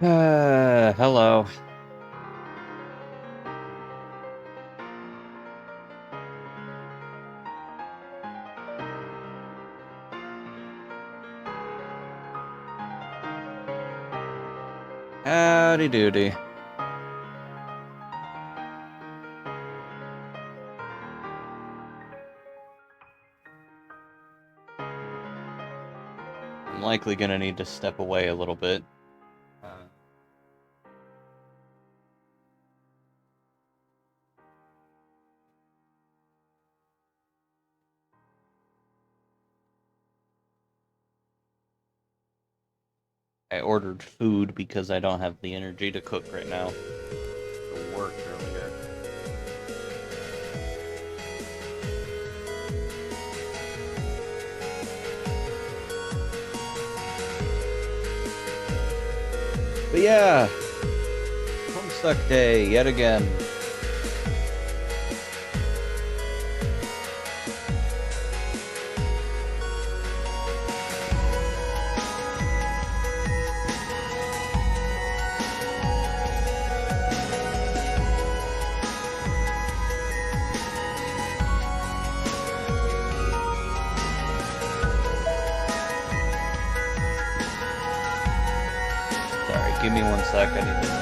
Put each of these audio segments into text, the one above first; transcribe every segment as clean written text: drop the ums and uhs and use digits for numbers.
Hello. Howdy doody. I'm likely gonna need to step away a little bit. Uh, I ordered food because I don't have the energy to cook right now. For work earlier. But yeah, Homestuck Day yet again. Sorry, give me 1 sec. I need to.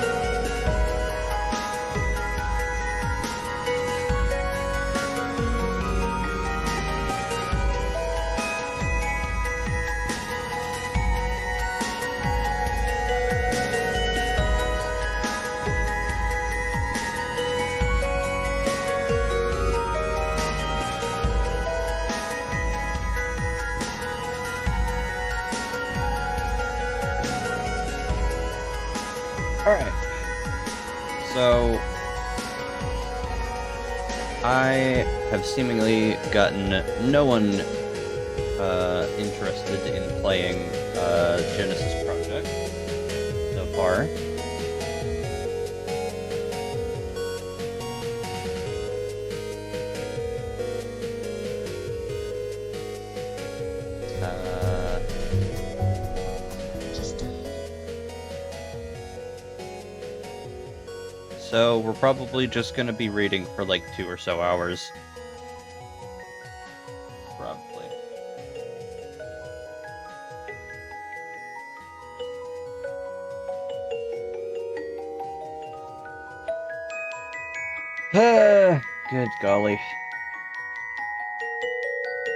Alright. So, I have seemingly gotten no one interested in playing Genesis Project so far. Uh, so we're probably just gonna be reading for like 2 or so hours. Probably. Good golly.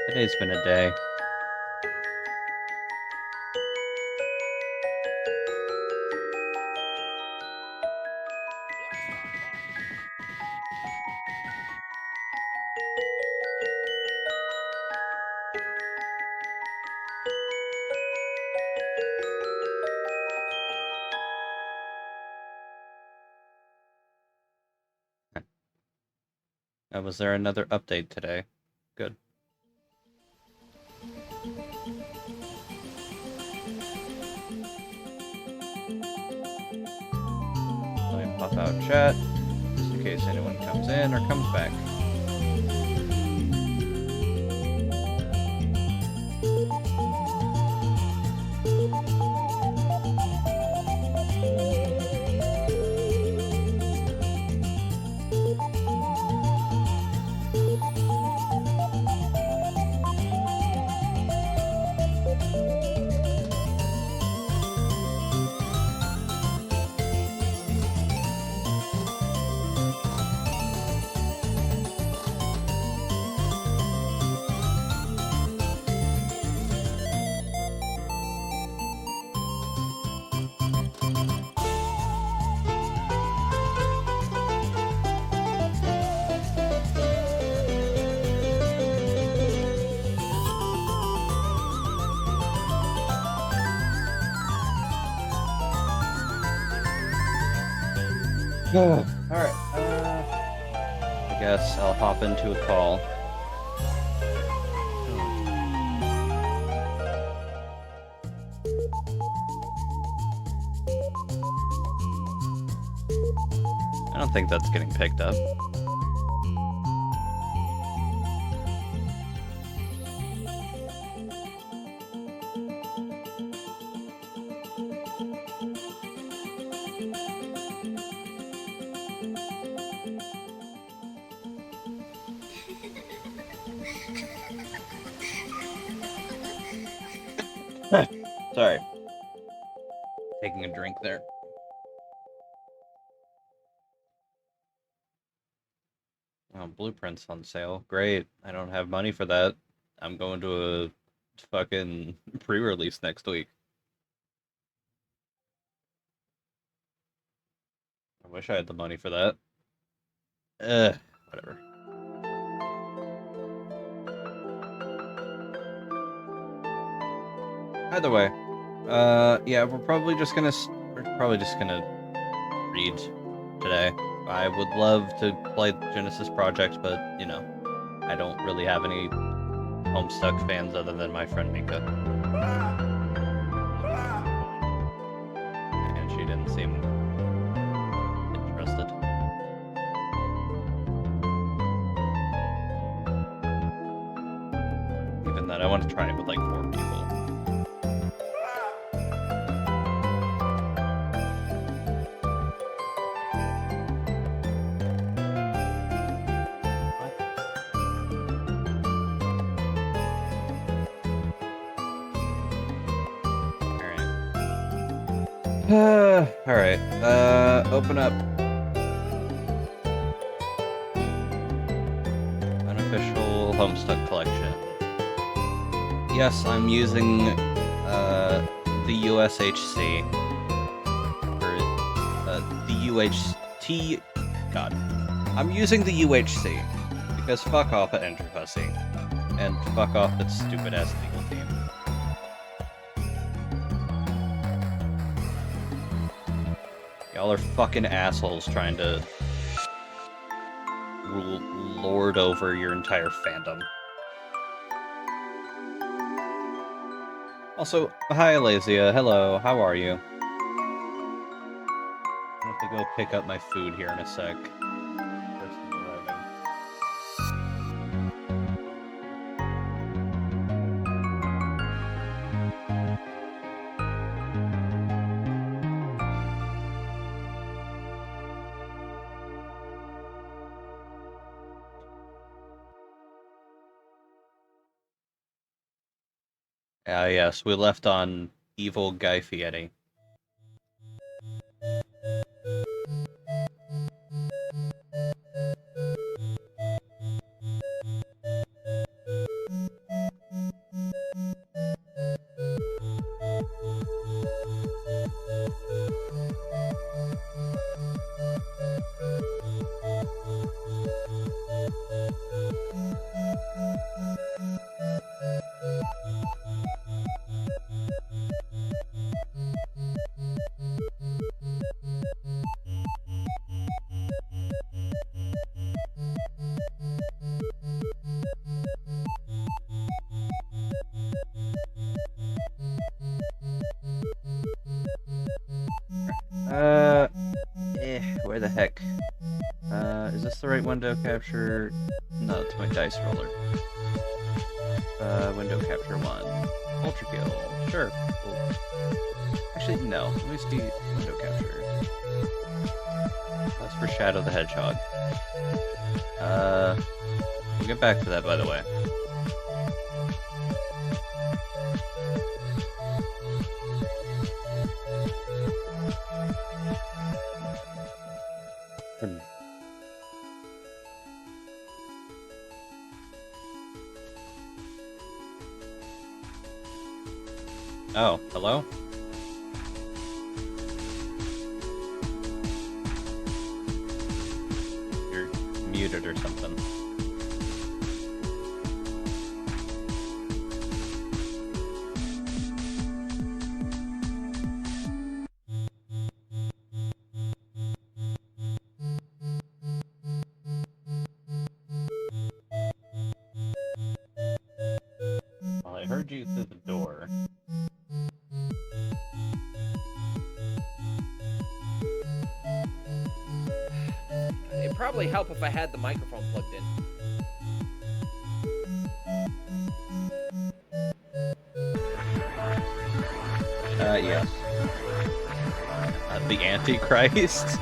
Today's been a day. Was there another update today? Good. Let me pop out chat, just in case anyone comes in or comes back. Alright, I guess I'll hop into a call. I don't think that's getting picked up. Sorry. Taking a drink there. Oh, Blueprint's on sale. Great. I don't have money for that. I'm going to a fucking pre-release next week. I wish I had the money for that. Whatever. Either way, yeah, we're probably just gonna read today. I would love to play Genesis Project, but you know, I don't really have any Homestuck fans other than my friend Mika, and she didn't seem interested. Even that, I want to try it with like 4 people. Alright, open up unofficial Homestuck collection. Yes, I'm using, the USHC, or, the UHT, God. I'm using the UHC, because fuck off at Enter Pussy, and fuck off that stupid-ass legal team. Y'all are fucking assholes trying to lord over your entire fandom. Also, hi Alazia, hello, how are you? I have to go pick up my food here in a sec. Person's arriving. Yes, we left on evil Guy Fieri. Where the heck? Is this the right window capture? No, it's my dice roller. Window capture 1. Ultra kill. Sure. Cool. Actually, no. Let me see window capture. That's for Shadow the Hedgehog. We'll get back to that, by the way. Oh, hello? You're muted or something. Well, I heard you through the door. It'd probably help if I had the microphone plugged in. Yes. The Antichrist?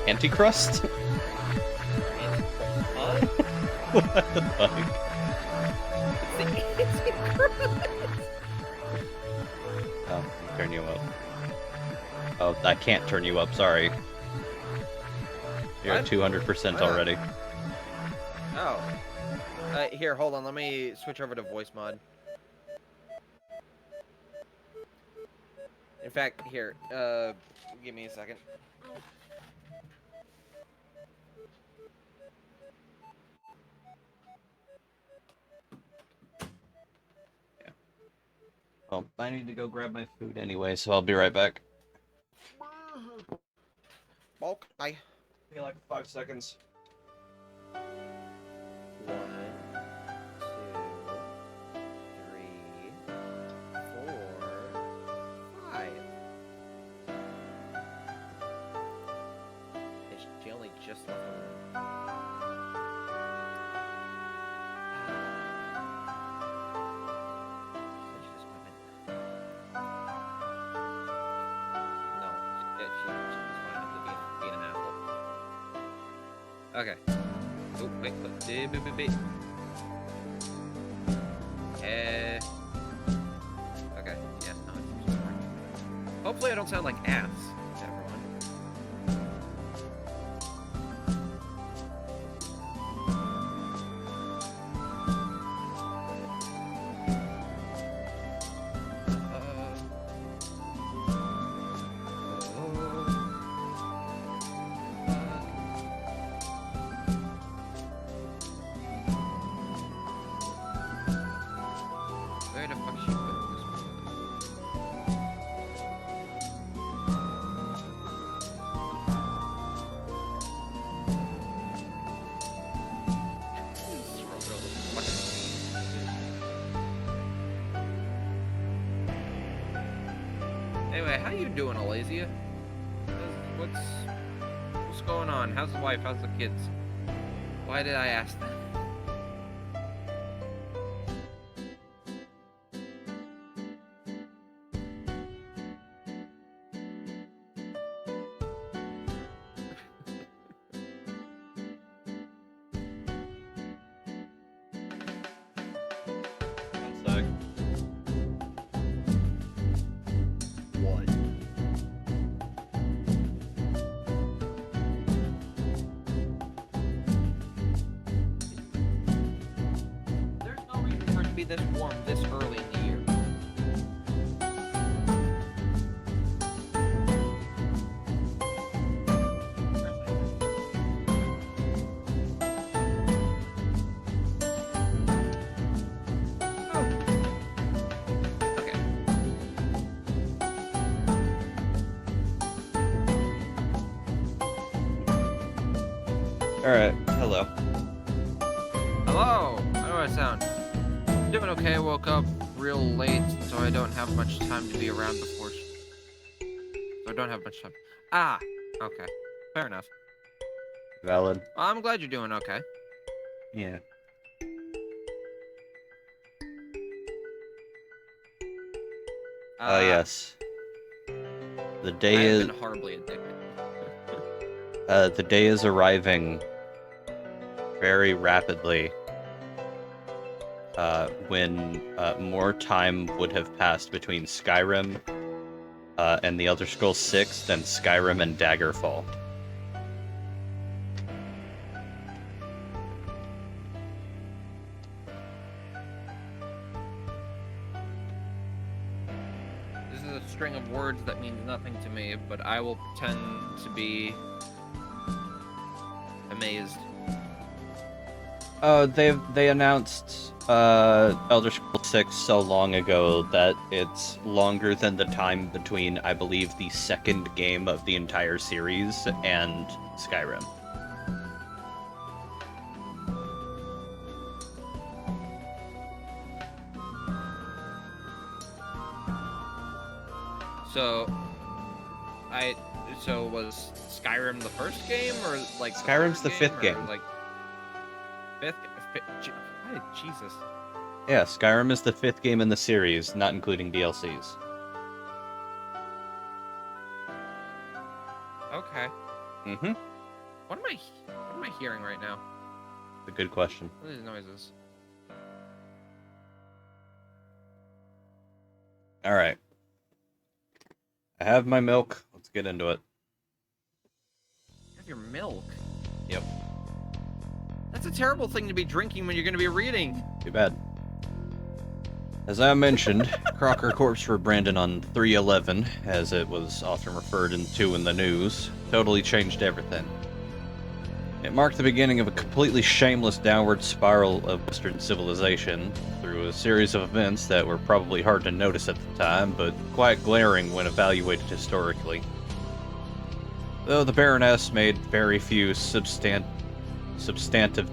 Anticrust? Huh? What the fuck? Oh, I'll turn you up. Oh, I can't turn you up, sorry. You're at What? 200% Why not? already. Oh. Here, hold on. Let me switch over to voice mod. In fact, here, give me a second. Well, I need to go grab my food anyway, so I'll be right back. Okay. Be like 5 seconds. 1, 2, 3, 4, 5. She only just left the room. She just went in. No, she's fine up to being an apple. Okay. Oh, wait, wait. Okay, yeah, no, it seems to be working. Hopefully I don't sound like ass to everyone. Where the fuck she put this one? Anyway, how you doing, Alasia? What's going on? How's the wife? How's the kids? Why did I ask that? One sec. What? There's no reason for it to be this warm this early in the year. Okay. Alright, hello. Hello! How do I sound? Doing okay, woke up real late, so I don't have much time to be around before. So I don't have much time. Ah! Okay. Fair enough. Valid. Well, I'm glad you're doing okay. Yeah. Yes. The day I have is been horribly addicted. the day is arriving very rapidly. When more time would have passed between Skyrim and the Elder Scrolls 6 than Skyrim and Daggerfall. This is a string of words that means nothing to me, but I will pretend to be amazed. Oh, they announced Elder Scrolls 6 so long ago that it's longer than the time between, I believe, the second game of the entire series and Skyrim. So was Skyrim the first game, or like Skyrim's the fifth or, game. like fifth? Jesus. Yeah, Skyrim is the 5th game in the series, not including DLCs. Okay. Mm-hmm. What am I hearing right now? A good question. What are these noises? Alright. I have my milk. Let's get into it. Have your milk? Yep. That's a terrible thing to be drinking when you're going to be reading. Too bad. As I mentioned, Crocker corpse for Brandon on 3/11, as it was often referred to in the news, totally changed everything. It marked the beginning of a completely shameless downward spiral of Western civilization through a series of events that were probably hard to notice at the time, but quite glaring when evaluated historically. Though the Baroness made very few substantive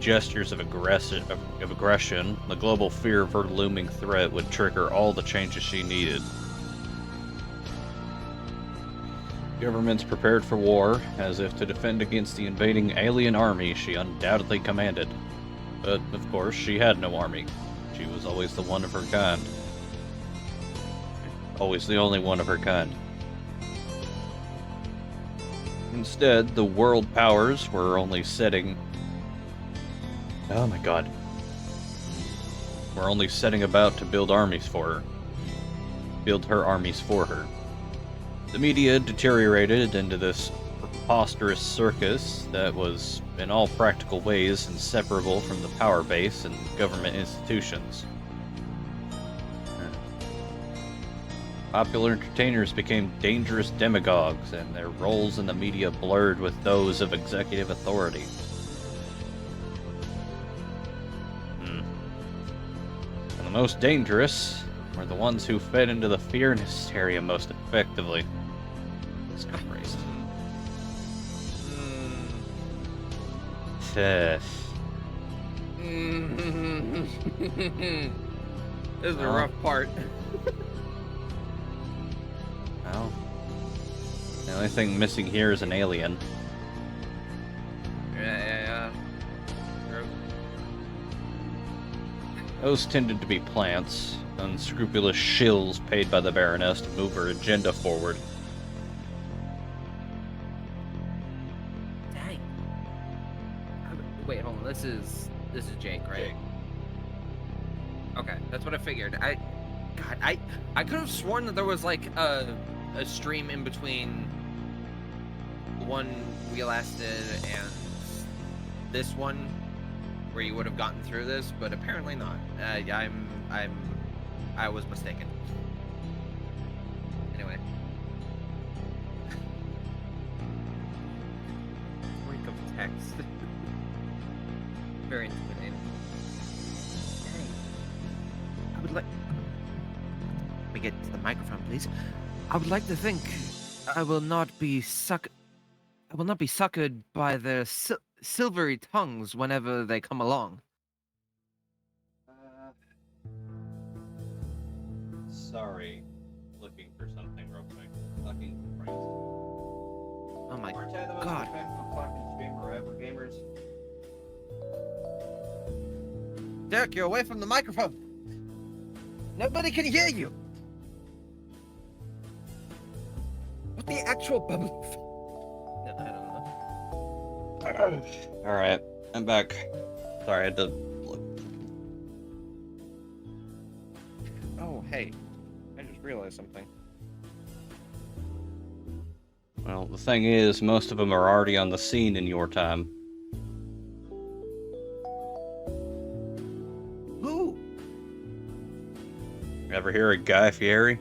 gestures of aggression, the global fear of her looming threat would trigger all the changes she needed. Governments prepared for war, as if to defend against the invading alien army she undoubtedly commanded. But, of course, she had no army. She was always the one of her kind. Always the only one of her kind. Instead, the world powers were only setting... Oh my god. We're only setting about to build armies for her. Build her armies for her. The media deteriorated into this preposterous circus that was, in all practical ways, inseparable from the power base and government institutions. Popular entertainers became dangerous demagogues, and their roles in the media blurred with those of executive authority. And the most dangerous were the ones who fed into the fear and hysteria most effectively. Jesus Christ. This is the rough part. Well, the only thing missing here is an alien. Yeah. True. Those tended to be plants, unscrupulous shills paid by the Baroness to move her agenda forward. Dang. Wait, hold on. This is Jake, right? Jake. Okay, that's what I figured. I could have sworn that there was like a stream in between the one we last did and this one where you would have gotten through this, but apparently not. I was mistaken. Anyway. Freak of text. Very intimidating. Dang. I would like... Let me get to the microphone, please. I would like to think I will not be suckered by their silvery tongues whenever they come along. Sorry. Looking for something real quick. Fucking Christ. Oh my Aren't I the most God. professional fucking streamer ever, gamers? Derek, you're away from the microphone. Nobody can hear you. What the actual bubble? I don't know. Alright, I'm back. Sorry, I had to look. Oh, hey. I just realized something. Well, the thing is, most of them are already on the scene in your time. Who? Ever hear of Guy Fieri?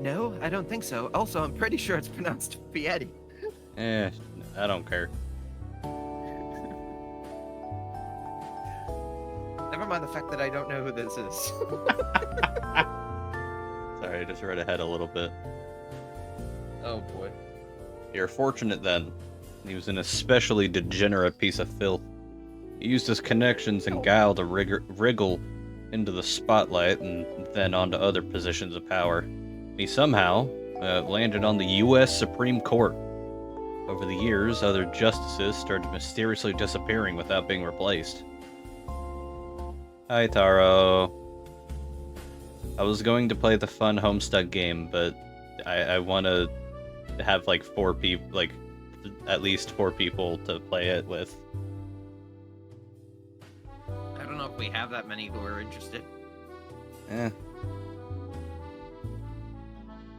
No, I don't think so. Also, I'm pretty sure it's pronounced Fieri. I don't care. Never mind the fact that I don't know who this is. Sorry, I just read ahead a little bit. Oh boy. You're fortunate then. He was an especially degenerate piece of filth. He used his connections and guile to wriggle into the spotlight and then onto other positions of power. He somehow landed on the U.S. Supreme Court. Over the years, other justices started mysteriously disappearing without being replaced. Hi, Taro. I was going to play the fun Homestuck game, but I want to have like 4 people, like at least 4 people to play it with. I don't know if we have that many who are interested. Yeah.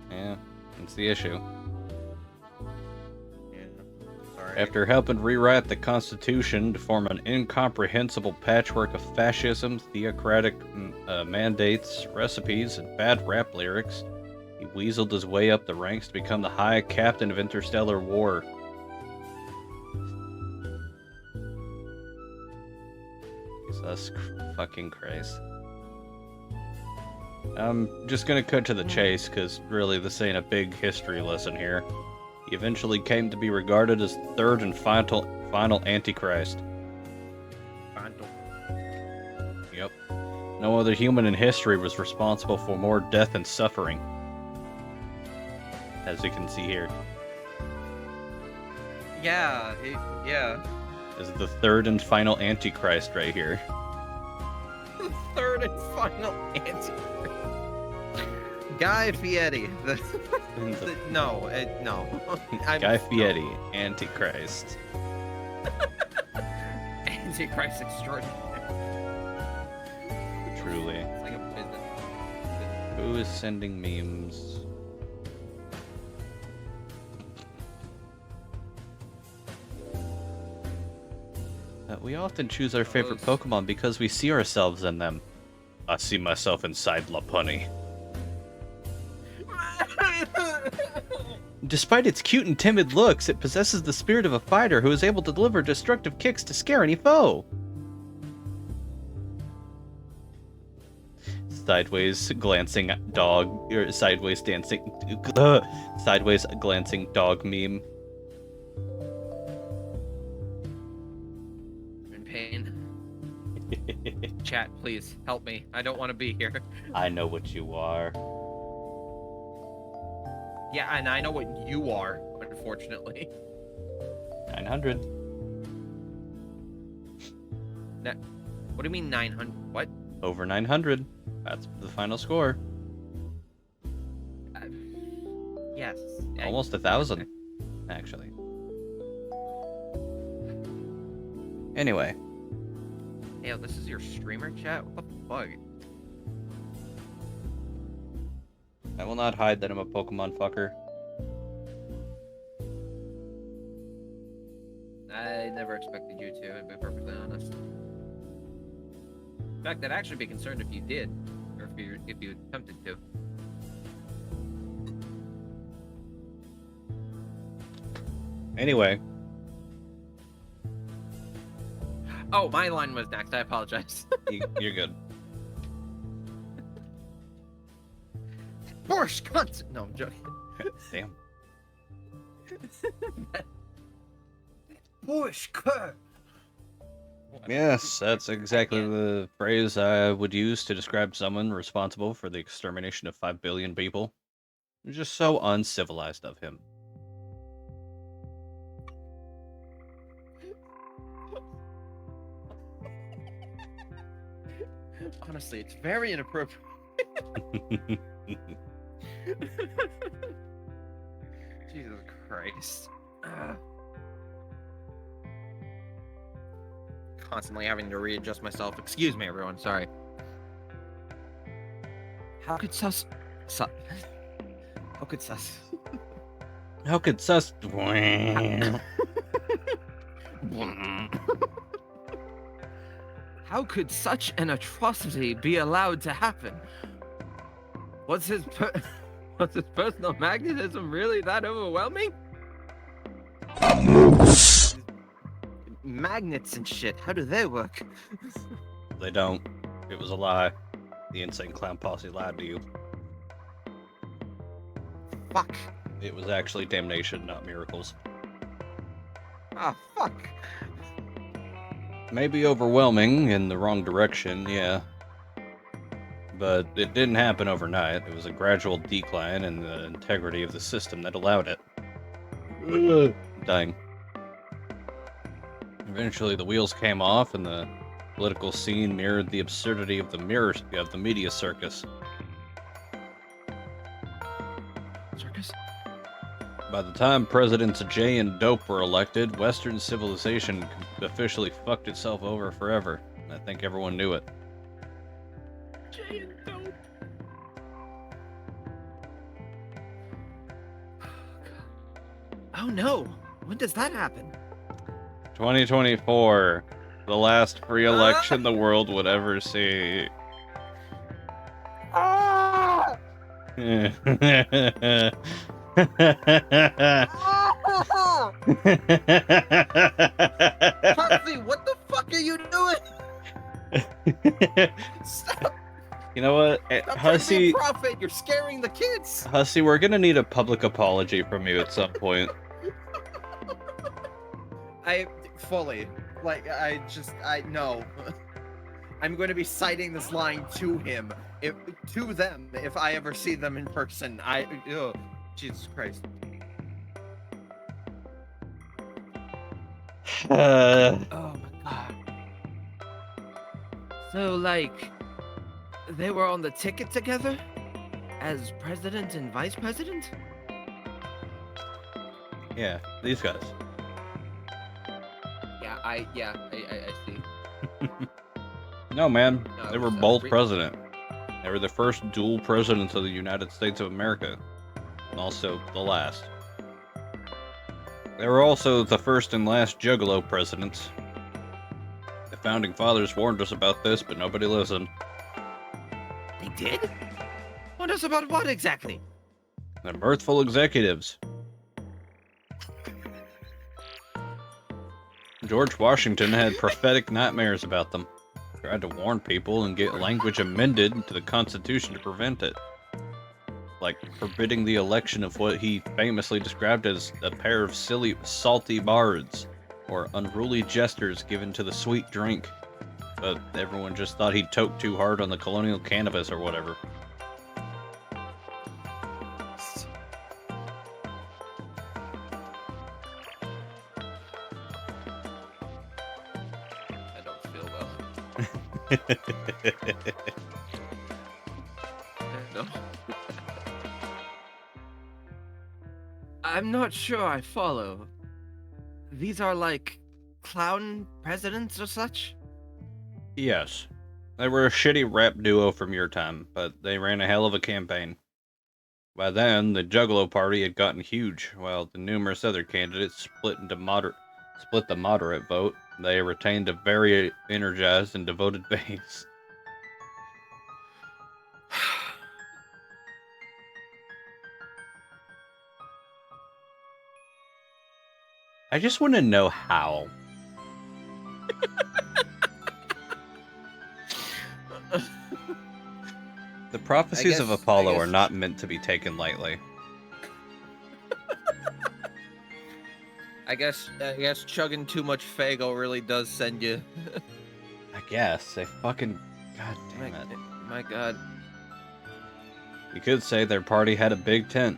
Yeah, that's the issue. Yeah. Sorry. After helping rewrite the Constitution to form an incomprehensible patchwork of fascism, theocratic mandates, recipes, and bad rap lyrics, he weaseled his way up the ranks to become the High Captain of Interstellar War. Jesus fucking Christ. I'm just gonna cut to the chase, because really this ain't a big history lesson here. He eventually came to be regarded as the third and final Antichrist. Yep. No other human in history was responsible for more death and suffering. As you can see here. Yeah, yeah. This is the third and final Antichrist right here. The third and final Antichrist. Guy Fieri. No. Guy Fieri, Antichrist. Antichrist extraordinary. Truly. It's like a business. Who is sending memes? We often choose our favorite Pokemon because we see ourselves in them. I see myself inside Lopunny. Despite its cute and timid looks, it possesses the spirit of a fighter who is able to deliver destructive kicks to scare any foe. Sideways glancing dog, or sideways glancing dog meme. I'm in pain. Chat, please help me. I don't want to be here. I know what you are. Yeah, and I know what you are, unfortunately. 900. What do you mean 900? What? Over 900. That's the final score. Yes. Almost 1,000, actually. Anyway. Hey, this is your streamer chat? What the fuck? I will not hide that I'm a Pokemon fucker. I never expected you to be perfectly honest. In fact, I'd actually be concerned if you did, or if you attempted to. Anyway. Oh, my line was next. I apologize. You're good. Porsche cunt! No, I'm joking. Damn. Porsche cunt! Yes, that's exactly the phrase I would use to describe someone responsible for the extermination of 5 billion people. It was just so uncivilized of him. Honestly, it's very inappropriate. Jesus Christ. Constantly having to readjust myself. Excuse me, everyone. Sorry. How could sus... How could sus... How could sus... How could such an atrocity be allowed to happen? Was his personal magnetism really that overwhelming? Magnets and shit, how do they work? They don't. It was a lie. The Insane Clown Posse lied to you. Fuck. It was actually damnation, not miracles. Ah, fuck. Maybe overwhelming in the wrong direction, yeah. But it didn't happen overnight. It was a gradual decline in the integrity of the system that allowed it. Dying. Eventually the wheels came off and the political scene mirrored the absurdity of the media circus. Circus? By the time Presidents Jay and Dope were elected, Western civilization officially fucked itself over forever. I think everyone knew it. Jay and Dope. Oh no! When does that happen? 2024, the last free election the world would ever see. Ah! Huxley, what the fuck are you doing? Stop! You know what, Stop trying to be Hussey? a prophet. You're scaring the kids. Hussey, we're gonna need a public apology from you at some point. I fully no. I'm going to be citing this line to him, to them, if I ever see them in person. Jesus Christ. Oh my god. So, like, they were on the ticket together? As president and vice president? Yeah, these guys. Yeah, I see. No, man, No, they were both president. They were the first dual presidents of the United States of America, and also the last. They were also the first and last Juggalo presidents. The founding fathers warned us about this, but nobody listened. They did? Warned us about what exactly? They're mirthful executives. George Washington had prophetic nightmares about them. Tried to warn people and get language amended into the Constitution to prevent it. Like forbidding the election of what he famously described as a pair of silly, salty bards, or unruly jesters given to the sweet drink. But everyone just thought he'd toke too hard on the colonial cannabis or whatever. I don't feel well. No. I'm not sure I follow. These are like clown presidents or such? Yes. They were a shitty rap duo from your time, but they ran a hell of a campaign. By then, the Juggalo Party had gotten huge, while the numerous other candidates split the moderate vote. They retained a very energized and devoted base. I just want to know how. The prophecies of Apollo are not meant to be taken lightly. I guess chugging too much Faygo really does send you. I guess. They fucking... God damn it. My god. You could say their party had a big tent.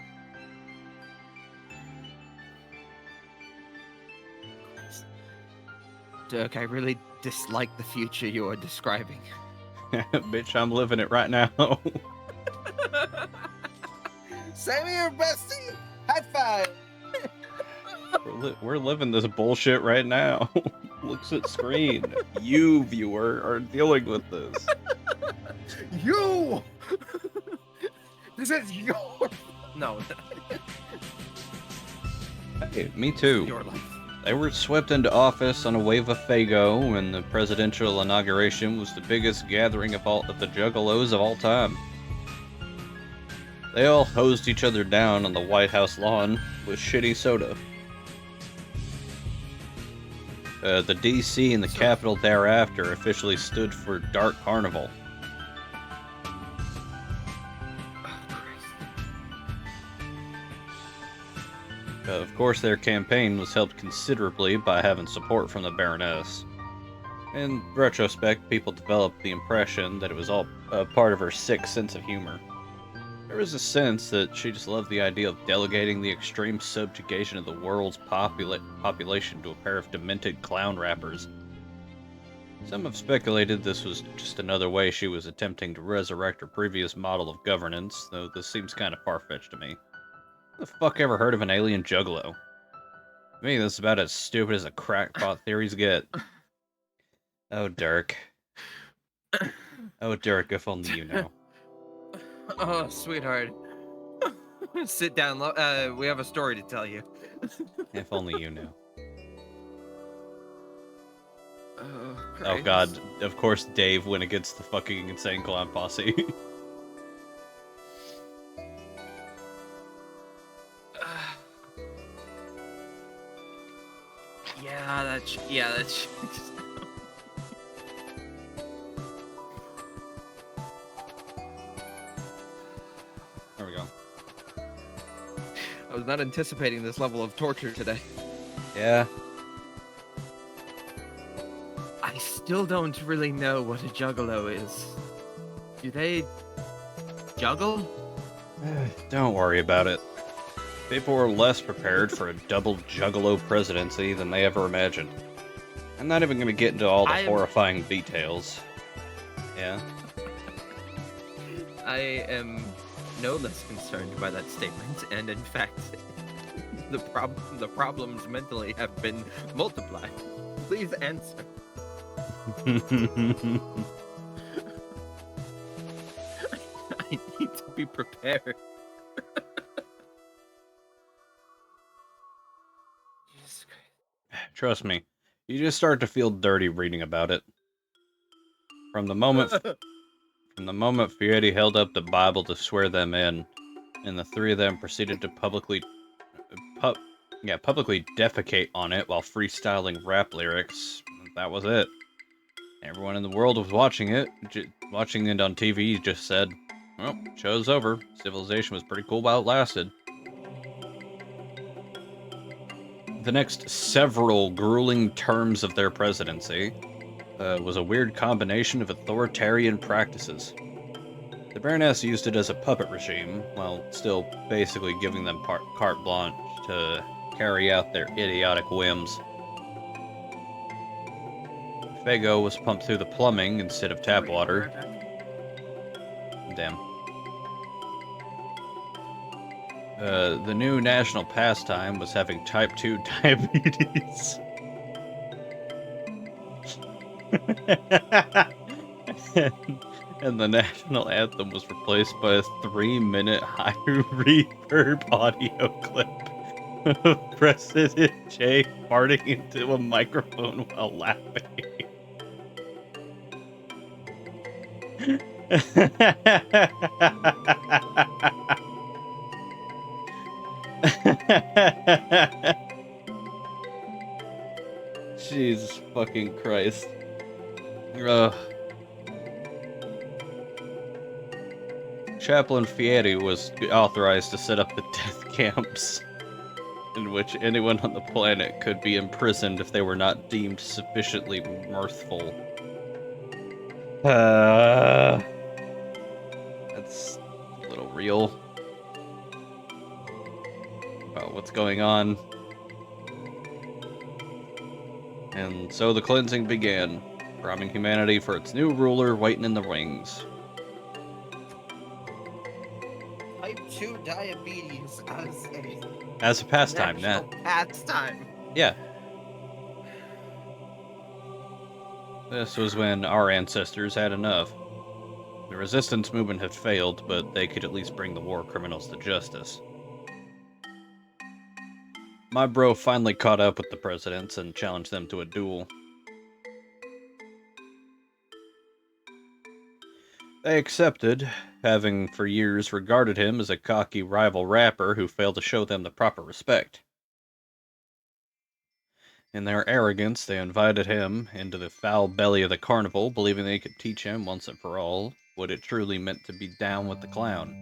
Dirk, I really dislike the future you are describing. Bitch, I'm living it right now. Same here, bestie! High five! We're living this bullshit right now. Looks at screen. You, viewer, are dealing with this. You! This is your... No. Hey, me too. Your life. They were swept into office on a wave of Faygo, and the presidential inauguration was the biggest gathering of the Juggalos of all time. They all hosed each other down on the White House lawn with shitty soda. The DC and the Capitol thereafter officially stood for Dark Carnival. Of course, their campaign was helped considerably by having support from the Baroness. In retrospect, people developed the impression that it was all part of her sick sense of humor. There was a sense that she just loved the idea of delegating the extreme subjugation of the world's population to a pair of demented clown rappers. Some have speculated this was just another way she was attempting to resurrect her previous model of governance, though this seems kind of far-fetched to me. the fuck ever heard of an alien juggalo? I mean, this is about as stupid as a crackpot theories get. Oh, Dirk. Oh, Dirk, if only you know. Oh, sweetheart. Sit down. We have a story to tell you. If only you knew. Oh, Oh Christ. god, of course Dave went against the fucking Insane Clown Posse. Yeah, that's. There we go. I was not anticipating this level of torture today. Yeah. I still don't really know what a juggalo is. Do they juggle? Don't worry about it. People were less prepared for a double juggalo presidency than they ever imagined. I'm not even going to get into all the horrifying details. Yeah? I am no less concerned by that statement, and in fact, the problems mentally have been multiplied. Please answer. I need to be prepared. Jesus Christ. Trust me, you just start to feel dirty reading about it. From the moment Fieri held up the Bible to swear them in, and the three of them proceeded to publicly defecate on it while freestyling rap lyrics, that was it. Everyone in the world was watching it, watching it on TV, just said, well, show's over. Civilization was pretty cool while it lasted. The next several grueling terms of their presidency was a weird combination of authoritarian practices. The Baroness used it as a puppet regime, while still basically giving them carte blanche to carry out their idiotic whims. Fago was pumped through the plumbing instead of tap water. Damn. The new national pastime was having type 2 diabetes. and the national anthem was replaced by a 3-minute high reverb audio clip of President J farting into a microphone while laughing. Jesus fucking Christ. Chaplain Fieri was authorized to set up the death camps, in which anyone on the planet could be imprisoned if they were not deemed sufficiently mirthful. That's a little real about what's going on. And so the cleansing began, priming humanity for its new ruler waiting in the wings. Type 2 diabetes as a pastime, national pastime. Yeah. This was when our ancestors had enough. The resistance movement had failed, but they could at least bring the war criminals to justice. My bro finally caught up with the presidents and challenged them to a duel. They accepted, having for years regarded him as a cocky rival rapper who failed to show them the proper respect. In their arrogance, they invited him into the foul belly of the carnival, believing they could teach him once and for all what it truly meant to be down with the clown.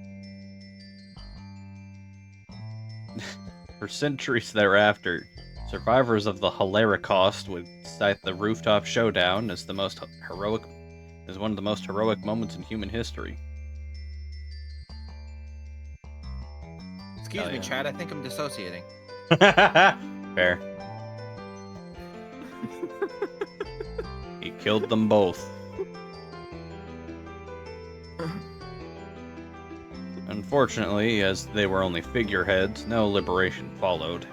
For centuries thereafter, survivors of the Holocaust would cite the rooftop showdown as one of the most heroic moments in human history. Excuse me, Chad. I think I'm dissociating. Fair. He killed them both. Unfortunately, as they were only figureheads, no liberation followed.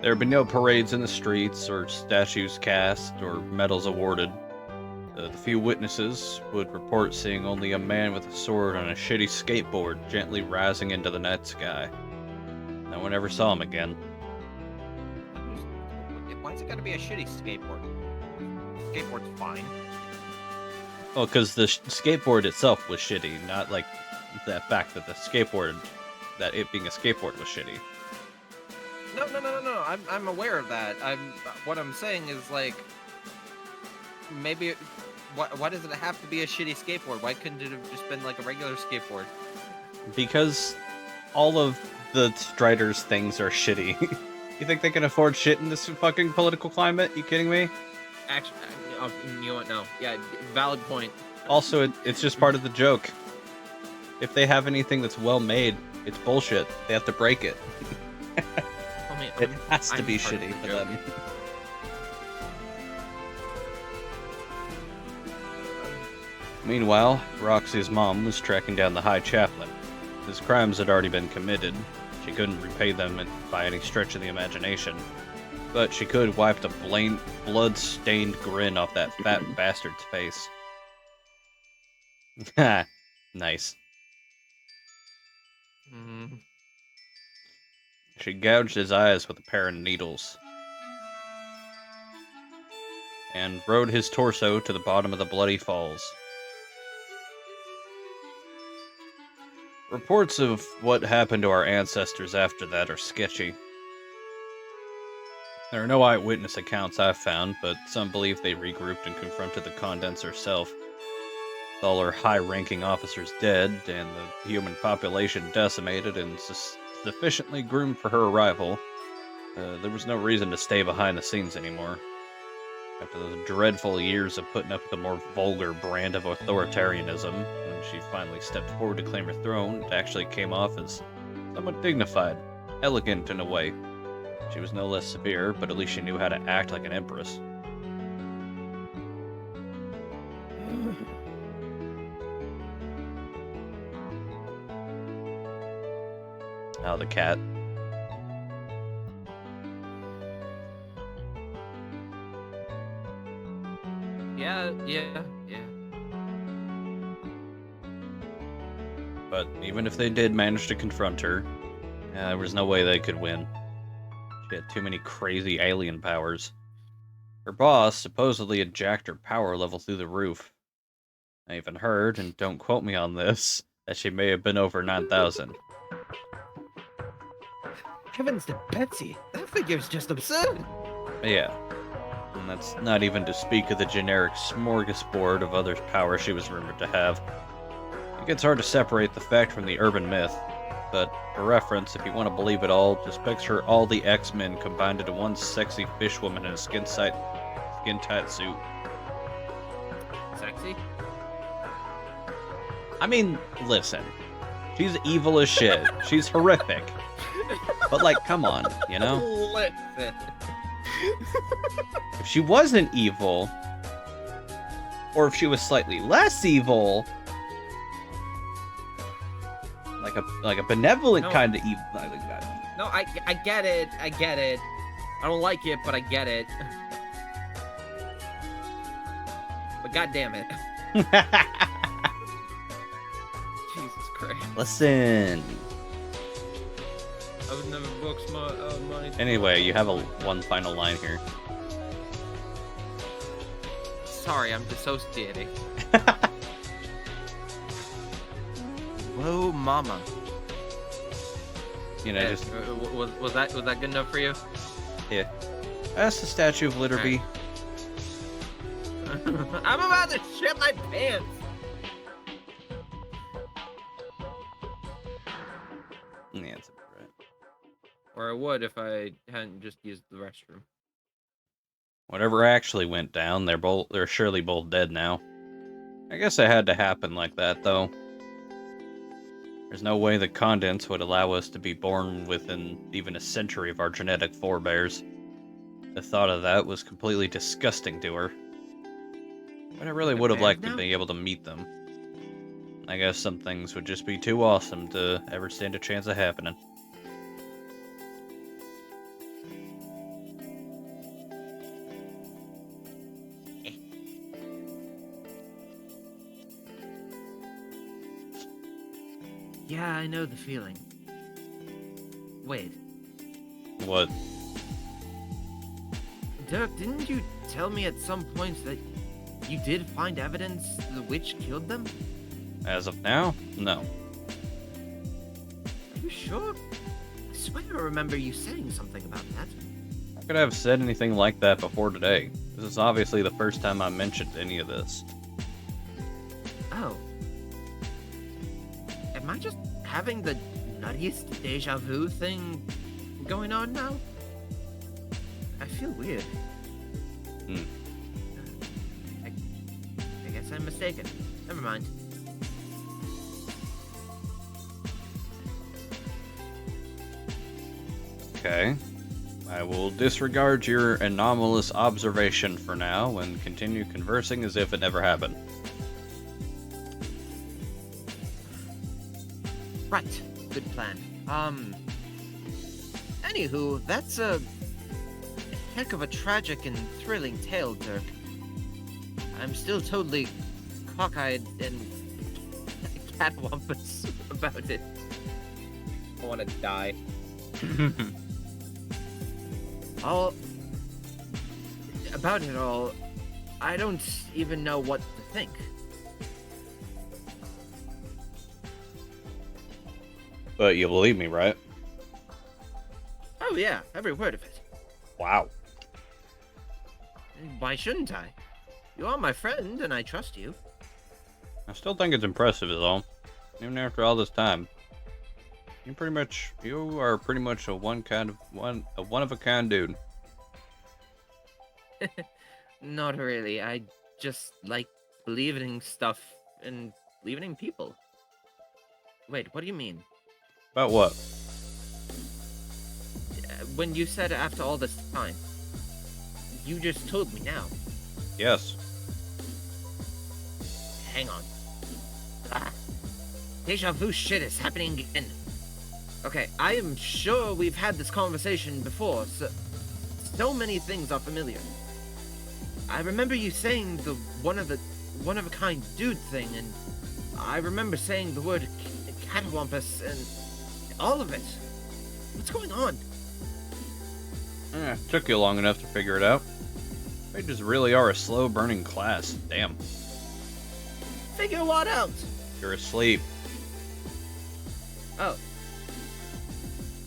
There would be no parades in the streets, or statues cast, or medals awarded. The few witnesses would report seeing only a man with a sword on a shitty skateboard gently rising into the night sky. No one ever saw him again. Why's it gotta be a shitty skateboard? Skateboard's fine. Well, because the skateboard itself was shitty, not like the fact that the skateboard, that it being a skateboard was shitty. No. I'm aware of that. What I'm saying is like, maybe. Why does it have to be a shitty skateboard? Why couldn't it have just been like a regular skateboard? Because all of the Strider's things are shitty. You think they can afford shit in this fucking political climate? You kidding me? Actually, you know what? No. Yeah, valid point. Also, it's just part of the joke. If they have anything that's well made, it's bullshit. They have to break it. It has to be shitty for them. Meanwhile, Roxy's mom was tracking down the High Chaplain. His crimes had already been committed. She couldn't repay them by any stretch of the imagination. But she could wipe the blood-stained grin off that fat bastard's face. Ha! Nice. Mm. She gouged his eyes with a pair of needles. And rode his torso to the bottom of the bloody falls. Reports of what happened to our ancestors after that are sketchy. There are no eyewitness accounts I've found, but some believe they regrouped and confronted the Condense herself. With all her high-ranking officers dead, and the human population decimated and sufficiently groomed for her arrival, there was no reason to stay behind the scenes anymore. After those dreadful years of putting up with a more vulgar brand of authoritarianism, when she finally stepped forward to claim her throne, it actually came off as somewhat dignified, elegant in a way. She was no less severe, but at least she knew how to act like an empress. Oh, the cat. Yeah. But even if they did manage to confront her, there was no way they could win. She had too many crazy alien powers. Her boss supposedly had jacked her power level through the roof. I even heard, and don't quote me on this, that she may have been over 9,000. Heavens to Betsy, that figure's just absurd. Yeah. And that's not even to speak of the generic smorgasbord of other powers she was rumored to have. It gets hard to separate the fact from the urban myth, but for reference, if you want to believe it all, just picture all the X-Men combined into one sexy fish woman in a skin-tight suit. Sexy? I mean, listen. She's evil as shit. She's horrific. But, like, come on, you know? Listen. If she wasn't evil, or if she was slightly less evil, like a benevolent kind of evil. No, I get it. I don't like it, but I get it. But goddamn it. Jesus Christ. Listen. I would never book money. Anyway, you have one final line here. Sorry, I'm dissociating. Whoa, mama. You know, Yeah, just was that good enough for you? yeah. That's the Statue of Liberty. I'm about to shit my pants. Yeah, that's about right. Or I would if I hadn't just used the restroom. Whatever actually went down, they're surely both dead now. I guess it had to happen like that, though. There's no way the Condense would allow us to be born within even a century of our genetic forebears. The thought of that was completely disgusting to her. But I really would have liked to be able to meet them. I guess some things would just be too awesome to ever stand a chance of happening. Yeah, I know the feeling. Wait, What? Dirk, didn't you tell me at some point that you did find evidence the witch killed them? As of now? No. Are you sure? I swear I remember you saying something about that. How could I have said anything like that before today? This is obviously the first time I mentioned any of this. Oh. Am I just having the nuttiest deja vu thing going on now? I feel weird. Hmm. I guess I'm mistaken. Never mind. Okay. I will disregard your anomalous observation for now and continue conversing as if it never happened. Right. Good plan. Anywho, that's a heck of a tragic and thrilling tale, Dirk. I'm still totally cockeyed and catwampus about it. I want to die. All about it all, I don't even know what to think. But you believe me, right? Oh yeah, every word of it. Wow. Why shouldn't I? You are my friend, and I trust you. I still think it's impressive is all. Even after all this time. You are pretty much a one of a kind dude. Not really. I just like believing stuff and believing in people. Wait, what do you mean? About what? When you said after all this time, you just told me now. Yes. Hang on. Ah, deja vu shit is happening again. Okay, I am sure we've had this conversation before, so many things are familiar. I remember you saying the one of a kind dude thing, and I remember saying the word catwampus and all of it. What's going on? Took you long enough to figure it out. Pages really are a slow-burning class. Damn. Figure what out? You're asleep. Oh.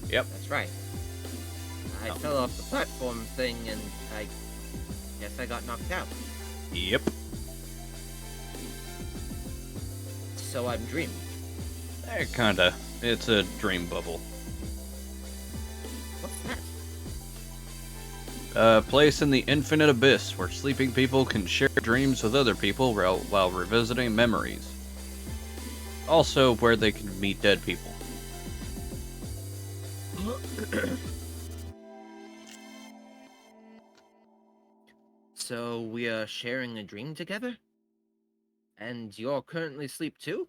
Yep. That's right. I fell off the platform thing, and I guess I got knocked out. Yep. So I'm dreaming. Kinda. It's a dream bubble. What's that? A place in the infinite abyss where sleeping people can share dreams with other people while revisiting memories. Also, where they can meet dead people. So we are sharing a dream together? And you're currently asleep too?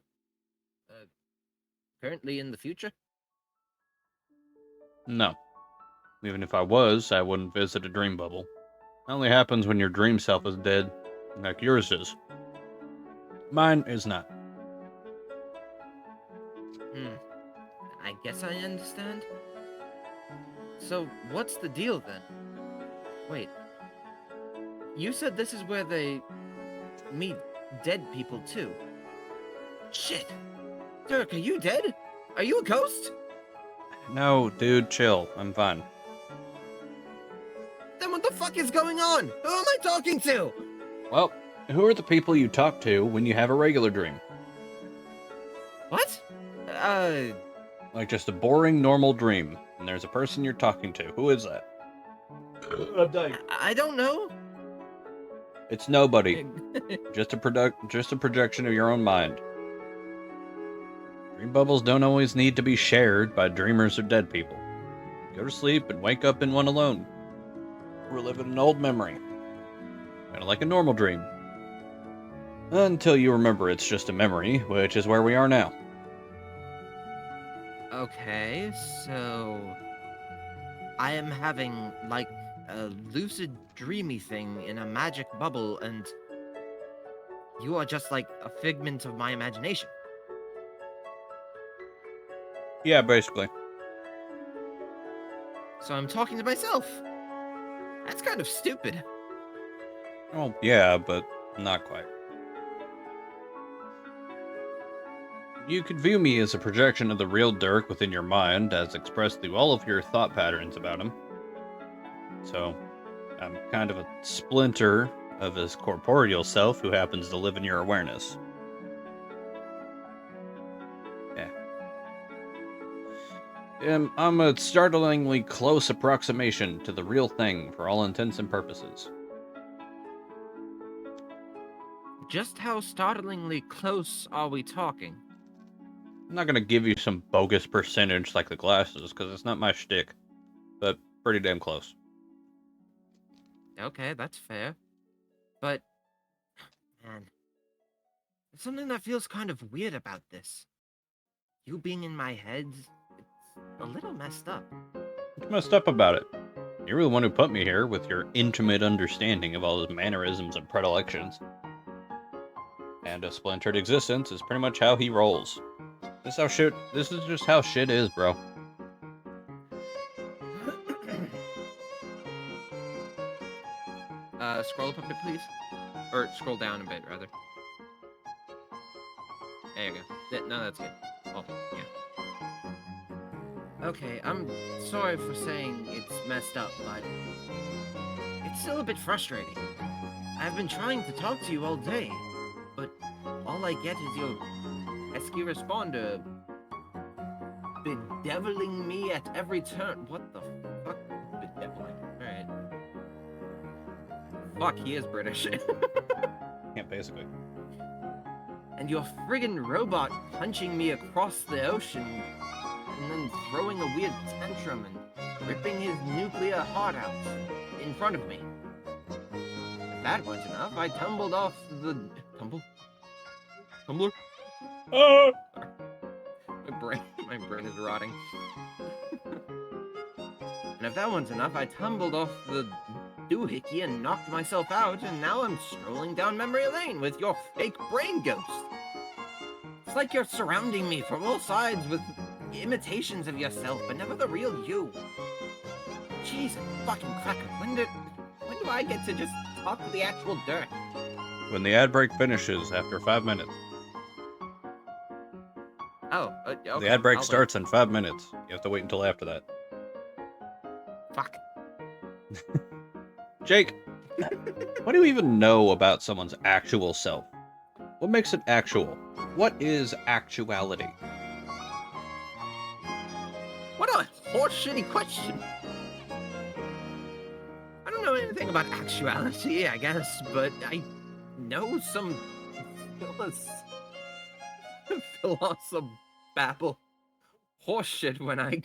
Currently in the future? No. Even if I was, I wouldn't visit a dream bubble. It only happens when your dream self is dead, like yours is. Mine is not. I guess I understand. So, what's the deal then? Wait. You said this is where they meet dead people too. Shit! Dirk, are you dead? Are you a ghost? No, dude, chill. I'm fine. Then what the fuck is going on? Who am I talking to? Well, who are the people you talk to when you have a regular dream? What? Like just a boring, normal dream, and there's a person you're talking to. Who is that? I'm dying. I don't know. It's nobody. Just a projection of your own mind. Dream bubbles don't always need to be shared by dreamers or dead people. Go to sleep and wake up in one alone. Relive an old memory. Kinda like a normal dream. Until you remember it's just a memory, which is where we are now. Okay, so I am having like a lucid dreamy thing in a magic bubble, and you are just like a figment of my imagination. Yeah, basically. So I'm talking to myself. That's kind of stupid. Well, yeah, but not quite. You could view me as a projection of the real Dirk within your mind, as expressed through all of your thought patterns about him. So, I'm kind of a splinter of his corporeal self who happens to live in your awareness. Yeah. I'm a startlingly close approximation to the real thing for all intents and purposes. Just how startlingly close are we talking? I'm not gonna give you some bogus percentage like the glasses, because it's not my shtick, but pretty damn close. Okay, that's fair. But, man, there's something that feels kind of weird about this. You being in my head, it's a little messed up. What's messed up about it? You're the one who put me here with your intimate understanding of all his mannerisms and predilections. And a splintered existence is pretty much how he rolls. This is just how shit is, bro. Scroll up a bit, please. Or scroll down a bit, rather. There you go. No, that's good. Oh, yeah. Okay, I'm sorry for saying it's messed up, but it's still a bit frustrating. I've been trying to talk to you all day, but all I get is your pesky responder bedeviling me at every turn. What the fuck? Bedeviling. Alright. Fuck, he is British. Yeah, basically. And your friggin' robot punching me across the ocean and then throwing a weird tantrum and ripping his nuclear heart out in front of me. If that wasn't enough, I tumbled off the... Tumbler? Oh! My brain is rotting. And if that wasn't enough, I tumbled off the doohickey and knocked myself out, and now I'm strolling down memory lane with your fake brain ghost. It's like you're surrounding me from all sides with imitations of yourself, but never the real you. Jesus fucking cracker, when do I get to just talk to the actual Dirk? When the ad break finishes after 5 minutes. Oh, okay. The ad break I'll starts in 5 minutes. You have to wait until after that. wait. Fuck. Jake, what do you even know about someone's actual self? What makes it actual? What is actuality? What a horseshitty question. I don't know anything about actuality, I guess, but I know some babble horseshit when I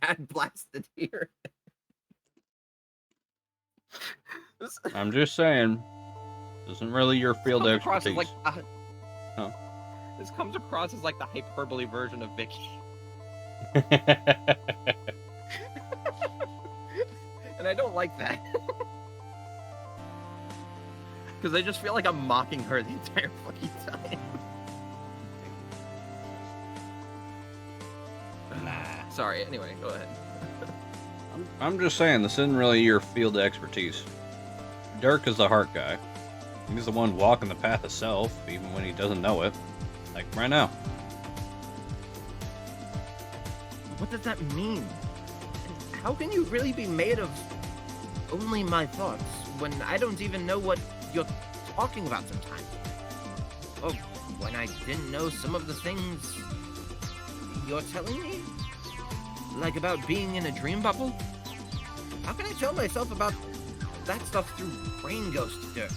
dad blasted here. I'm just saying, this isn't really your field of expertise. This comes across as like the hyperbole version of Vicky. And I don't like that. Because I just feel like I'm mocking her the entire fucking time. Nah. Sorry, anyway, go ahead. I'm just saying, this isn't really your field of expertise. Dirk is the heart guy. He's the one walking the path of self, even when he doesn't know it. Like right now. What does that mean? How can you really be made of only my thoughts when I don't even know what you're talking about sometimes? Or when I didn't know some of the things you're telling me? Like about being in a dream bubble? How can I tell myself about that stuff through brain ghost Dirk?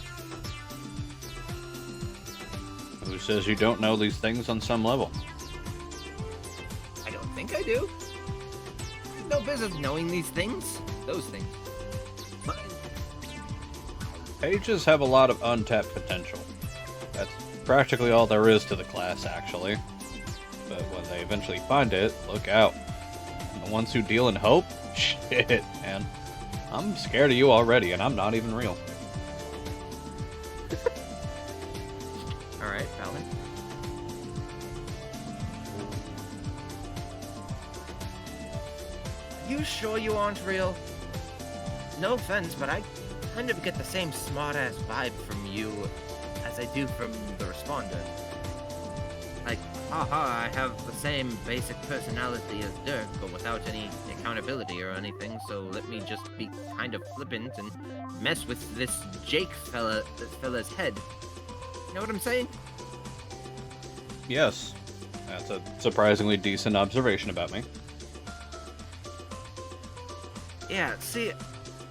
Who says you don't know these things on some level? I don't think I do. No business knowing these things. Those things. But Pages have a lot of untapped potential. That's practically all there is to the class, actually. But when they eventually find it, look out. And the ones who deal in hope? Shit, man. I'm scared of you already, and I'm not even real. Alright, valid. You sure you aren't real? No offense, but I kind of get the same smart-ass vibe from you as I do from the respondent. Like, haha, I have the same basic personality as Dirk, but without any accountability or anything, so let me just be kind of flippant and mess with this Jake fella's head. You know what I'm saying? Yes. That's a surprisingly decent observation about me. Yeah, see,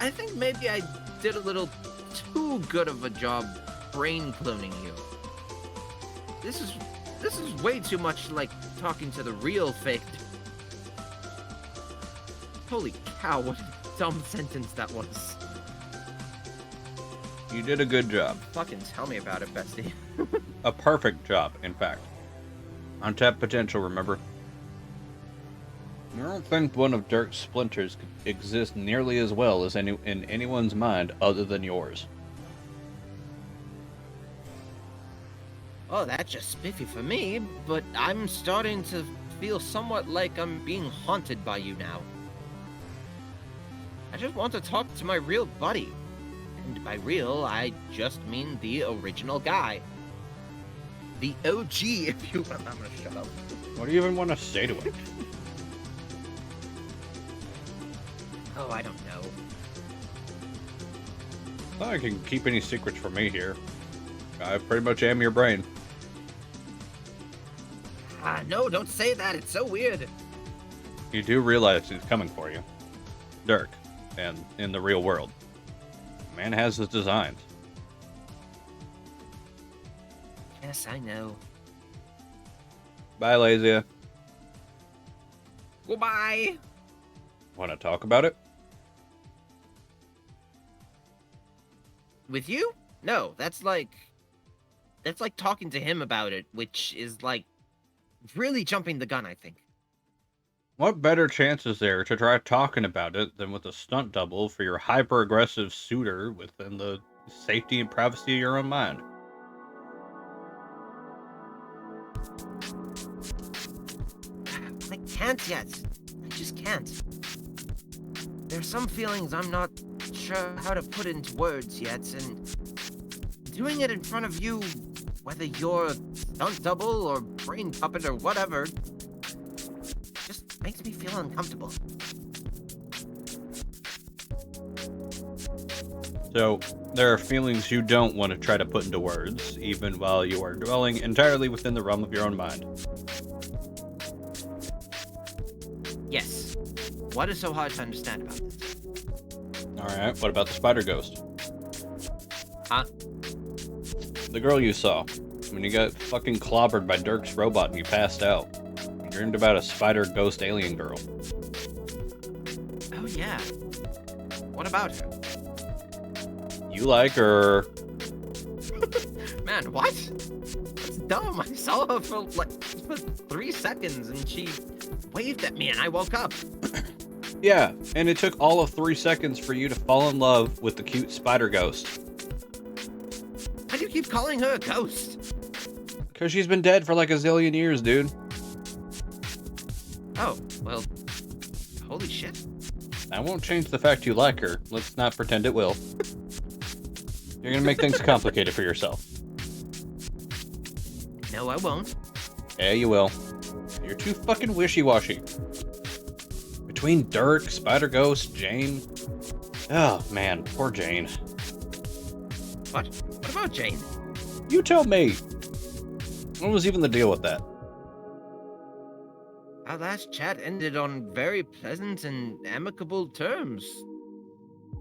I think maybe I did a little too good of a job brain cloning you. This is way too much like talking to the real fake. Holy cow, what a dumb sentence that was. You did a good job. Fucking tell me about it, bestie. A perfect job, in fact. Untapped potential, remember? I don't think one of Dirk's splinters could exist nearly as well as in anyone's mind other than yours. Oh, that's just spiffy for me, but I'm starting to feel somewhat like I'm being haunted by you now. I just want to talk to my real buddy. And by real, I just mean the original guy. The OG, if you... I'm gonna shut up. What do you even want to say to him? Oh, I don't know. Not I can keep any secrets from me here. I pretty much am your brain. Ah, no, don't say that. It's so weird. You do realize he's coming for you. Dirk. And in the real world. Man has his designs. Yes, I know. Bye, Lazia. Goodbye. Want to talk about it? With you? No, that's like talking to him about it, which is like really jumping the gun, I think. What better chance is there to try talking about it than with a stunt double for your hyper-aggressive suitor within the safety and privacy of your own mind? I can't yet. I just can't. There's some feelings I'm not sure how to put into words yet, and doing it in front of you, whether you're a stunt double or brain puppet or whatever, just makes me feel uncomfortable. So, there are feelings you don't want to try to put into words, even while you are dwelling entirely within the realm of your own mind. Yes. What is so hard to understand about this? Alright, what about the spider ghost? Huh? The girl you saw, when you got fucking clobbered by Dirk's robot and you passed out. You dreamed about a spider ghost alien girl. Oh yeah. What about her? You like her. Man, what? That's dumb. I saw her for 3 seconds and she waved at me and I woke up. Yeah, and it took all of 3 seconds for you to fall in love with the cute spider ghost. Why do you keep calling her a ghost? Because she's been dead for like a zillion years, dude. Oh, well, holy shit. I won't change the fact you like her. Let's not pretend it will. You're gonna make things complicated for yourself. No, I won't. Yeah, you will. You're too fucking wishy-washy. Between Dirk, Spider Ghost, Jane... Oh, man, poor Jane. What? What about Jane? You tell me! What was even the deal with that? Our last chat ended on very pleasant and amicable terms.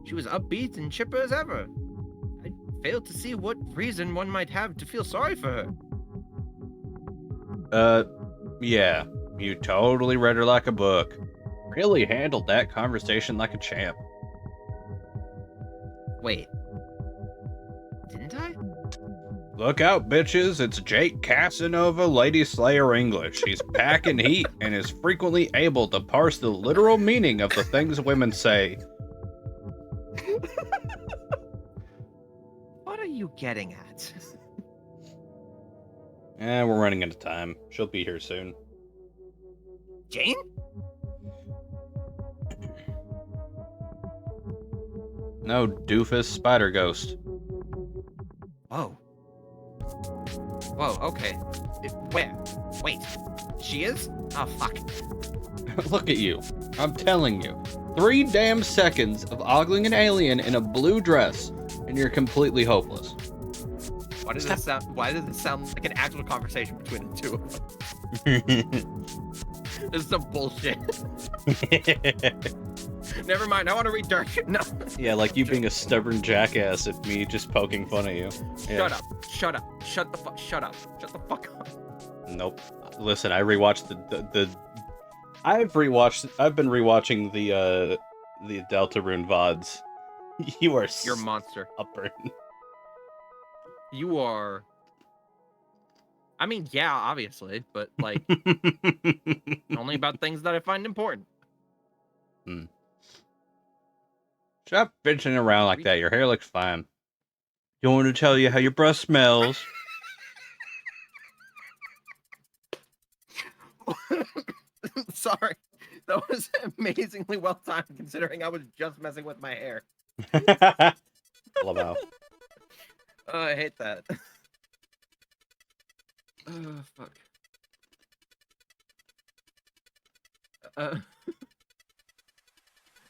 She was upbeat and chipper as ever. I failed to see what reason one might have to feel sorry for her. Yeah. You totally read her like a book. Really handled that conversation like a champ. Wait. Didn't I? Look out, bitches, it's Jake Casanova, Lady Slayer English. He's packing heat and is frequently able to parse the literal meaning of the things women say. What are you getting at? We're running out of time. She'll be here soon. Jane? No, doofus, spider ghost. Whoa. Whoa, okay. Where? Wait. She is? Oh, fuck. Look at you. I'm telling you. 3 damn seconds of ogling an alien in a blue dress, and you're completely hopeless. Why does it sound like an actual conversation between the two of them? This is some bullshit. Never mind, I want to read Dirk. No. Yeah, like you being a stubborn jackass at me just poking fun at you. Yeah. Shut up. Shut the fuck up. Nope. Listen, I rewatched I've been rewatching the Deltarune VODs. You're a monster. Stubborn. You are. I mean, yeah, obviously, but like only about things that I find important. Stop bitching around like that. Your hair looks fine. You want me to tell you how your breath smells? Sorry. That was amazingly well timed considering I was just messing with my hair. Love how. Oh, I hate that. Oh, fuck.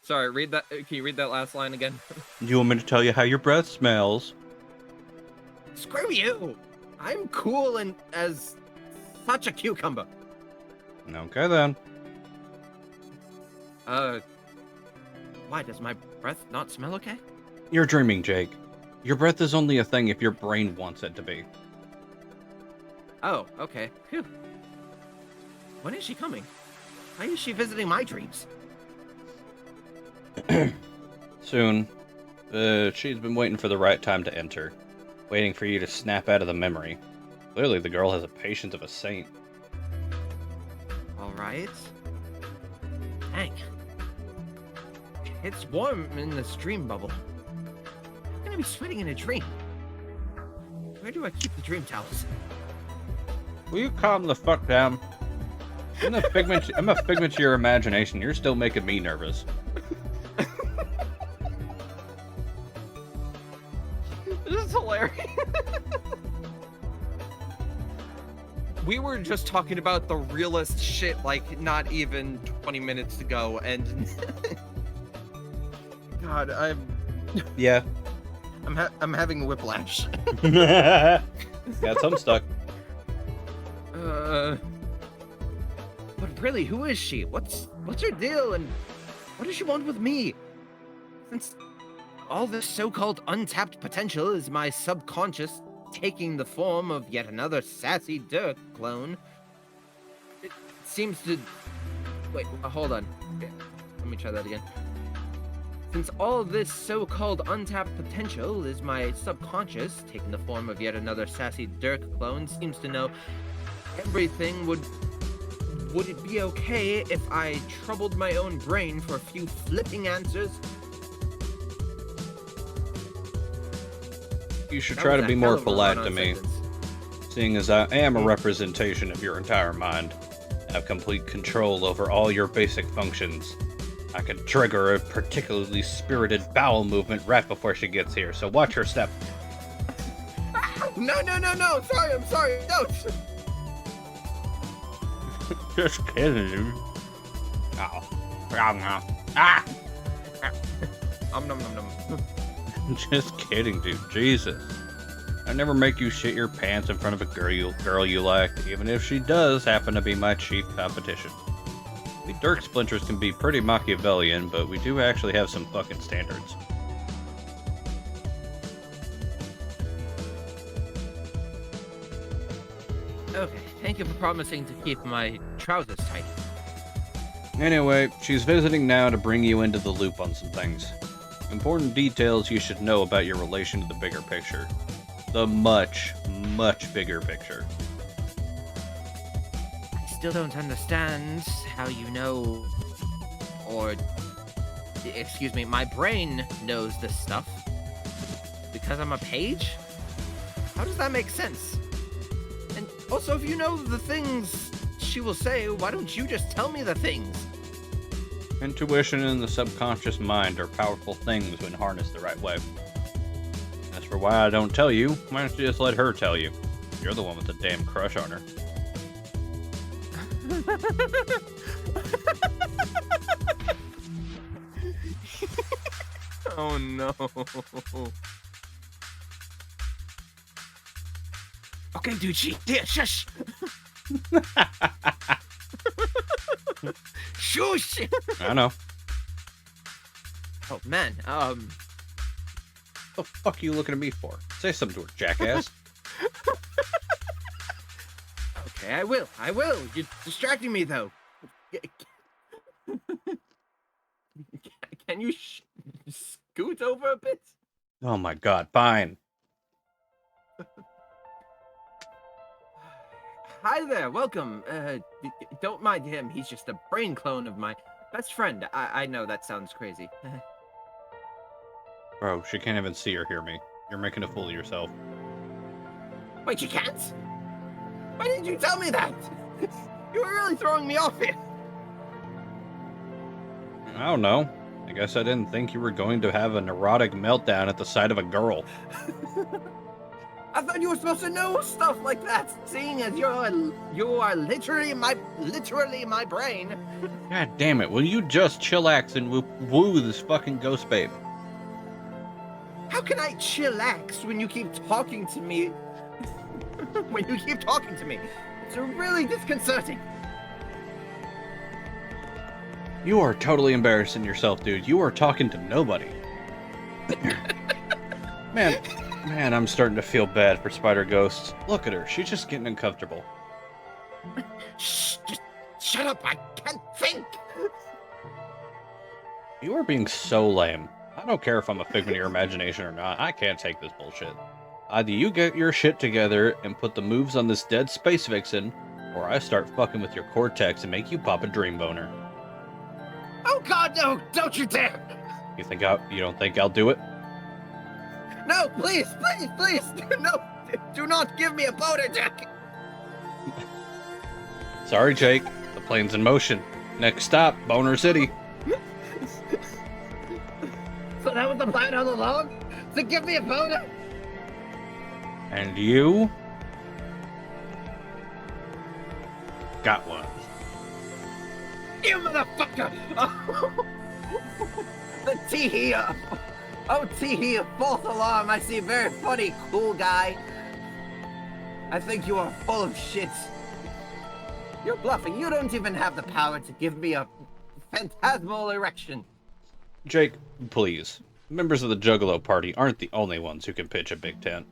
Sorry, read that. Can you read that last line again? You want me to tell you how your breath smells? Screw you! I'm cool and as such a cucumber. Okay then. Why does my breath not smell okay? You're dreaming, Jake. Your breath is only a thing if your brain wants it to be. Oh, okay. Phew. When is she coming? Why is she visiting my dreams? Soon. She's been waiting for the right time to enter. Waiting for you to snap out of the memory. Clearly the girl has the patience of a saint. Alright. Dang. It's warm in this dream bubble. I'm gonna be sweating in a dream. Where do I keep the dream towels? Will you calm the fuck down? I'm a figment of your imagination. You're still making me nervous. This is hilarious. We were just talking about the realest shit like not even 20 minutes ago, and God, Yeah. I'm having whiplash. Yeah, it's Homestuck. But really, who is she? What's her deal, and what does she want with me? Since all this so-called untapped potential is my subconscious taking the form of yet another sassy Dirk clone, it seems to... Wait, hold on. Okay, let me try that again. Since all this so-called untapped potential is my subconscious taking the form of yet another sassy Dirk clone, seems to know everything, would it be okay if I troubled my own brain for a few flipping answers? You should try to be more polite to me, seeing as I am a representation of your entire mind. I have complete control over all your basic functions. I can trigger a particularly spirited bowel movement right before she gets here, so watch your step. No! I'm sorry, don't! Just kidding, dude. Oh. Ah! Nom. Just kidding, dude. Jesus. I never make you shit your pants in front of a girl you like, even if she does happen to be my chief competition. We Dirk Splinters can be pretty Machiavellian, but we do actually have some fucking standards. Okay, thank you for promising to keep my trousers tight. Anyway, she's visiting now to bring you into the loop on some things. Important details you should know about your relation to the bigger picture. the much, much bigger picture. I still don't understand how you know, or, excuse me, my brain knows this stuff. Because I'm a page? How does that make sense? And also, if you know the things she will say, why don't you just tell me the things? Intuition and the subconscious mind are powerful things when harnessed the right way. As for why I don't tell you, why don't you just let her tell you? You're the one with the damn crush on her. Oh no. Okay, dude, yeah, shush. Shush. I know. Oh man, What the fuck are you looking at me for? Say something to her, jackass. okay, I will. You're distracting me though. Can you scoot over a bit? Oh my god, fine. Hi there, welcome. Don't mind him. He's just a brain clone of my best friend. I know that sounds crazy. Bro, she can't even see or hear me. You're making a fool of yourself. Wait, you can't? Why didn't you tell me that? You were really throwing me off here. I don't know. I guess I didn't think you were going to have a neurotic meltdown at the sight of a girl. I thought you were supposed to know stuff like that, seeing as you are literally my brain. God damn it, will you just chillax and woo this fucking ghost babe? How can I chillax when you keep talking to me? It's really disconcerting. You are totally embarrassing yourself, dude. You are talking to nobody. Man, I'm starting to feel bad for Spider Ghosts. Look at her. She's just getting uncomfortable. Shh, just shut up. I can't think. You are being so lame. I don't care if I'm a figment of your imagination or not. I can't take this bullshit. Either you get your shit together and put the moves on this dead space vixen, or I start fucking with your cortex and make you pop a dream boner. Oh god, no! Don't you dare! You don't think I'll do it? No, please! No! Do not give me a boner, Jack! Sorry, Jake. The plane's in motion. Next stop, Boner City. So that was the plan all along? To give me a boner? And you? Got one. You motherfucker! Oh. The tee-hee. Oh, tee-hee, false alarm. I see a very funny, cool guy. I think you are full of shit. You're bluffing. You don't even have the power to give me a phantasmal erection. Jake, please. Members of the Juggalo Party aren't the only ones who can pitch a big tent.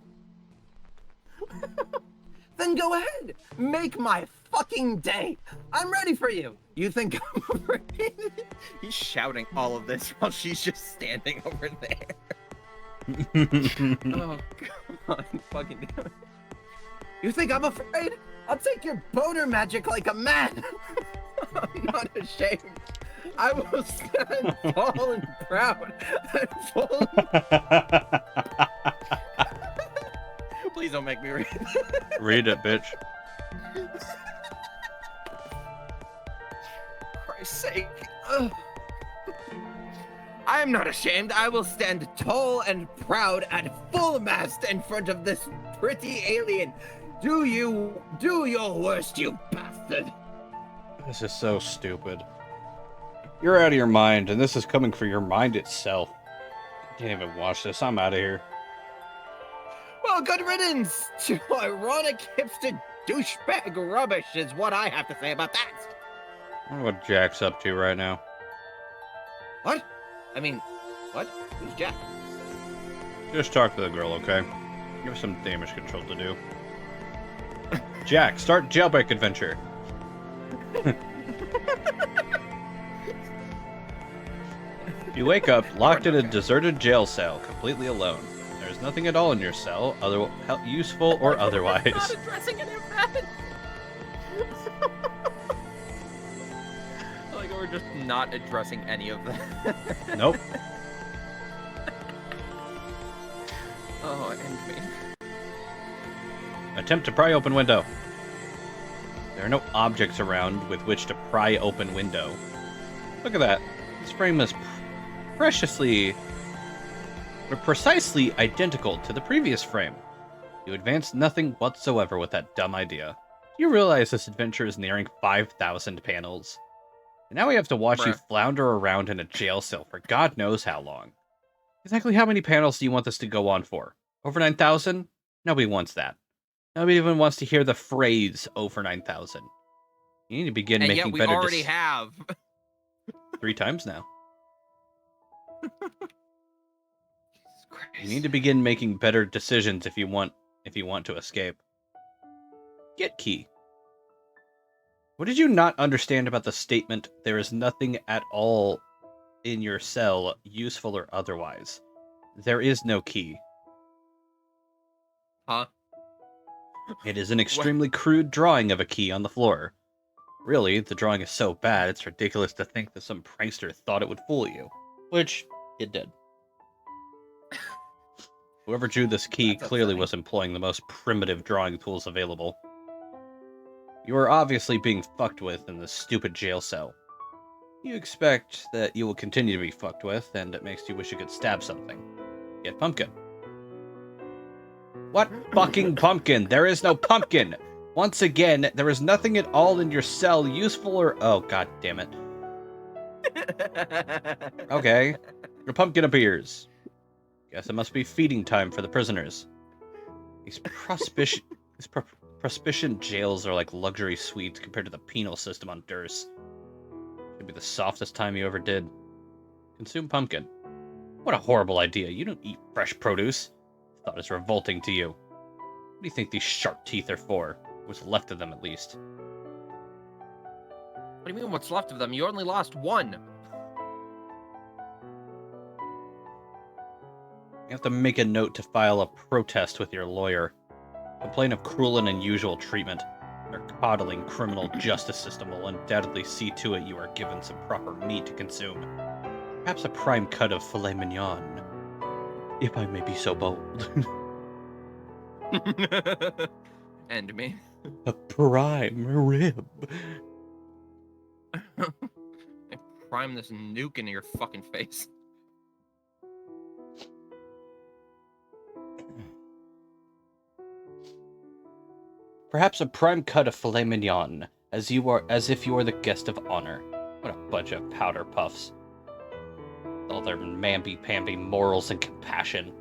Then go ahead. Make my fucking day. I'm ready for you. You think I'm afraid? He's shouting all of this while she's just standing over there. Oh, come on. Fucking damn it. You think I'm afraid? I'll take your boner magic like a man. I'm not ashamed. I will stand tall and proud and full. Please don't make me read. Read it, bitch. Christ's sake. Ugh. I am not ashamed. I will stand tall and proud at full mast in front of this pretty alien. Do your worst, you bastard. This is so stupid. You're out of your mind, and this is coming for your mind itself. I can't even watch this. I'm out of here. Well, good riddance to ironic hipster douchebag rubbish is what I have to say about that. I wonder what Jack's up to right now. What? I mean, what? Who's Jack? Just talk to the girl, okay? You have some damage control to do. Jack, start jailbreak adventure. You wake up locked in a deserted jail cell, completely alone. There's nothing at all in your cell, useful or otherwise. Not addressing any of that. Like we're just not addressing any of that. Nope. Oh, and me. Attempt to pry open window. There are no objects around with which to pry open window. Look at that. This frame is precisely identical to the previous frame. You advance nothing whatsoever with that dumb idea. Do you realize this adventure is nearing 5,000 panels? And now we have to watch you flounder around in a jail cell for God knows how long. Exactly how many panels do you want this to go on for? Over 9,000? Nobody wants that. Nobody even wants to hear the phrase over 9,000. You need to begin making better decisions. And yet we already have. 3 times now. Jesus Christ. You need to begin making better decisions if you want to escape. Get key. What did you not understand about the statement, there is nothing at all in your cell, useful or otherwise? There is no key. Huh? It is an extremely crude drawing of a key on the floor. Really, the drawing is so bad, it's ridiculous to think that some prankster thought it would fool you. Which, it did. Whoever drew this key clearly was employing the most primitive drawing tools available. You are obviously being fucked with in this stupid jail cell. You expect that you will continue to be fucked with, and it makes you wish you could stab something. Get pumpkin. What fucking pumpkin? There is no pumpkin! Once again, there is nothing at all in your cell useful or... Oh, god damn it. Okay. Your pumpkin appears. Guess it must be feeding time for the prisoners. These prospicion jails are like luxury suites compared to the penal system on Durst. Should be the softest time you ever did. Consume pumpkin. What a horrible idea. You don't eat fresh produce. Thought is revolting to you. What do you think these sharp teeth are for? What's left of them, at least. What do you mean what's left of them? You only lost one. You have to make a note to file a protest with your lawyer. Complain of cruel and unusual treatment. Our coddling criminal justice system will undoubtedly see to it you are given some proper meat to consume. Perhaps a prime cut of filet mignon. If I may be so bold. And me. A prime rib. Prime this nuke into your fucking face. Perhaps a prime cut of filet mignon, as if you are the guest of honor. What a bunch of powder puffs. All their mamby-pamby morals and compassion.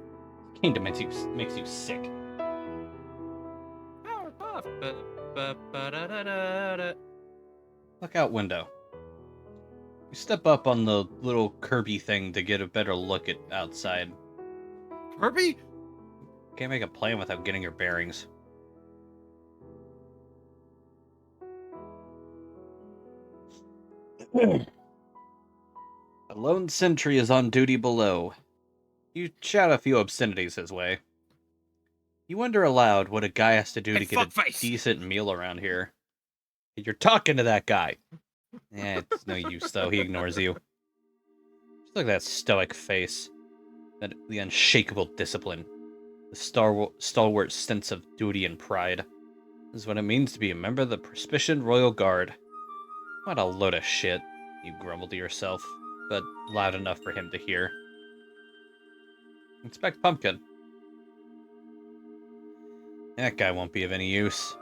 The kingdom makes you sick. Power puff. Look out window. You step up on the little Kirby thing to get a better look at outside. Kirby? Can't make a plan without getting your bearings. A lone sentry is on duty below. You shout a few obscenities his way. You wonder aloud what a guy has to do to get a decent meal around here. You're talking to that guy. It's no use, though. He ignores you. Just look at that stoic face. The unshakable discipline. The stalwart sense of duty and pride. This is what it means to be a member of the Prospician Royal Guard. What a load of shit, you grumble to yourself, but loud enough for him to hear. Inspect Pumpkin. That guy won't be of any use.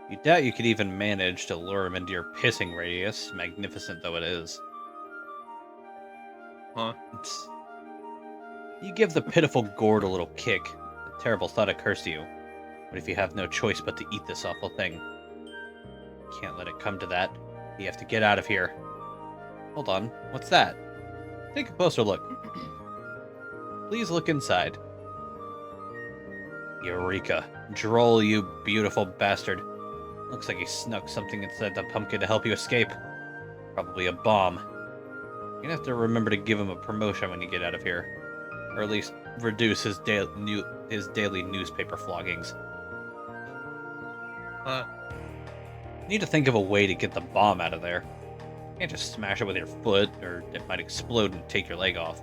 You doubt you could even manage to lure him into your pissing radius, magnificent though it is. Huh? You give the pitiful gourd a little kick. The terrible thought occurs to you. What if you have no choice but to eat this awful thing? Can't let it come to that. You have to get out of here. Hold on, what's that? Take a closer look. Please look inside. Eureka. Droll, you beautiful bastard. Looks like he snuck something inside the pumpkin to help you escape. Probably a bomb. You're gonna have to remember to give him a promotion when you get out of here. Or at least reduce his daily newspaper floggings. Need to think of a way to get the bomb out of there. You can't just smash it with your foot, or it might explode and take your leg off.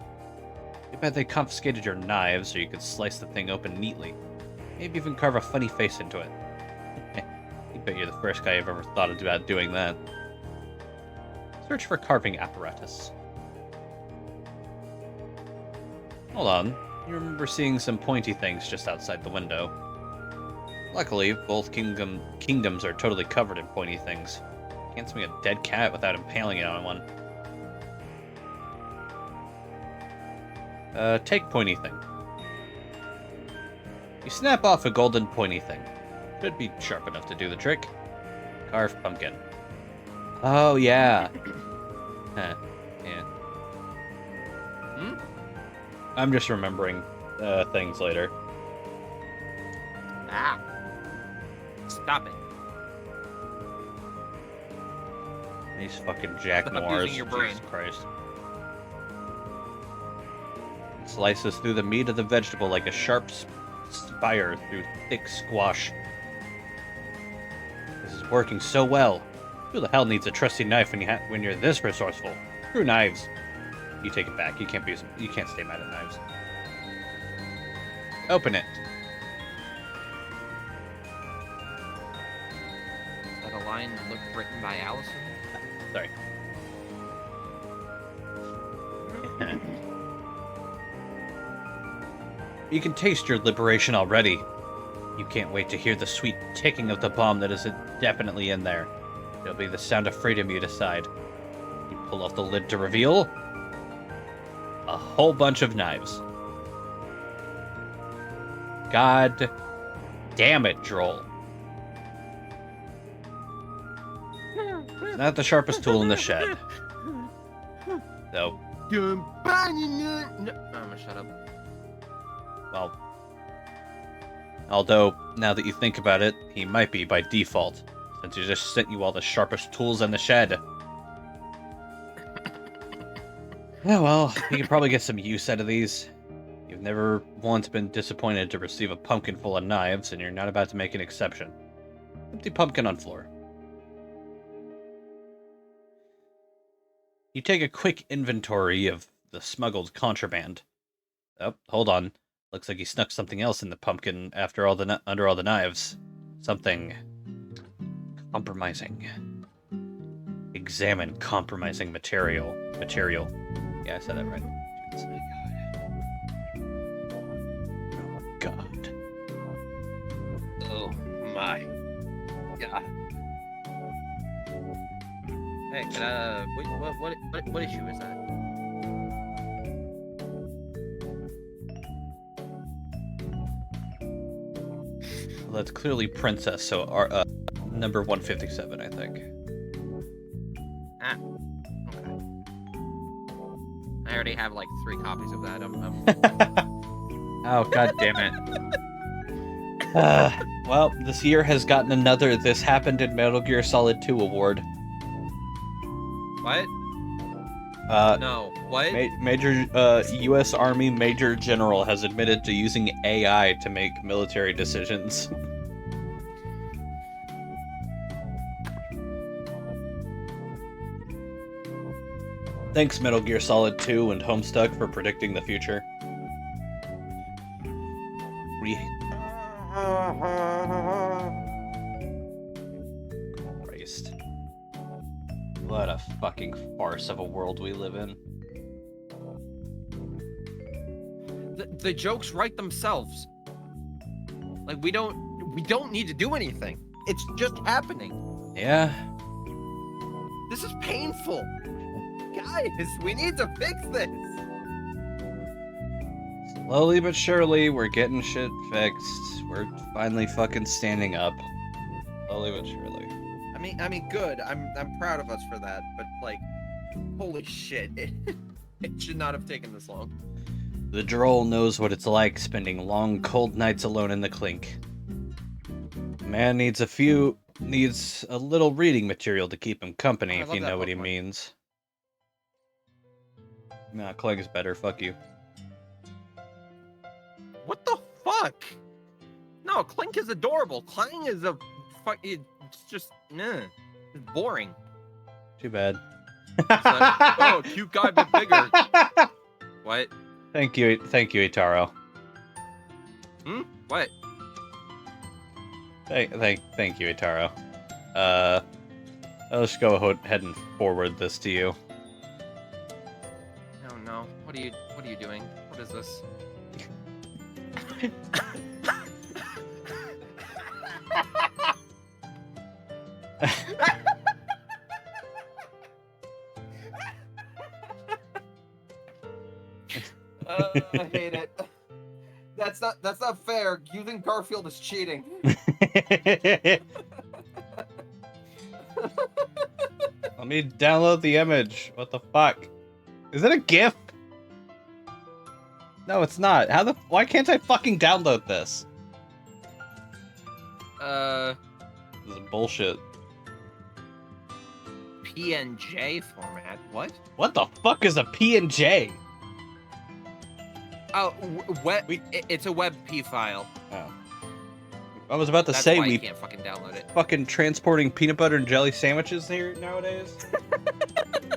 Too bad they confiscated your knives so you could slice the thing open neatly. Maybe even carve a funny face into it. I bet you're the first guy I've ever thought about doing that. Search for carving apparatus. Hold on. You remember seeing some pointy things just outside the window. Luckily, both kingdoms are totally covered in pointy things. Can't swing a dead cat without impaling it on one. Take pointy thing. You snap off a golden pointy thing. Should be sharp enough to do the trick. Carve pumpkin. Oh, yeah. Huh. Yeah. I'm just remembering things later. Ah. Stop it. These fucking Jack Stop Noirs. using your brain. Jesus Christ. Slices through the meat of the vegetable like a sharp spire through thick squash. This is working so well. Who the hell needs a trusty knife when you're this resourceful? Screw knives. You take it back. You can't stay mad at knives. Open it. Is that a line written by Allison? Sorry. You can taste your liberation already. You can't wait to hear the sweet ticking of the bomb that is definitely in there. It'll be the sound of freedom you decide. You pull off the lid to reveal a whole bunch of knives. God damn it, Droll. It's not the sharpest tool in the shed. Though. I'm gonna shut up. Well, although, now that you think about it, he might be by default, since he just sent you all the sharpest tools in the shed. Yeah, well, you can probably get some use out of these. You've never once been disappointed to receive a pumpkin full of knives, and you're not about to make an exception. Empty pumpkin on floor. You take a quick inventory of the smuggled contraband. Oh, hold on. Looks like he snuck something else in the pumpkin under all the knives. Something compromising. Examine compromising material. Yeah, I said that right. Oh God. Oh my God. Hey, what issue is that? Well, that's clearly Princess, so our number 157, I think. Ah, okay. I already have like 3 copies of that. Oh, God damn it. Well, this year has gotten another This Happened in Metal Gear Solid 2 award. What? No. What? Major U.S. Army Major General has admitted to using AI to make military decisions. Thanks, Metal Gear Solid 2 and Homestuck, for predicting the future. Christ. What a fucking farce of a world we live in. The jokes write themselves. Like we don't need to do anything. It's just happening. Yeah. This is painful. Guys, we need to fix this. Slowly but surely, we're getting shit fixed. We're finally fucking standing up. Slowly but surely. I mean, good. I'm proud of us for that. But like, holy shit, it should not have taken this long. The droll knows what it's like spending long, cold nights alone in the clink. The man needs a little reading material to keep him company, if you know what he means. Nah, Clegg is better. Fuck you. What the fuck? No, Clink is adorable. Clang is a fuck. It's just it's boring. Too bad. Oh, cute guy but bigger. What? Thank you, Itaro. What? Thank you, Itaro. I'll just go ahead and forward this to you. Oh no. What are you doing? What is this? I hate it. That's not fair. Using Garfield is cheating. Let me download the image. What the fuck? Is it a GIF? No, it's not. Why can't I fucking download this? This is bullshit. PNG format. What? What the fuck is a PNG? Oh, it's a WebP file. Oh. I was about to That's say why we you can't fucking download it. fucking transporting peanut butter and jelly sandwiches here nowadays.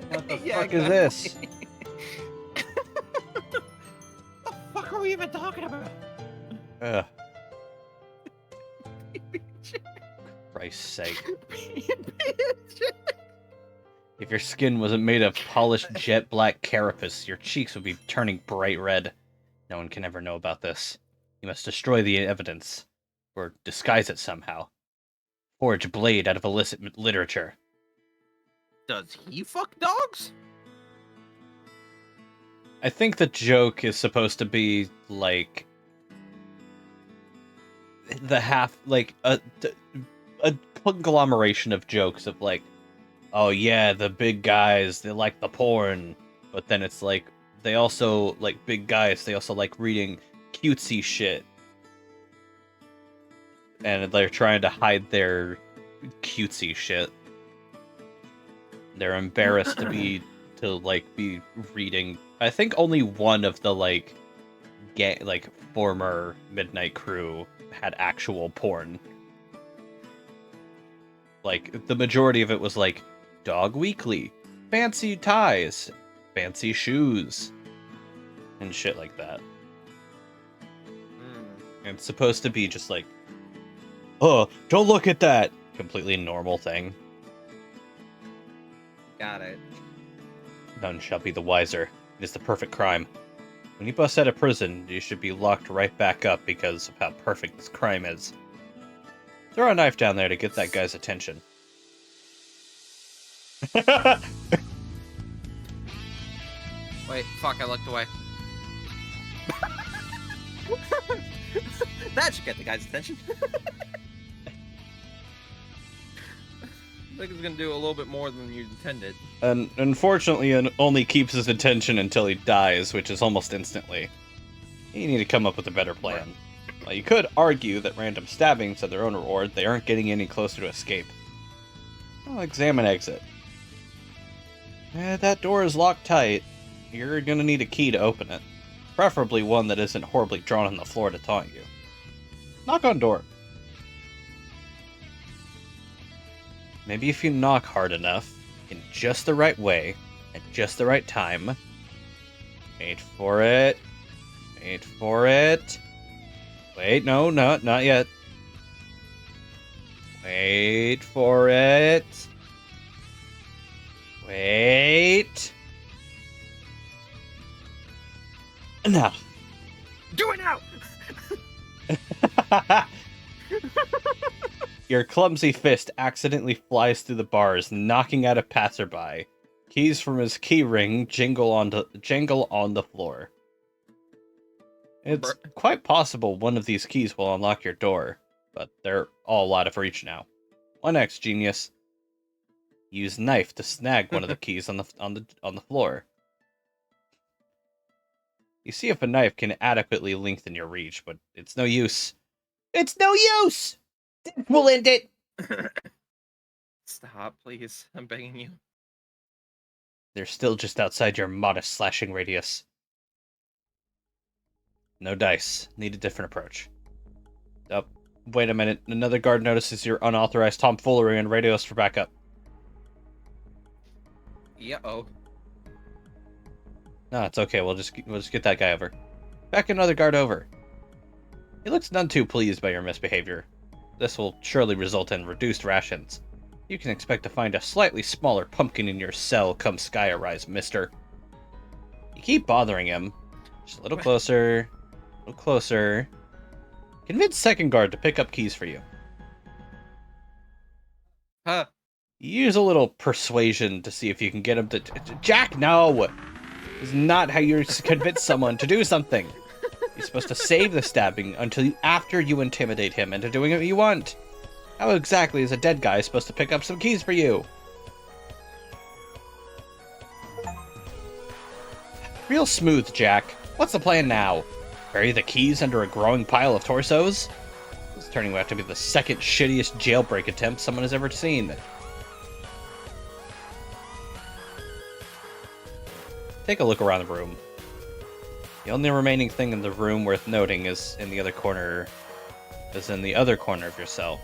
What the fuck is this? What the fuck are we even talking about? Ugh. Christ's sake. If your skin wasn't made of polished jet black carapace, your cheeks would be turning bright red. No one can ever know about this. You must destroy the evidence. Or disguise it somehow. Forge a blade out of illicit literature. Does he fuck dogs? I think the joke is supposed to be, like... a conglomeration of jokes of, like, oh yeah, the big guys, they like the porn. But then it's like, they also, like, big guys, they also like reading cutesy shit. And they're trying to hide their cutesy shit. They're embarrassed to be reading. I think only one of the, former Midnight Crew had actual porn. Like, the majority of it was, like, Dog Weekly, fancy ties, fancy shoes, and shit like that. And it's supposed to be just like, oh, don't look at that! Completely normal thing. Got it. None shall be the wiser. It is the perfect crime. When you bust out of prison, you should be locked right back up because of how perfect this crime is. Throw a knife down there to get that guy's attention. Wait, fuck, I looked away. That should get the guy's attention. I think it's gonna do a little bit more than you intended. And unfortunately, it only keeps his attention until he dies, which is almost instantly. You need to come up with a better plan. Well, you could argue that random stabbings are their own reward. They aren't getting any closer to escape. Well, examine exit. That door is locked tight. You're gonna need a key to open it. Preferably one that isn't horribly drawn on the floor to taunt you. Knock on door. Maybe if you knock hard enough, in just the right way, at just the right time. Wait for it. Wait for it. Wait, no, not yet. Wait for it. Wait. Now. Do it now! Your clumsy fist accidentally flies through the bars, knocking out a passerby. Keys from his key ring jangle on the floor. It's quite possible one of these keys will unlock your door, but they're all out of reach now. 1x, genius. Use knife to snag one of the keys on the floor. You see if a knife can adequately lengthen your reach, but it's no use. It's no use! We'll end it! Stop, please. I'm begging you. They're still just outside your modest slashing radius. No dice. Need a different approach. Oh, wait a minute. Another guard notices your unauthorized tomfoolery and radios for backup. Yeah-oh. No, it's okay. We'll just get that guy over. Back another guard over. He looks none too pleased by your misbehavior. This will surely result in reduced rations. You can expect to find a slightly smaller pumpkin in your cell come sky arise, mister. You keep bothering him. Just a little closer. A little closer. Convince second guard to pick up keys for you. Huh. Use a little persuasion to see if you can get him to... Jack, no! This is not how you convince someone to do something. You're supposed to save the stabbing until after you intimidate him into doing what you want. How exactly is a dead guy supposed to pick up some keys for you? Real smooth, Jack. What's the plan now? Bury the keys under a growing pile of torsos? This is turning out to be the second shittiest jailbreak attempt someone has ever seen. Take a look around the room. The only remaining thing in the room worth noting is in the other corner of your cell.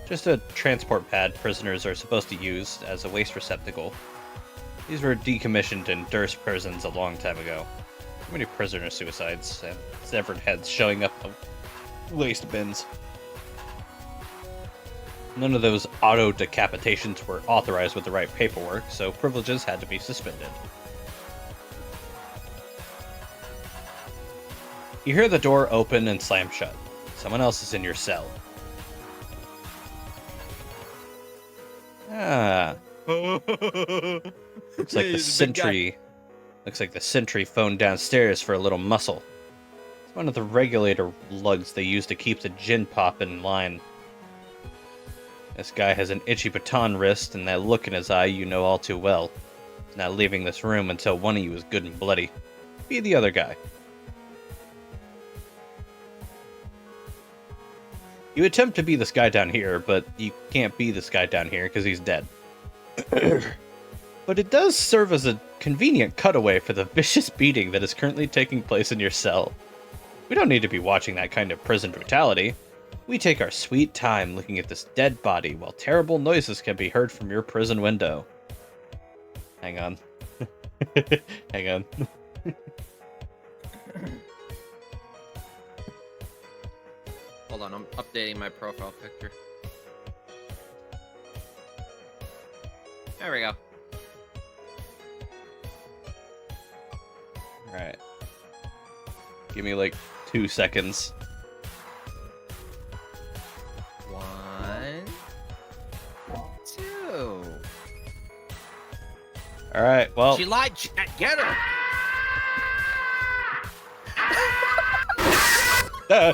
Just a transport pad prisoners are supposed to use as a waste receptacle. These were decommissioned in Durst prisons a long time ago. Too many prisoner suicides and severed heads showing up of waste bins. None of those auto decapitations were authorized with the right paperwork, so privileges had to be suspended. You hear the door open and slam shut. Someone else is in your cell. Ah. Looks like the sentry. Looks like the sentry phoned downstairs for a little muscle. It's one of the regulator lugs they use to keep the gin pop in line. This guy has an itchy baton wrist, and that look in his eye you know all too well. He's not leaving this room until one of you is good and bloody. Be the other guy. You attempt to be this guy down here, but you can't be this guy down here because he's dead. But it does serve as a convenient cutaway for the vicious beating that is currently taking place in your cell. We don't need to be watching that kind of prison brutality. We take our sweet time looking at this dead body while terrible noises can be heard from your prison window. Hang on. Hang on. Hold on, I'm updating my profile picture. There we go. Alright. Give me like 2 seconds. 1, 2. Alright, well. She lied. Get her. Uh,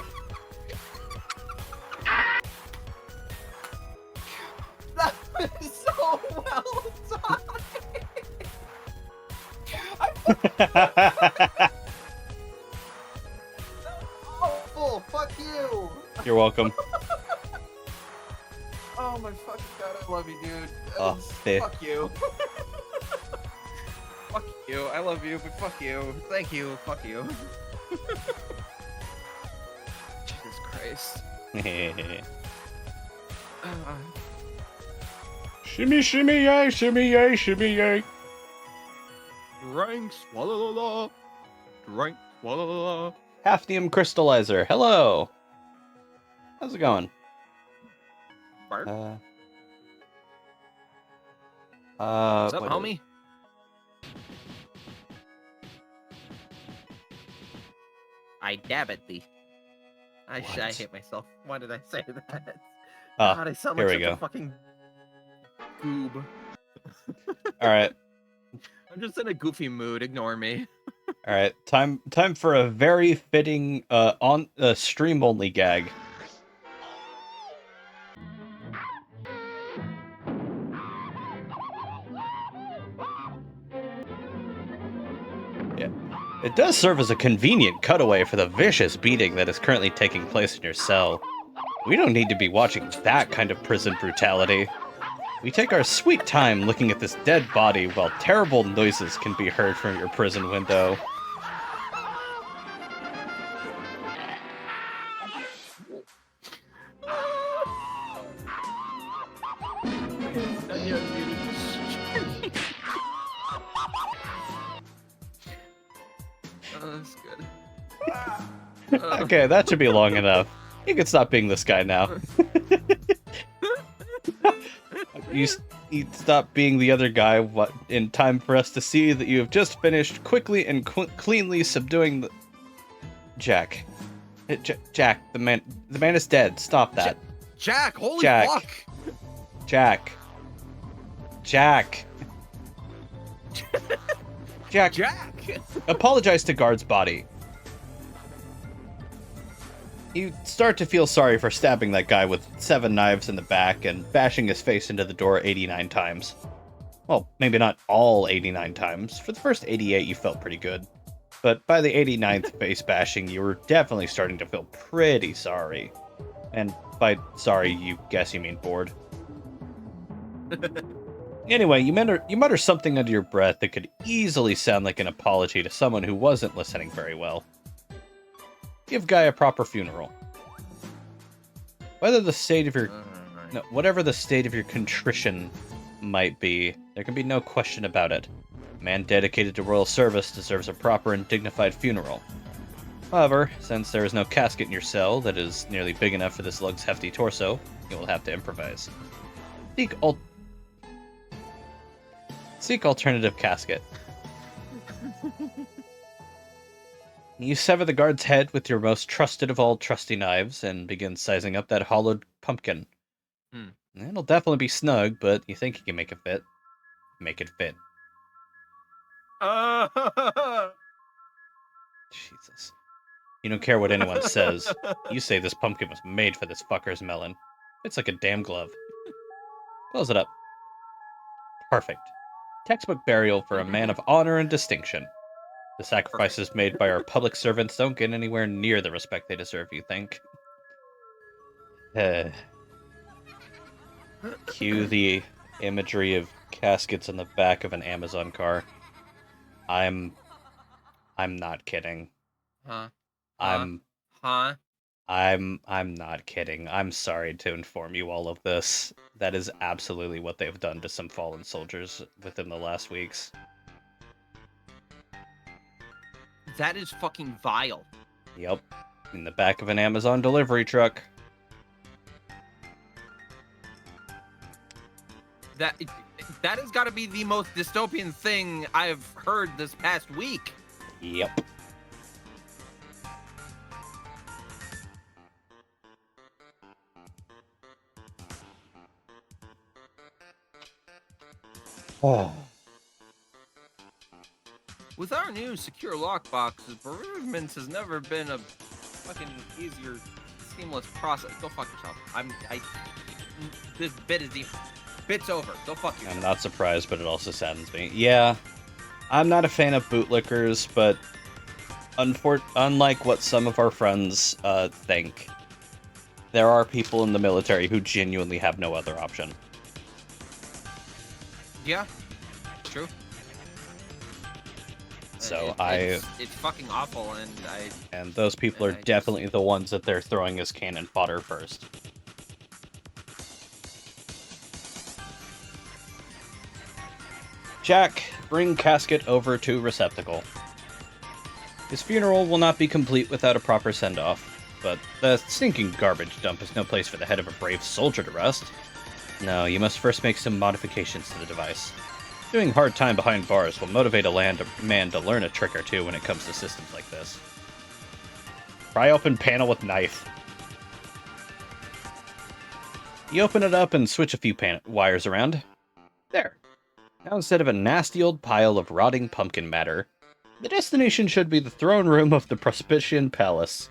That was so well done. Oh, fuck you. You're welcome. Oh my fucking god, I love you, dude. Oh, Fuck you. Fuck you. I love you, but fuck you. Thank you. Fuck you. Jesus Christ. Shimmy, shimmy, yay, shimmy, yay, shimmy, yay. Drink, swallow, drink, swallow. Hafnium crystallizer, hello. How's it going? Bart? What's up, homie? I dab at thee. I hate myself. Why did I say that? God, I sound here like we such go. a fucking goob. Alright. I'm just in a goofy mood. Ignore me. Alright, time for a very fitting on stream only gag. Yeah. It does serve as a convenient cutaway for the vicious beating that is currently taking place in your cell. We don't need to be watching that kind of prison brutality. We take our sweet time looking at this dead body while terrible noises can be heard from your prison window. the unmuted. Oh, that's good. Okay, that should be long enough. You can stop being this guy now. You stop being the other guy in time for us to see that you have just finished quickly and cleanly subduing the... Jack. Jack, the man is dead. Stop that. Jack, holy Jack. fuck! Jack. Jack. Jack! Apologize to Guard's body. You start to feel sorry for stabbing that guy with 7 knives in the back and bashing his face into the door 89 times. Well, maybe not all 89 times. For the first 88, you felt pretty good. But by the 89th face bashing, you were definitely starting to feel pretty sorry. And by sorry, you mean bored. Anyway, you mutter something under your breath that could easily sound like an apology to someone who wasn't listening very well. Give Guy a proper funeral. Whatever the state of your contrition might be, there can be no question about it. A man dedicated to royal service deserves a proper and dignified funeral. However, since there is no casket in your cell that is nearly big enough for this lug's hefty torso, you will have to improvise. Seek alternative casket. You sever the guard's head with your most trusted of all trusty knives and begin sizing up that hollowed pumpkin. It'll definitely be snug, but you think you can make it fit. Make it fit. Jesus. You don't care what anyone says. You say this pumpkin was made for this fucker's melon. It's like a damn glove. Close it up. Perfect. Textbook burial for a man of honor and distinction. The sacrifices made by our public servants don't get anywhere near the respect they deserve, you think? Cue the imagery of caskets on the back of an Amazon car. I'm not kidding. Huh? I'm not kidding. I'm sorry to inform you all of this. That is absolutely what they've done to some fallen soldiers within the last weeks. That is fucking vile. Yep. In the back of an Amazon delivery truck. That has got to be the most dystopian thing I've heard this past week. Yep. Oh. With our new secure lockboxes, bereavement has never been a fucking easier, seamless process. Go fuck yourself. This bit's over. Go fuck yourself. I'm not surprised, but it also saddens me. Yeah, I'm not a fan of bootlickers, but unlike what some of our friends think, there are people in the military who genuinely have no other option. Yeah, it's true. So it's fucking awful, and those people are definitely the ones that they're throwing as cannon fodder first. Jack, bring casket over to receptacle. His funeral will not be complete without a proper send-off, but the stinking garbage dump is no place for the head of a brave soldier to rest. No, you must first make some modifications to the device. Doing hard time behind bars will motivate a man to learn a trick or two when it comes to systems like this. Pry open panel with knife. You open it up and switch a few wires around. There. Now instead of a nasty old pile of rotting pumpkin matter, the destination should be the throne room of the Prospician Palace.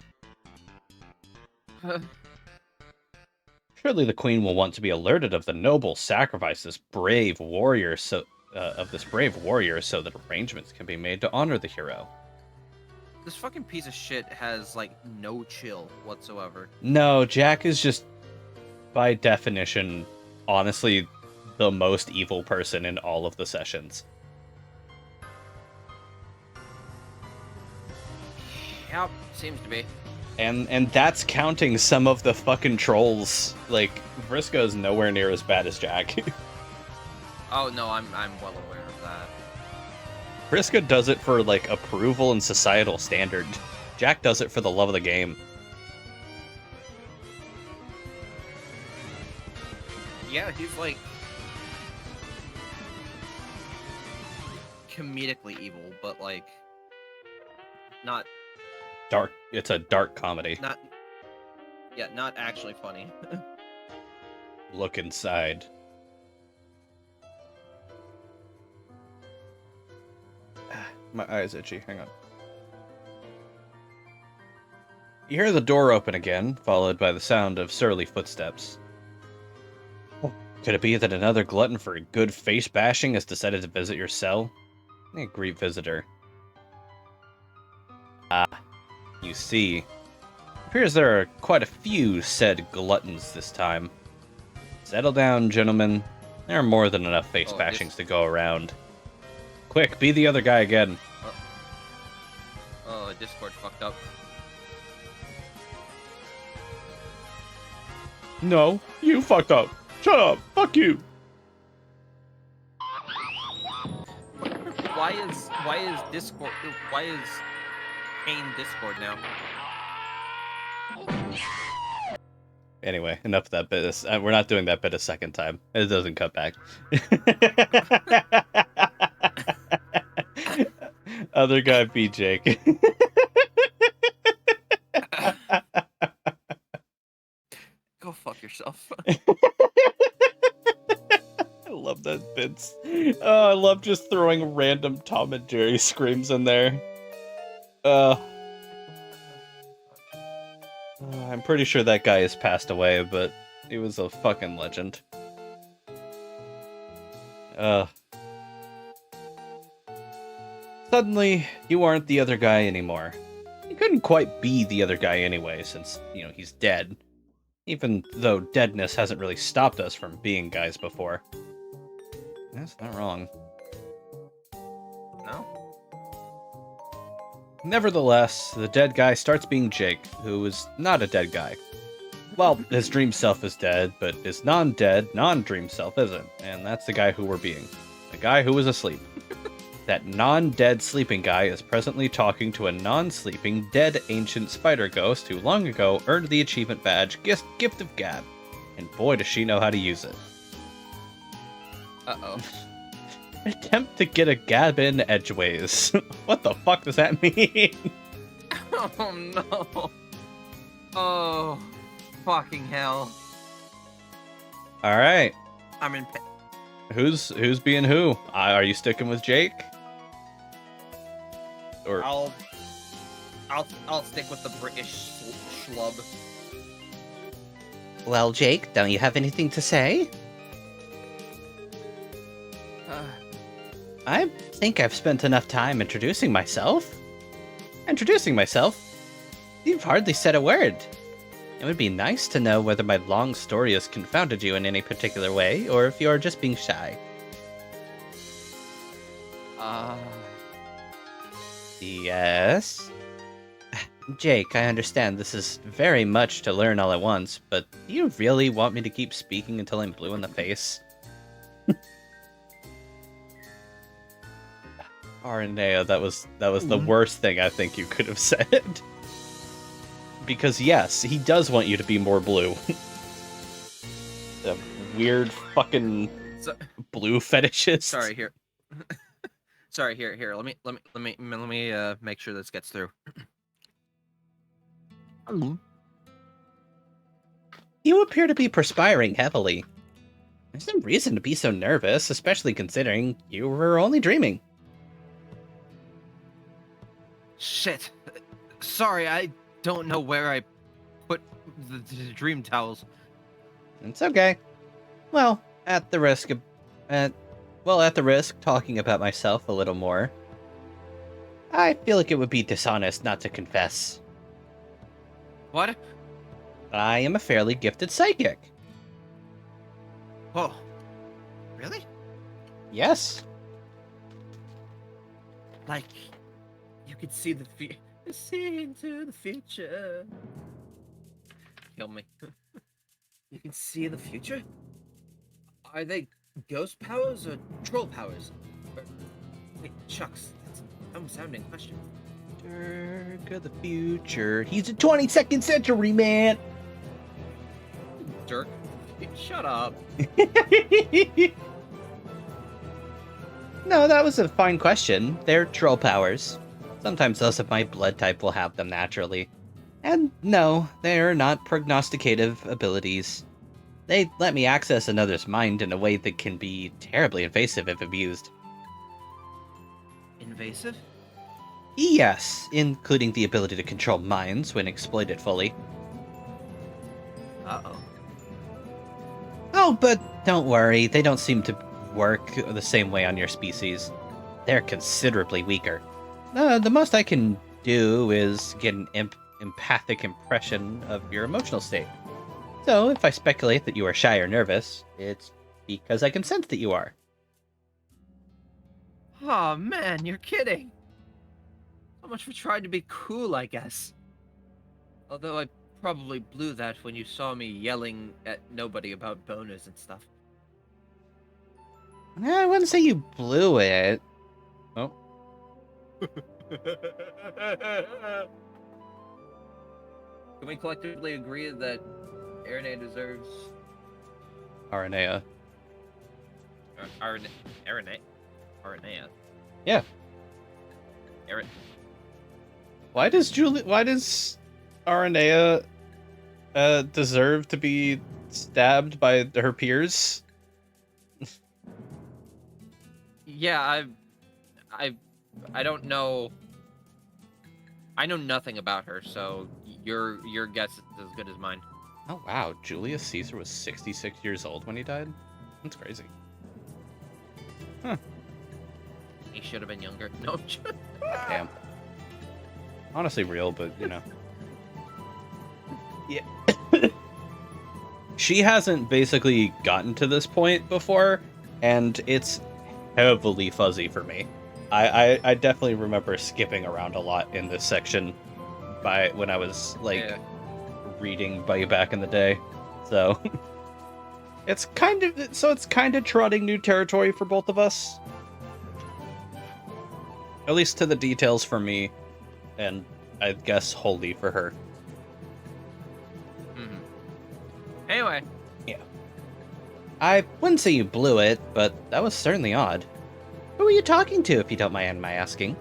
Surely the queen will want to be alerted of the noble sacrifice of this brave warrior so that arrangements can be made to honor the hero. This fucking piece of shit has, like, no chill whatsoever. No, Jack is just, by definition, honestly, the most evil person in all of the sessions. Yep, seems to be. And that's counting some of the fucking trolls. Like, Briscoe's nowhere near as bad as Jack. Oh no, I'm well aware of that. Vriska does it for, like, approval and societal standard. Jack does it for the love of the game. Yeah, he's like comedically evil, but like not Dark. It's a dark comedy. not yeah, not actually funny. Look inside. My eye's itchy. Hang on. You hear the door open again, followed by the sound of surly footsteps. Could it be that another glutton for good face bashing has decided to visit your cell? A great visitor. Ah, you see. Appears there are quite a few said gluttons this time. Settle down, gentlemen. There are more than enough face bashings to go around. Quick, be the other guy again. Oh, Discord fucked up. No, you fucked up. Shut up. Fuck you. Why is Discord? Why is Kane Discord now? Anyway, enough of that bit. We're not doing that bit a second time. It doesn't cut back. Other guy beat Jake. Go fuck yourself. I love that bits. Oh, I love just throwing random Tom and Jerry screams in there. I'm pretty sure that guy has passed away, but he was a fucking legend. Suddenly, you aren't the other guy anymore. You couldn't quite be the other guy anyway, since, he's dead. Even though deadness hasn't really stopped us from being guys before. That's not wrong. No? Nevertheless, the dead guy starts being Jake, who is not a dead guy. Well, his dream self is dead, but his non-dead, non-dream self isn't, and that's the guy who we're being. The guy who is asleep. That non-dead sleeping guy is presently talking to a non-sleeping, dead ancient spider ghost who long ago earned the achievement badge Gift of Gab, and boy does she know how to use it. Uh-oh. Attempt to get a gab in edgeways. What the fuck does that mean? Oh no. Oh, fucking hell. Alright. I'm in Who's being who? Are you sticking with Jake? Or I'll stick with the British schlub. Well, Jake, don't you have anything to say? I think I've spent enough time introducing myself. Introducing myself? You've hardly said a word. It would be nice to know whether my long story has confounded you in any particular way, or if you're just being shy. Yes? Jake, I understand this is very much to learn all at once, but do you really want me to keep speaking until I'm blue in the face? Aranea, that was the worst thing I think you could have said. Because yes, he does want you to be more blue. The weird fucking blue fetishist. Sorry, here. Sorry, here. Let me make sure this gets through. You appear to be perspiring heavily. There's no reason to be so nervous, especially considering you were only dreaming. Shit. Sorry, I don't know where I put the dream towels. It's okay. Well, at the risk talking about myself a little more, I feel like it would be dishonest not to confess. What? I am a fairly gifted psychic. Whoa. Really? Yes. Like, you could see see into the future. Kill me. You can see the future? Are they Ghost powers or troll powers? Wait, shucks, that's a dumb-sounding question. Dirk of the future. He's a 22nd century man. Dirk, shut up. No, that was a fine question. They're troll powers. Sometimes those of my blood type will have them naturally. And no, they're not prognosticative abilities. They let me access another's mind in a way that can be terribly invasive if abused. Invasive? Yes, including the ability to control minds when exploited fully. Uh-oh. Oh, but don't worry, they don't seem to work the same way on your species. They're considerably weaker. The most I can do is get an empathic impression of your emotional state. So, if I speculate that you are shy or nervous, it's because I can sense that you are. Oh man, you're kidding. So much for trying to be cool, I guess. Although I probably blew that when you saw me yelling at nobody about boners and stuff. I wouldn't say you blew it. Oh. Can we collectively agree that Arene deserves... Aranea. Arene? Aranea? Yeah. Aaron... Why does Aranea deserve to be stabbed by her peers? Yeah, I don't know. I know nothing about her, so your guess is as good as mine. Oh wow, Julius Caesar was 66 years old when he died? That's crazy. Huh. He should have been younger. No. Damn. Honestly real, but you know. Yeah. She hasn't basically gotten to this point before, and it's heavily fuzzy for me. I definitely remember skipping around a lot in this section when I was reading by back in the day. So it's kind of trotting new territory for both of us. At least to the details for me, and I guess wholly for her. Mm-hmm. Anyway. Yeah. I wouldn't say you blew it, but that was certainly odd. Who were you talking to, if you don't mind my asking?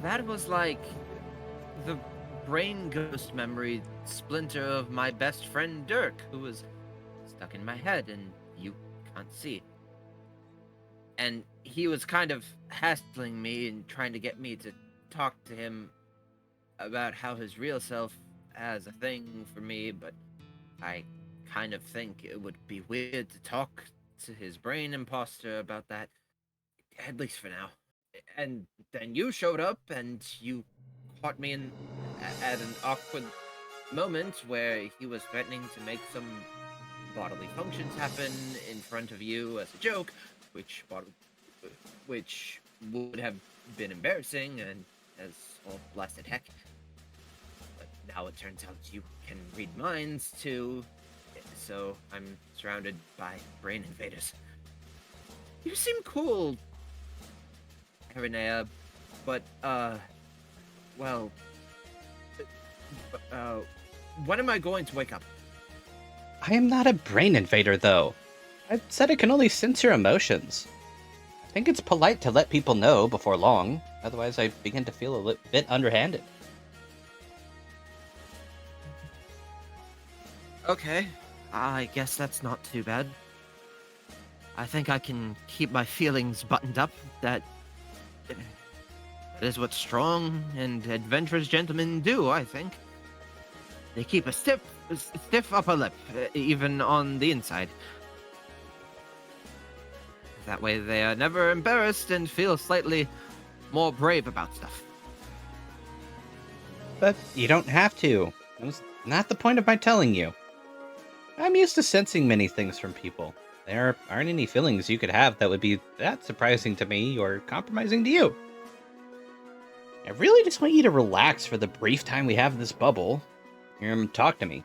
That was like the brain ghost memory splinter of my best friend Dirk, who was stuck in my head and you can't see. And he was kind of hassling me and trying to get me to talk to him about how his real self has a thing for me, but I kind of think it would be weird to talk to his brain imposter about that, at least for now. And then you showed up and you caught me at an awkward moment where he was threatening to make some bodily functions happen in front of you as a joke, which would have been embarrassing and as all blasted heck. But now it turns out you can read minds too, so I'm surrounded by brain invaders. You seem cool, Aranea, but when am I going to wake up? I am not a brain invader, though. I said I can only sense your emotions. I think it's polite to let people know before long, otherwise I begin to feel a bit underhanded. Okay, I guess that's not too bad. I think I can keep my feelings buttoned up. That is what strong and adventurous gentlemen do, I think. They keep a stiff upper lip, even on the inside. That way they are never embarrassed and feel slightly more brave about stuff. But you don't have to. That was not the point of my telling you. I'm used to sensing many things from people. There aren't any feelings you could have that would be that surprising to me or compromising to you. I really just want you to relax for the brief time we have in this bubble. Talk to me.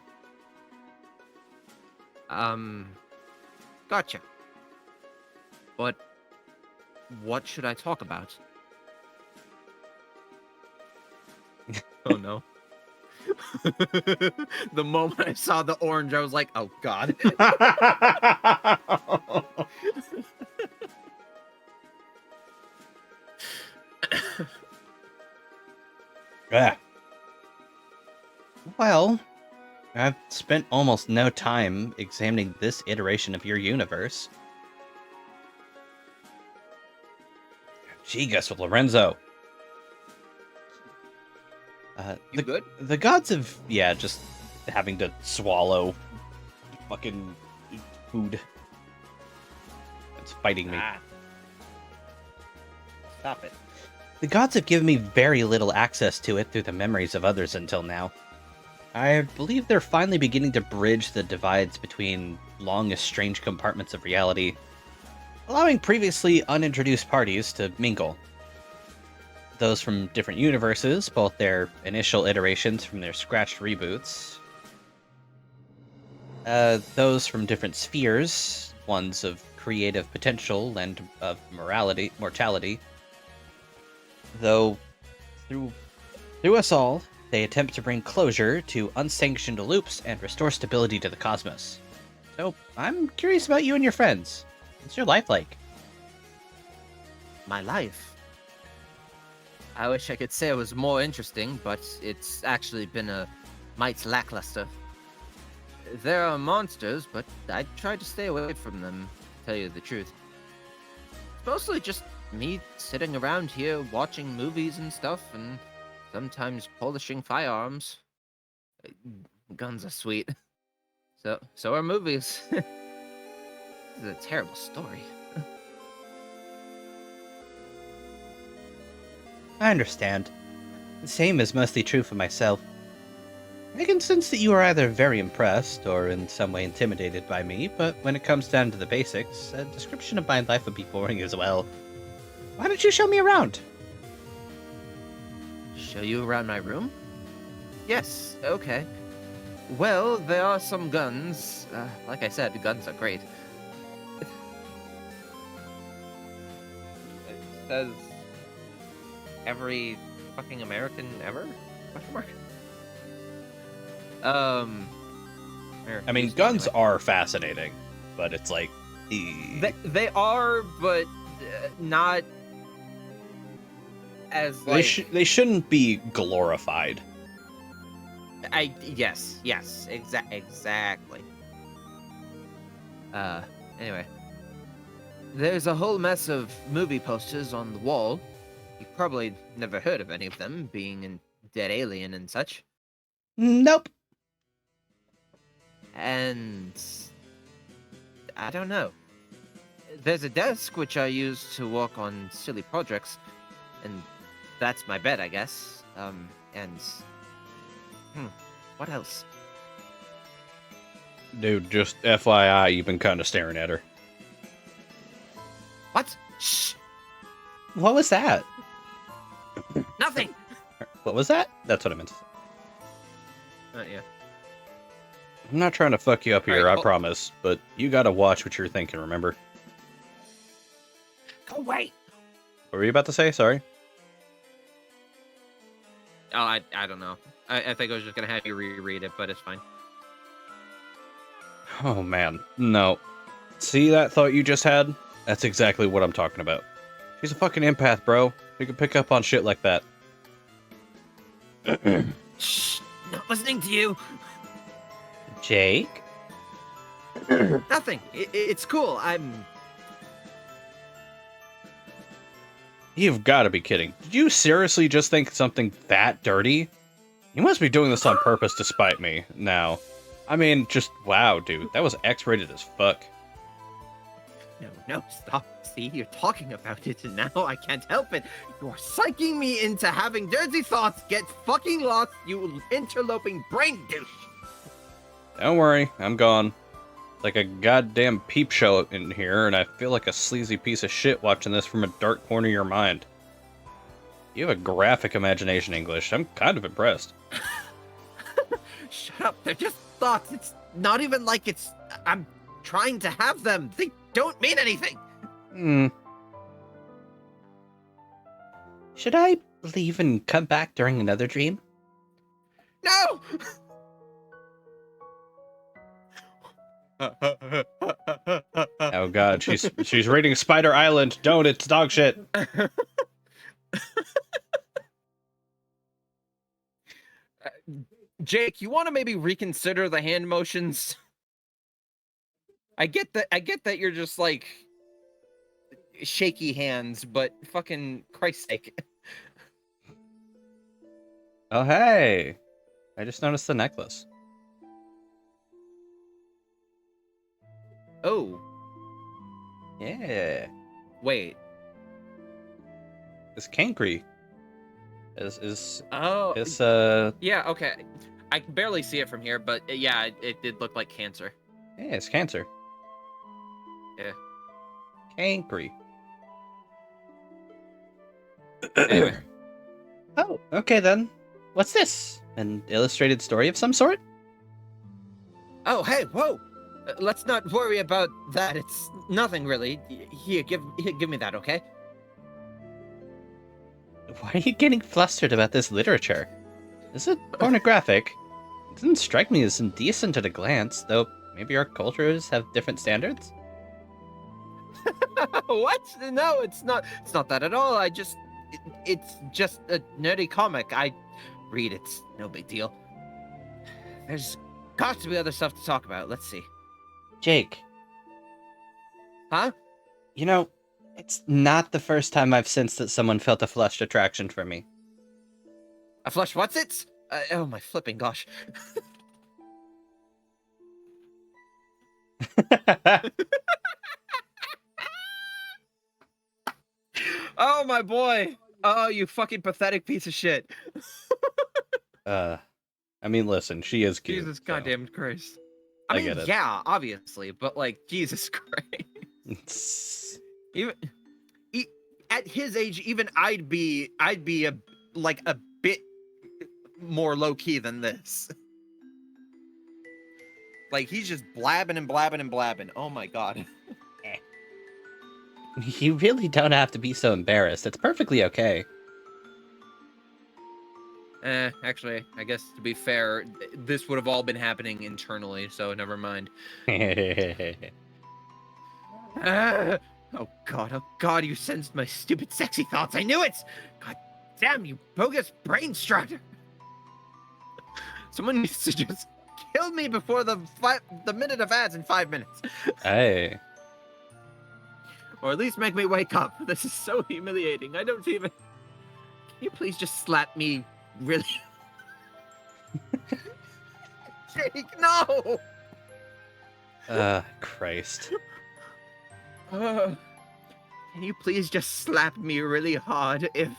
Gotcha. But what should I talk about? Oh no. The moment I saw the orange, I was like, oh god. Ah. Well, I've spent almost no time examining this iteration of your universe. Gee, guess what, Lorenzo? You good? The gods of, yeah, just having to swallow fucking food. It's fighting me. Stop it. The gods have given me very little access to it through the memories of others until now. I believe they're finally beginning to bridge the divides between long estranged compartments of reality, allowing previously unintroduced parties to mingle. Those from different universes, both their initial iterations from their scratched reboots, those from different spheres, ones of creative potential and of mortality, though through us all, they attempt to bring closure to unsanctioned loops and restore stability to the cosmos. So, I'm curious about you and your friends. What's your life like? My life. I wish I could say it was more interesting, but it's actually been a mite lackluster. There are monsters, but I try to stay away from them, to tell you the truth. It's mostly just me sitting around here watching movies and stuff, and sometimes polishing firearms. Guns are sweet. So are movies. This is a terrible story. I understand. The same is mostly true for myself. I can sense that you are either very impressed or in some way intimidated by me, but when it comes down to the basics, a description of my life would be boring as well. Why don't you show me around? Show you around my room? Yes, okay. Well, there are some guns. Like I said, guns are great. It says every fucking American ever? Question mark? I mean, guns are fascinating, but it's like... They are, but not as like... They shouldn't be glorified. Yes, exactly. Anyway. There's a whole mess of movie posters on the wall. You've probably never heard of any of them, being in Dead Alien and such. Nope. And... I don't know. There's a desk which I use to work on silly projects, and that's my bed, I guess. What else? Dude, just FYI, you've been kind of staring at her. What? Shh! What was that? Nothing! What was that? That's what I meant to say. Yeah. I'm not trying to fuck you up here, Alright, I promise, but you gotta watch what you're thinking, remember? Go away! What were you about to say? Sorry? Oh, I don't know. I think I was just gonna have you reread it, but it's fine. Oh, man. No. See that thought you just had? That's exactly what I'm talking about. She's a fucking empath, bro. She can pick up on shit like that. Shh! Not listening to you! Jake? Nothing. It's cool. I'm... You've got to be kidding. Did you seriously just think something that dirty? You must be doing this on purpose to spite me. Now, I mean, just wow, dude. That was X-rated as fuck. No, stop. See, you're talking about it, and now I can't help it. You're psyching me into having dirty thoughts. Get fucking lost, you interloping brain douche. Don't worry, I'm gone. It's like a goddamn peep show in here, and I feel like a sleazy piece of shit watching this from a dark corner of your mind. You have a graphic imagination, English. I'm kind of impressed. Shut up, they're just thoughts. It's not even like I'm trying to have them. They don't mean anything. Should I leave and come back during another dream? No! Oh god, she's raiding Spider Island. Don't, it's dog shit. Jake, you want to maybe reconsider the hand motions? I get that you're just like shaky hands, but fucking Christ's sake. Oh hey, I just noticed the necklace. Oh, Yeah, wait. it's Cankry. Is Oh, it's yeah, okay. I can barely see it from here, but yeah, it did look like cancer. yeah, it's cancer. Yeah. Cankry. Anyway. Oh, okay then. What's this? An illustrated story of some sort? Oh, hey, whoa! Let's not worry about that. It's nothing really. Here, give me that, okay? Why are you getting flustered about this literature? Is it pornographic? It doesn't strike me as indecent at a glance, though maybe our cultures have different standards? What? No, it's not. It's not that at all. It's just a nerdy comic. I read. It's no big deal. There's got to be other stuff to talk about. Let's see. Jake. Huh? You know, it's not the first time I've sensed that someone felt a flushed attraction for me. A flush what's it? Oh my flipping gosh. Oh my boy. Oh, you fucking pathetic piece of shit. I mean, listen, she is cute. Jesus so goddamn Christ. I I mean, get it. yeah, obviously, but like, Jesus Christ. Even at his age, even I'd be a bit more low key than this. Like he's just blabbing and blabbing and blabbing. Oh my god. You really don't have to be so embarrassed. It's perfectly okay. Actually, I guess to be fair, this would have all been happening internally, so never mind. Oh god, you sensed my stupid sexy thoughts. I knew it! God damn, you bogus brain structure. Someone needs to just kill me before the minute of ads in 5 minutes. Hey. Or at least make me wake up. This is so humiliating. I don't even... Can you please just slap me really... Jake, no! Christ. Can you please just slap me really hard, if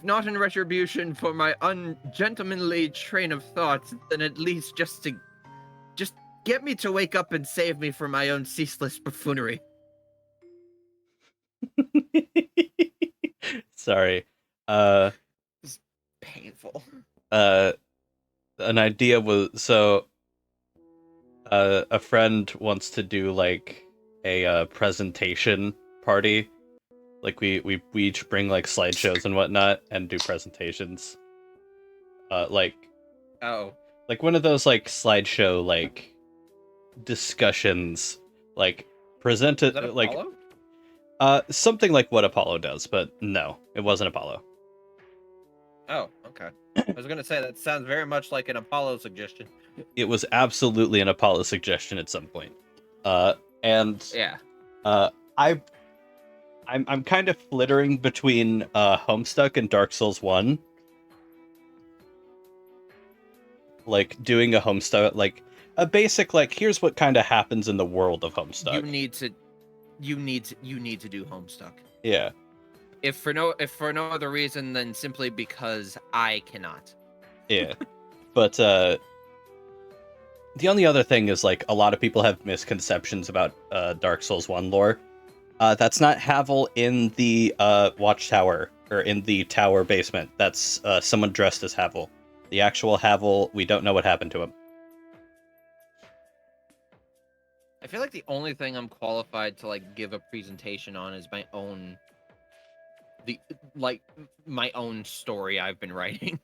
not in retribution for my ungentlemanly train of thoughts, then at least just get me to wake up and save me from my own ceaseless buffoonery. Sorry. It's painful. An idea was a friend wants to do like a presentation party. Like we each bring like slideshows and whatnot and do presentations. Like one of those like slideshow like discussions, like presented like Apollo? Something like what Apollo does, but no, it wasn't Apollo. Oh, okay. I was gonna say that sounds very much like an Apollo suggestion. It was absolutely an Apollo suggestion at some point. And yeah. I'm kind of flittering between Homestuck and Dark Souls 1. Like doing a Homestuck, like a basic like here's what kind of happens in the world of Homestuck. You need to do Homestuck. Yeah. If for no other reason than simply because I cannot. Yeah. But the only other thing is like a lot of people have misconceptions about Dark Souls 1 lore. That's not Havel in the watchtower or in the tower basement. That's someone dressed as Havel. The actual Havel, we don't know what happened to him. feel like the only thing I'm qualified to like give a presentation on is my own my own story I've been writing.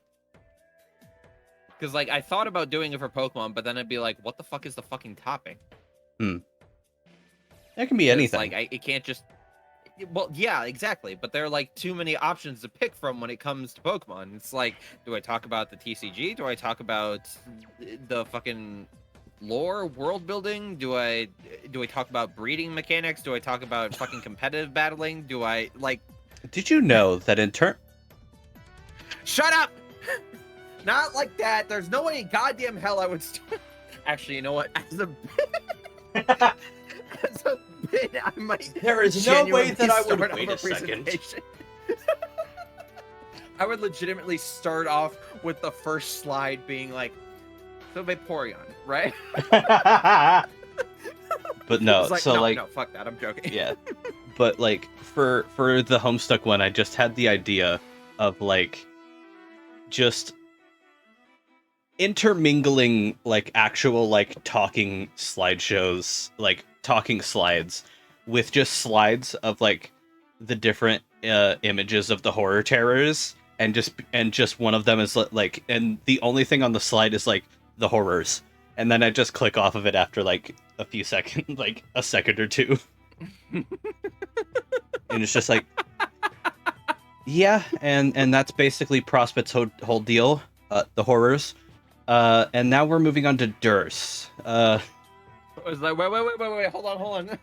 Because like I thought about doing it for Pokemon, but then I'd be like, what the fuck is the fucking topic? It can be 'Cause, anything. like it can't just. Well, yeah, exactly. But there are like too many options to pick from when it comes to Pokemon. It's like, do I talk about the TCG? Do I talk about the fucking lore, world building? Do I talk about breeding mechanics? Do I talk about fucking competitive battling? Do I like? Did you know that in turn? Shut up! Not like that. There's no way in goddamn hell I would. Actually, you know what? As a bit, I might. There is no way genuinely that I would start wait off a second. presentation. I would legitimately start off with the first slide being like, so Vaporeon, right? But no, It's like, so no, like, no, fuck that, I'm joking. yeah. But like for the Homestuck one, I just had the idea of like just intermingling like actual like talking slideshows, like talking slides, with just slides of like the different images of the horror terrors, and just one of them is like, and the only thing on the slide is like the horrors, and then I just click off of it after like a few seconds, like a second or two. And it's just like, yeah, and that's basically Prospect's whole deal, the horrors. And now we're moving on to Durst. I was like, wait, hold on.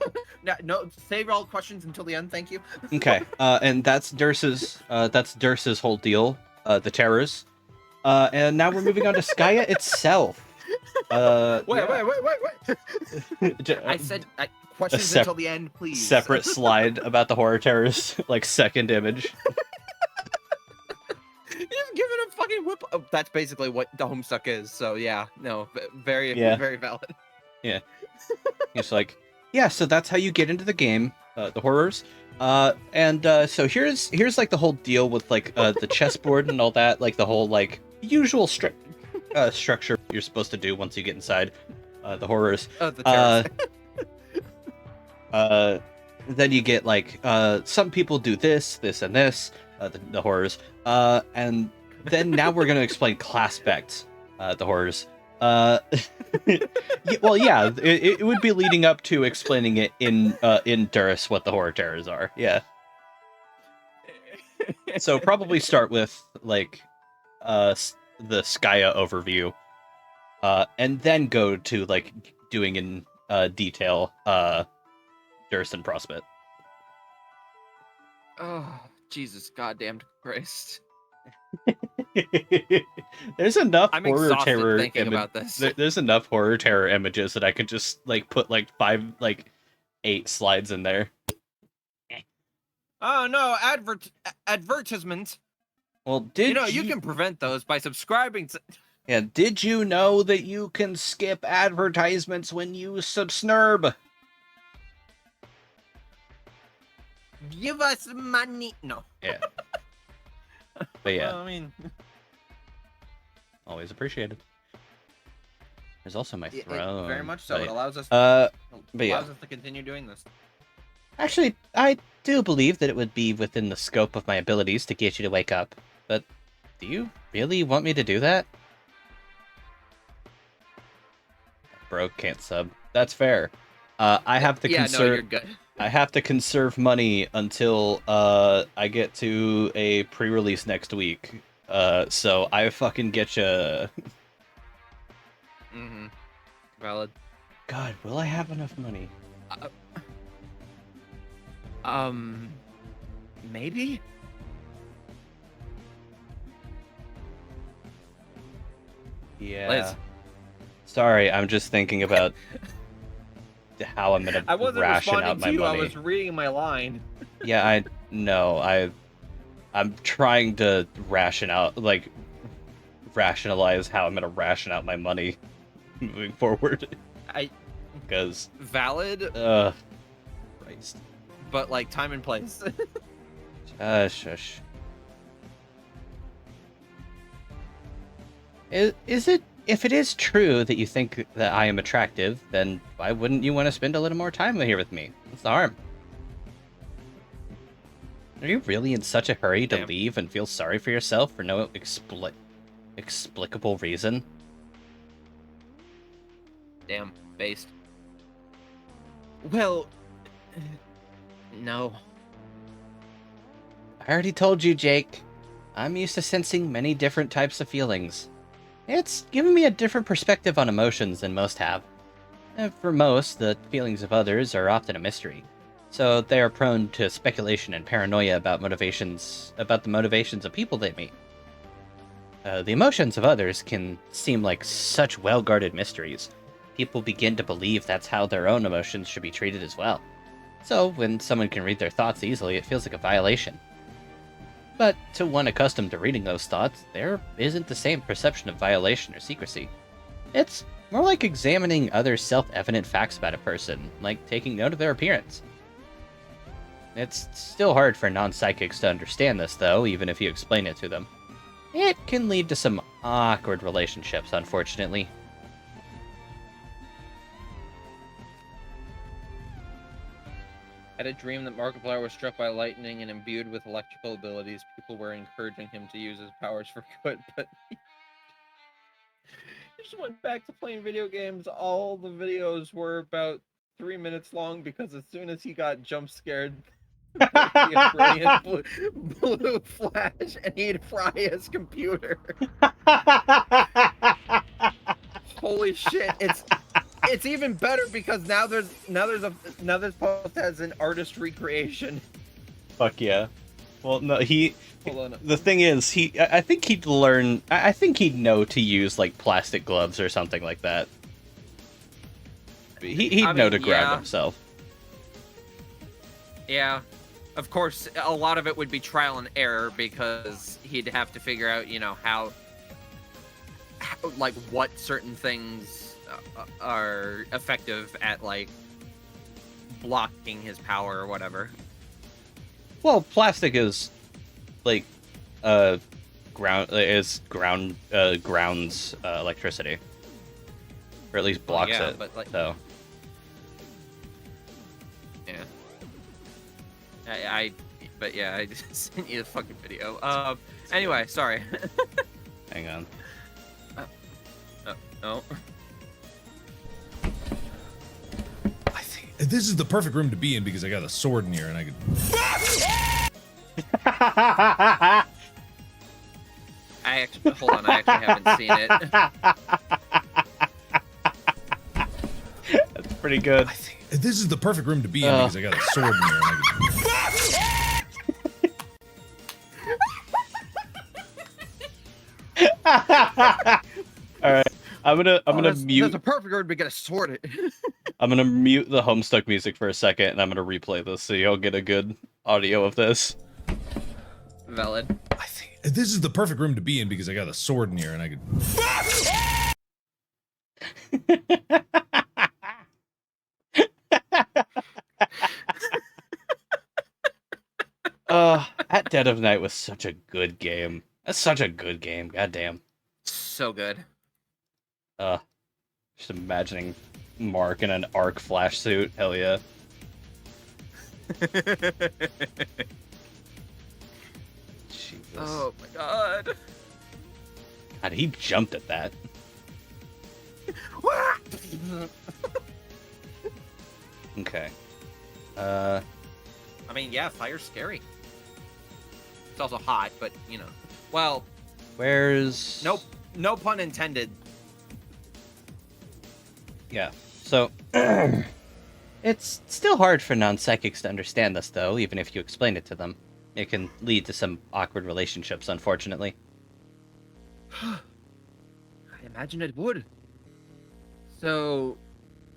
no, save all questions until the end, thank you. Okay, and that's Durst's whole deal, the terrors. And now we're moving on to Skya itself. Wait. I said questions until the end, please. Separate slide about the horror terrors, like second image. You're just giving a fucking whip. Oh, that's basically what the Homestuck is. So yeah, no, very valid. Yeah. It's like, yeah, so that's how you get into the game, the horrors. And so here's like the whole deal with like the chessboard and all that, like the whole like usual structure you're supposed to do once you get inside the horrors. Oh, the terrors. Then you get like some people do this, and this, the horrors. And then now we're gonna explain class specs, the horrors. Well, yeah, it would be leading up to explaining it in Durst what the horror terrors are. Yeah. So probably start with like the Skya overview, and then go to like doing in detail Durst and Prospect. Oh, Jesus goddamn Christ. There's enough I'm horror exhausted terror thinking about this. There's enough horror terror images that I could just like put like 8 slides in there. Oh no, advertisements. Well, you can prevent those by subscribing to. Yeah, did you know that you can skip advertisements when you subsnurb? Give us money. No. Yeah. But yeah. Well, I mean, always appreciated. There's also my throne. very much so. But, it allows us. But allows us to continue doing this. Actually, I do believe that it would be within the scope of my abilities to get you to wake up. But do you really want me to do that? Bro can't sub. That's fair. I have to conserve. No, you're good. I have to conserve money until I get to a pre-release next week. So I fucking get you. Valid. God, will I have enough money? Maybe. Yeah. Liz. Sorry, I'm just thinking about how I'm gonna I wasn't ration out responding my to you. money. I was reading my line. Yeah, I know. I'm trying to rationalize how I'm gonna ration out my money moving forward. Because valid. Christ. But like time and place. Shush. Is it if it is true that you think that I am attractive, then why wouldn't you want to spend a little more time here with me? What's the harm? Are you really in such a hurry to Damn. leave and feel sorry for yourself for no explicable reason? Damn, based. Well, no. I already told you, Jake. I'm used to sensing many different types of feelings. It's given me a different perspective on emotions than most have. For most, the feelings of others are often a mystery, so they are prone to speculation and paranoia about the motivations of people they meet. The emotions of others can seem like such well-guarded mysteries. People begin to believe that's how their own emotions should be treated as well. So, when someone can read their thoughts easily, it feels like a violation. But to one accustomed to reading those thoughts, there isn't the same perception of violation or secrecy. It's more like examining other self-evident facts about a person, like taking note of their appearance. It's still hard for non-psychics to understand this, though, even if you explain it to them. It can lead to some awkward relationships, unfortunately. Had a dream that Markiplier was struck by lightning and imbued with electrical abilities. People were encouraging him to use his powers for good, but he just went back to playing video games. All the videos were about 3 minutes long because as soon as he got jump scared, there'd be a brilliant blue flash and he'd fry his computer. Holy shit! It's even better because now there's post as an artist recreation. Fuck yeah. Well, no, Hold on. the thing is, I think he'd learn. I think he'd know to use like plastic gloves or something like that. He'd know to ground himself. Yeah, of course, a lot of it would be trial and error because he'd have to figure out, how like what certain things are effective at like blocking his power or whatever. Well, plastic is like grounds electricity, or at least blocks it. But like, so yeah, but yeah, I just sent you the fucking video. Anyway, sorry. hang on. No. I think this is the perfect room to be in because I got a sword in here and I could. Hold on, I actually haven't seen it. That's pretty good. I think this is the perfect room to be in because I got a sword in here and I could. All right, I'm gonna mute. That's a perfect word to get a sword. I'm gonna mute the Homestuck music for a second, and I'm gonna replay this so you'll get a good audio of this. Valid. I think this is the perfect room to be in because I got a sword in here and I could. At Dead of Night was such a good game. That's such a good game. Goddamn. So good. Just imagining Mark in an arc flash suit. Hell yeah. Jesus. Oh my god. God, he jumped at that. Okay. I mean, yeah, fire's scary. It's also hot, but well. Where's? Nope. No pun intended. Yeah. So, it's still hard for non-psychics to understand this, though, even if you explain it to them. It can lead to some awkward relationships, unfortunately. I imagine it would. So,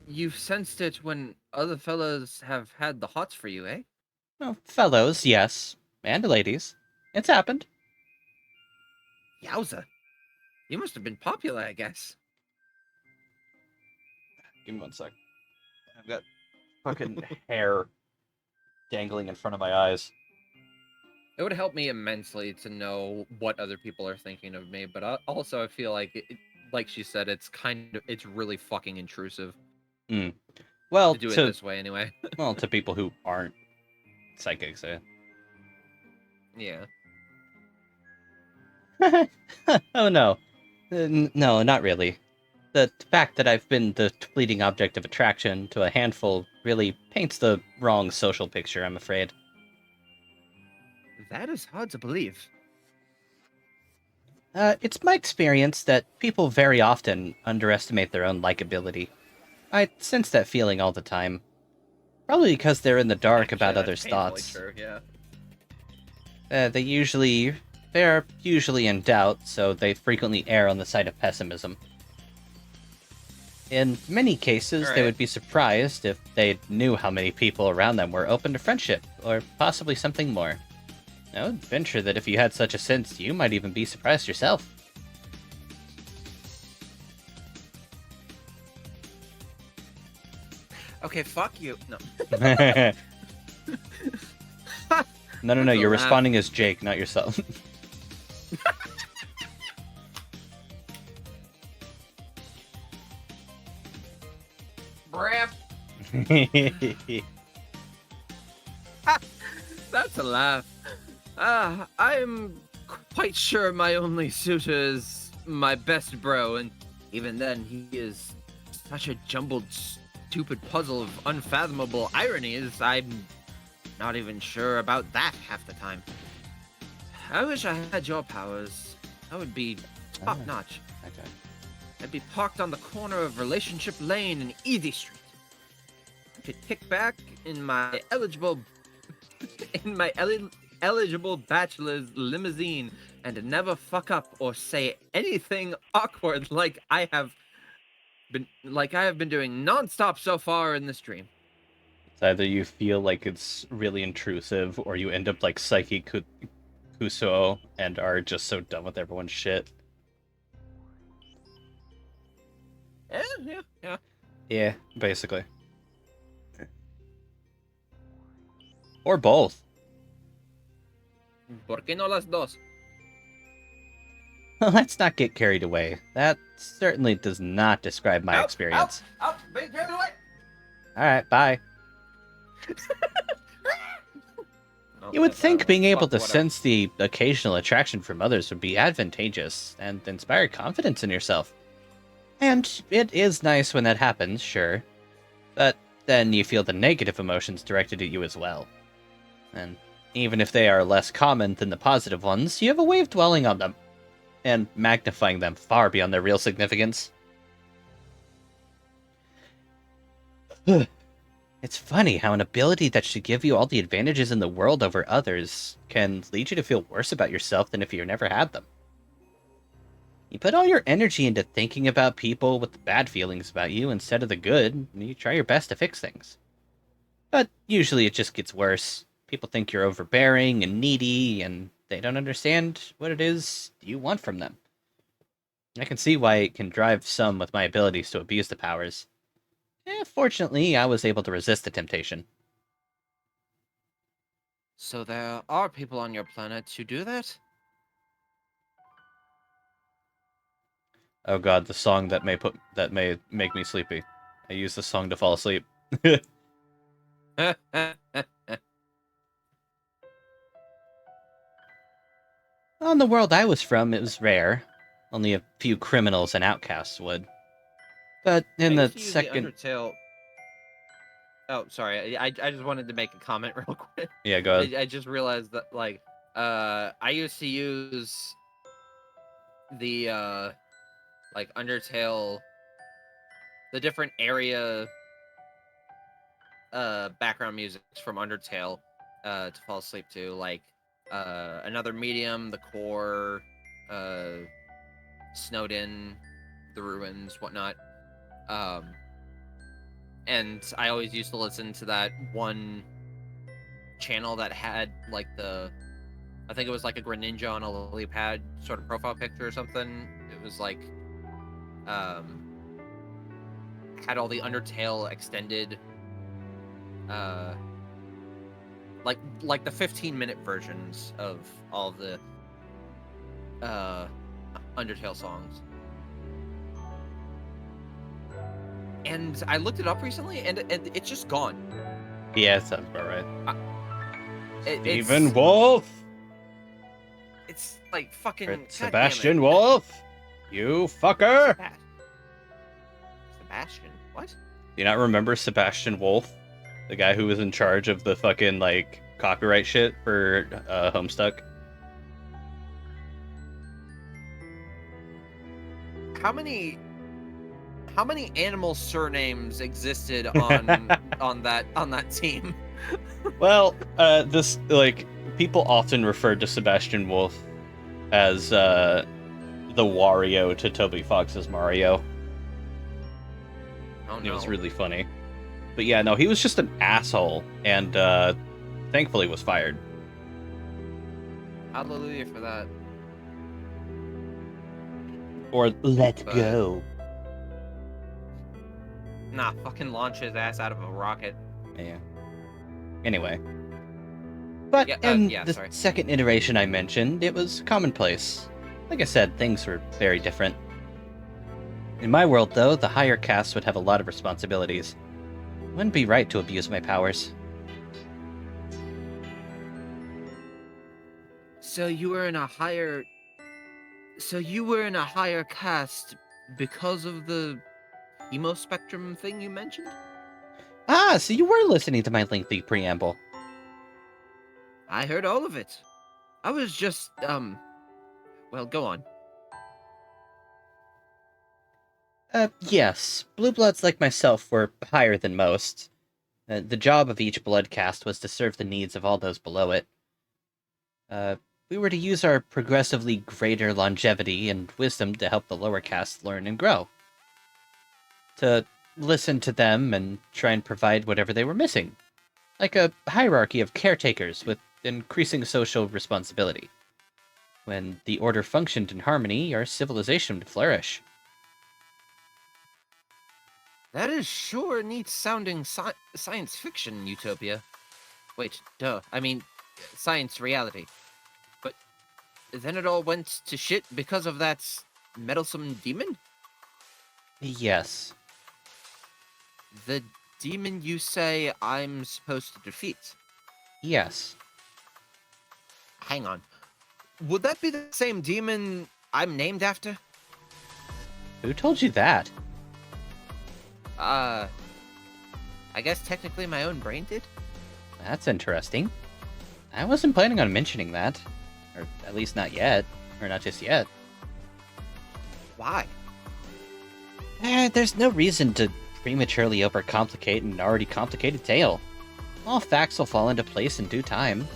you've sensed it when other fellas have had the hots for you, eh? Well, fellows, yes. And ladies. It's happened. Yowza. You must have been popular, I guess. Give me one sec. I've got fucking hair dangling in front of my eyes. It would help me immensely to know what other people are thinking of me, but also I feel like like she said, it's really fucking intrusive Well, to do it to this way anyway. well, to people who aren't psychics, Yeah. oh no. No, not really. The fact that I've been the fleeting object of attraction to a handful really paints the wrong social picture, I'm afraid. That is hard to believe. It's my experience that people very often underestimate their own likability. I sense that feeling all the time. Probably because they're in the dark Actually, about that's others' painfully thoughts. true, yeah. They're usually in doubt, so they frequently err on the side of pessimism. In many cases, they Alright. would be surprised if they knew how many people around them were open to friendship, or possibly something more. I would venture that if you had such a sense, you might even be surprised yourself. Okay, fuck you. No. No, you're laugh. responding as Jake, not yourself. Brap. That's a laugh. I'm quite sure my only suitor is my best bro, and even then, he is such a jumbled, stupid puzzle of unfathomable ironies. I'm not even sure about that half the time. I wish I had your powers. I would be top notch. Okay. I'd be parked on the corner of Relationship Lane and Easy Street. I could kick back in my eligible bachelor's limousine and never fuck up or say anything awkward like I have been doing nonstop so far in this dream. It's either you feel like it's really intrusive, or you end up like Psyche Kusuo and are just so done with everyone's shit. Yeah. Yeah, basically. Or both. ¿Por qué no las dos? Let's not get carried away. That certainly does not describe my experience. Out, being carried away. Alright, bye. You would think being able to sense the occasional attraction from others would be advantageous and inspire confidence in yourself. And it is nice when that happens, sure. But then you feel the negative emotions directed at you as well. And even if they are less common than the positive ones, you have a way of dwelling on them and magnifying them far beyond their real significance. It's funny how an ability that should give you all the advantages in the world over others can lead you to feel worse about yourself than if you never had them. You put all your energy into thinking about people with bad feelings about you instead of the good, and you try your best to fix things. But usually it just gets worse. People think you're overbearing and needy, and they don't understand what it is you want from them. I can see why it can drive some with my abilities to abuse the powers. Fortunately, I was able to resist the temptation. So there are people on your planet who do that? Oh god, the song that may make me sleepy. I use the song to fall asleep. On the world I was from, it was rare. Only a few criminals and outcasts would. But in the second... Undertale... Oh, sorry. I just wanted to make a comment real quick. Yeah, go ahead. I just realized that, like, I used to use the, like, Undertale... The different area, background music from Undertale, to fall asleep to. Like, Another Medium, The Core, Snowed In, The Ruins, whatnot. And I always used to listen to that one channel that had, like, I think it was like a Greninja on a lily pad sort of profile picture or something. It was like, had all the Undertale extended, like the 15-minute versions of all the Undertale songs. and I looked it up recently, and it's just gone. Yeah, sounds about right. It's Wolf! it's like fucking Or God Sebastian damn it. Wolf! You fucker! Sebastian, what? Do you not remember Sebastian Wolf? The guy who was in charge of the fucking, like, copyright shit for Homestuck? How many animal surnames existed on that team? Well, this, like, people often referred to Sebastian Wolf as, the Wario to Toby Fox's Mario. Oh It no. was really funny. But yeah, no, he was just an asshole, and, thankfully was fired. Hallelujah for that. Or let But- go. Nah, fucking launch his ass out of a rocket. Yeah. Anyway. But Yeah, in yeah, the sorry. second iteration I mentioned, it was commonplace. Like I said, things were very different. In my world, though, the higher castes would have a lot of responsibilities. It wouldn't be right to abuse my powers. So you were in a higher caste because of the emo spectrum thing you mentioned? Ah, so you were listening to my lengthy preamble. I heard all of it. I was just well, go on. Yes. Blue bloods like myself were higher than most. The job of each blood caste was to serve the needs of all those below it. We were to use our progressively greater longevity and wisdom to help the lower castes learn and grow. To listen to them and try and provide whatever they were missing. Like a hierarchy of caretakers with increasing social responsibility. When the order functioned in harmony, our civilization would flourish. That is sure neat sounding science fiction utopia. Wait, duh. I mean, science reality. But then it all went to shit because of that meddlesome demon? Yes. The demon you say I'm supposed to defeat? Yes. Hang on. Would that be the same demon I'm named after? Who told you that? I guess technically my own brain did? That's interesting. I wasn't planning on mentioning that. Or at least not yet. Or not just yet. Why? There's no reason to prematurely overcomplicate an already complicated tale. All facts will fall into place in due time.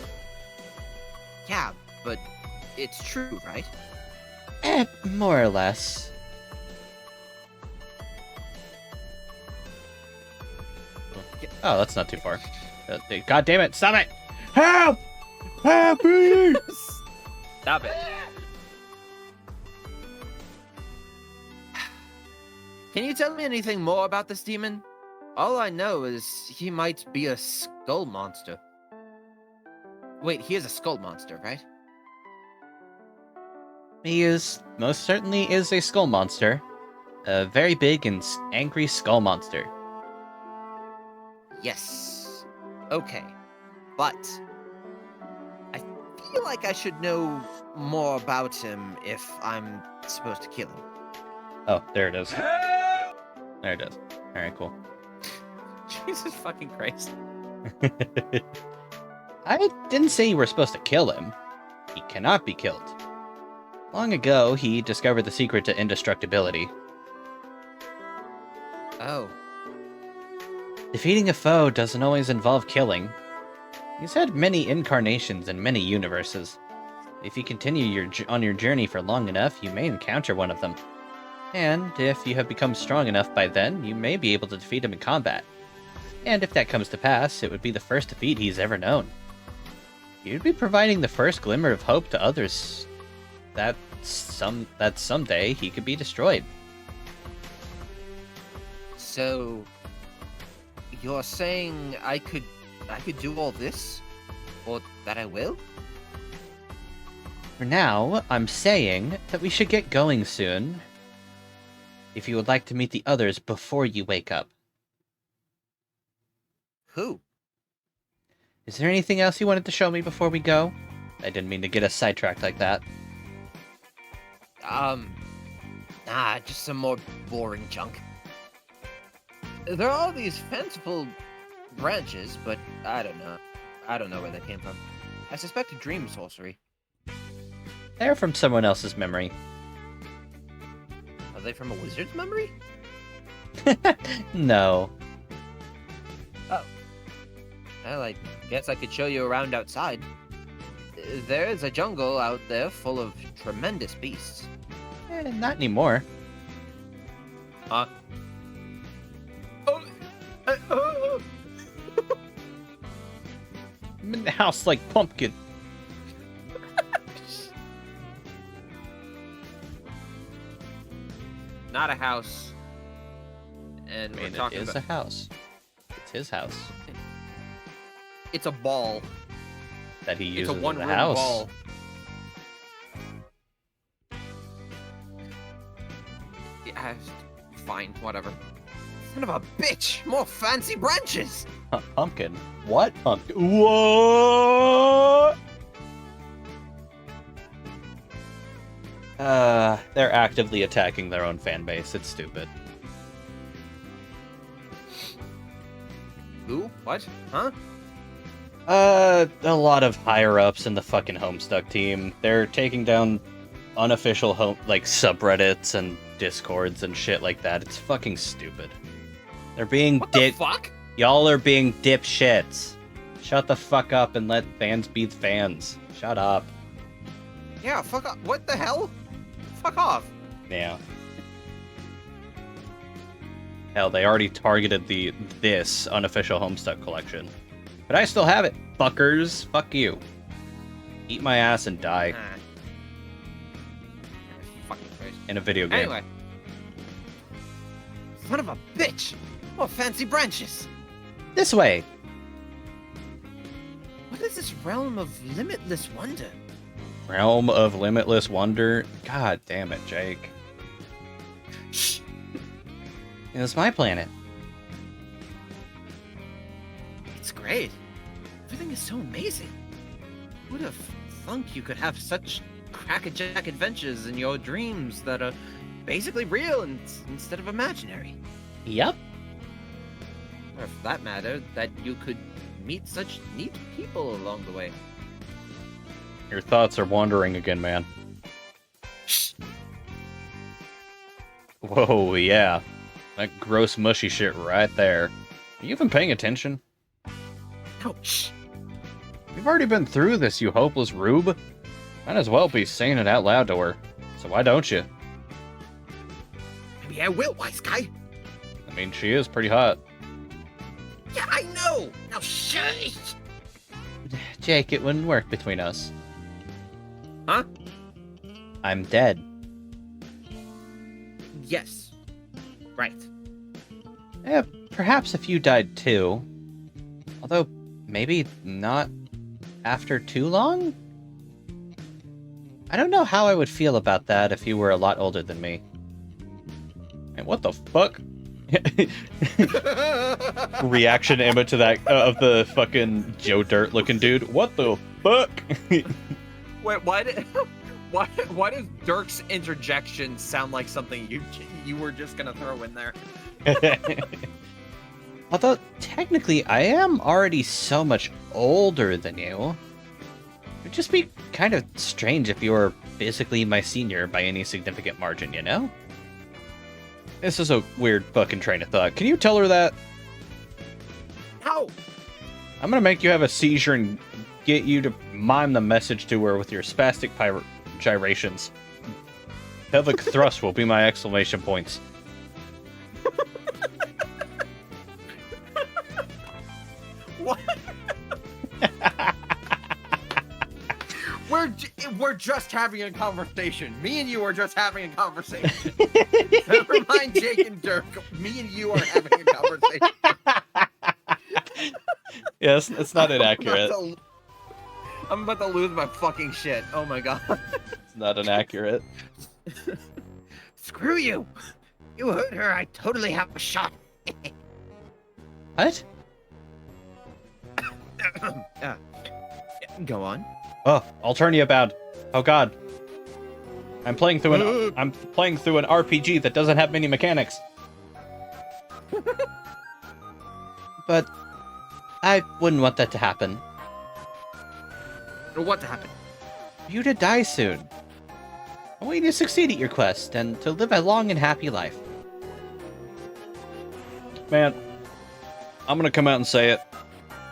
Yeah, but it's true, right? More or less. Oh, that's not too far. God damn it, stop it! Help! Help me! Stop it. Can you tell me anything more about this demon? All I know is he might be a skull monster. Wait, he is a skull monster, right? He most certainly is a skull monster. A very big and angry skull monster. Yes. Okay. But I feel like I should know more about him if I'm supposed to kill him. Oh, there it is. There it is. Alright, cool. Jesus fucking Christ. I didn't say you were supposed to kill him. He cannot be killed. Long ago, he discovered the secret to indestructibility. Oh. Defeating a foe doesn't always involve killing. He's had many incarnations in many universes. If you continue on your journey for long enough, you may encounter one of them. And if you have become strong enough by then, you may be able to defeat him in combat. And if that comes to pass, it would be the first defeat he's ever known. You'd be providing the first glimmer of hope to others that someday he could be destroyed. So you're saying I could do all this? Or that I will? For now, I'm saying that we should get going soon. if you would like to meet the others before you wake up. Who? Is there anything else you wanted to show me before we go? I didn't mean to get us sidetracked like that. Nah, just some more boring junk. There are all these fanciful branches, but I don't know. I don't know where they came from. I suspect a dream sorcery. They're from someone else's memory. Are they from a wizard's memory? No. Well, I guess I could show you around outside. There is a jungle out there full of tremendous beasts. Not anymore. Huh? I'm in the house like Pumpkin. Not a house. And I we're mean, it talking is about... a house. It's his house It's a ball. that he It's uses a as a one-room house. ball. Yeah, fine, whatever. Son of a bitch! More fancy branches! Pumpkin. What? Pumpkin? What? They're actively attacking their own fan base. It's stupid. Who? What? Huh? A lot of higher-ups in the fucking Homestuck team. They're taking down unofficial subreddits and discords and shit like that. It's fucking stupid. They're being What the fuck? Y'all are being dipshits. Shut the fuck up and let fans be fans. Shut up. Yeah, fuck off. What the hell? Fuck off. Yeah. Hell, they already targeted this unofficial Homestuck collection. But I still have it, fuckers. Fuck you. Eat my ass and die Ah. Fucking Christ. in a video game. Anyway. Son of a bitch! More fancy branches! This way. What is this realm of limitless wonder? Realm of Limitless Wonder. God damn it, Jake. Shh! It was my planet. It's great. Everything is so amazing. Who'd have thunk you could have such crackerjack adventures in your dreams that are basically real instead of imaginary? Yep. Or for that matter, that you could meet such neat people along the way. Your thoughts are wandering again, man. Shh! Whoa, yeah. That gross mushy shit right there. Are you even paying attention? Ouch! We've already been through this, you hopeless rube. Might as well be saying it out loud to her. So why don't you? Maybe I will, wise guy. I mean, she is pretty hot. Yeah, I know. Now shush. Jake, it wouldn't work between us. Huh? I'm dead. Yes. Right. Eh, perhaps if you died too. Although, maybe not after too long? I don't know how I would feel about that if you were a lot older than me. And what the fuck? Reaction image to that of the fucking Joe Dirt looking dude. What the fuck? Wait, why does Dirk's interjection sound like something you were just gonna throw in there? Although, technically, I am already so much older than you. It'd just be kind of strange if you were physically my senior by any significant margin, you know? This is a weird fucking train of thought. Can you tell her that? No. I'm gonna make you have a seizure and get you to mime the message to her with your spastic gyrations. Pelvic thrust will be my exclamation points. What? We're just having a conversation. Me and you are just having a conversation. Never mind Jake and Dirk. Me and you are having a conversation. Yes, it's not inaccurate. I'm about to lose my fucking shit. Oh my god. It's not inaccurate. Screw you. You heard her. I totally have a shot. What? uh, go on. Oh, Alternia bad. Oh god. I'm playing through an RPG that doesn't have many mechanics. But I wouldn't want that to happen. What happened? For you to die soon. I want you to succeed at your quest and to live a long and happy life. Man, I'm gonna come out and say it.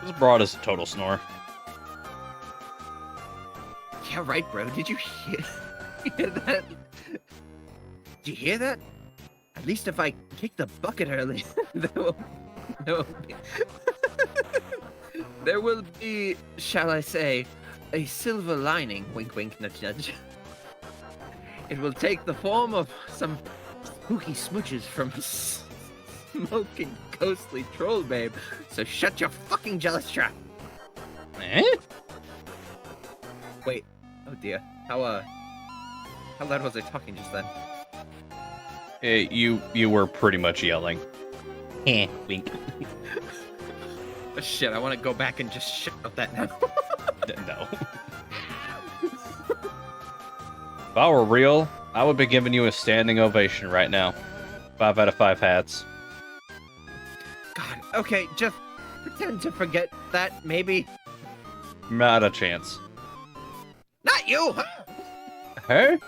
This broad is a total snore. Yeah, right, bro. Did you hear that? Did you hear that? At least if I kick the bucket early, there will be, shall I say, a silver lining. Wink, wink, nudge, nudge. It will take the form of some spooky smooches from smoking ghostly troll babe. So shut your fucking jealous trap. Eh? Wait. Oh dear. How loud was I talking just then? You were pretty much yelling. Eh, wink. Oh, shit, I want to go back and just shout that now. No. If I were real, I would be giving you a standing ovation right now. 5 out of 5 hats. God, okay, just pretend to forget that, maybe. Not a chance. Not you! Her?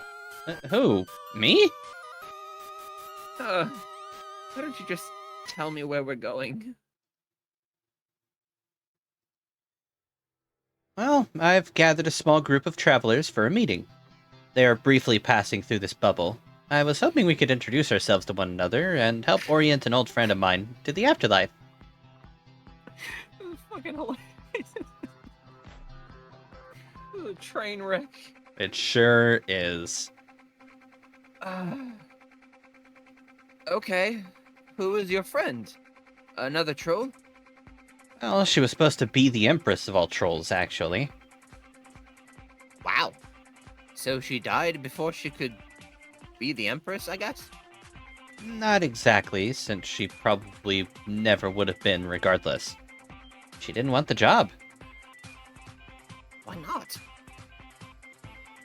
Who? Me? Why don't you just tell me where we're going? Well, I've gathered a small group of travelers for a meeting. They are briefly passing through this bubble. I was hoping we could introduce ourselves to one another and help orient an old friend of mine to the afterlife. This is fucking hilarious. This is a train wreck. It sure is. Okay. Who is your friend? Another troll? Well, she was supposed to be the empress of all trolls, actually. Wow. So she died before she could be the empress, I guess? Not exactly, since she probably never would have been regardless. She didn't want the job. Why not?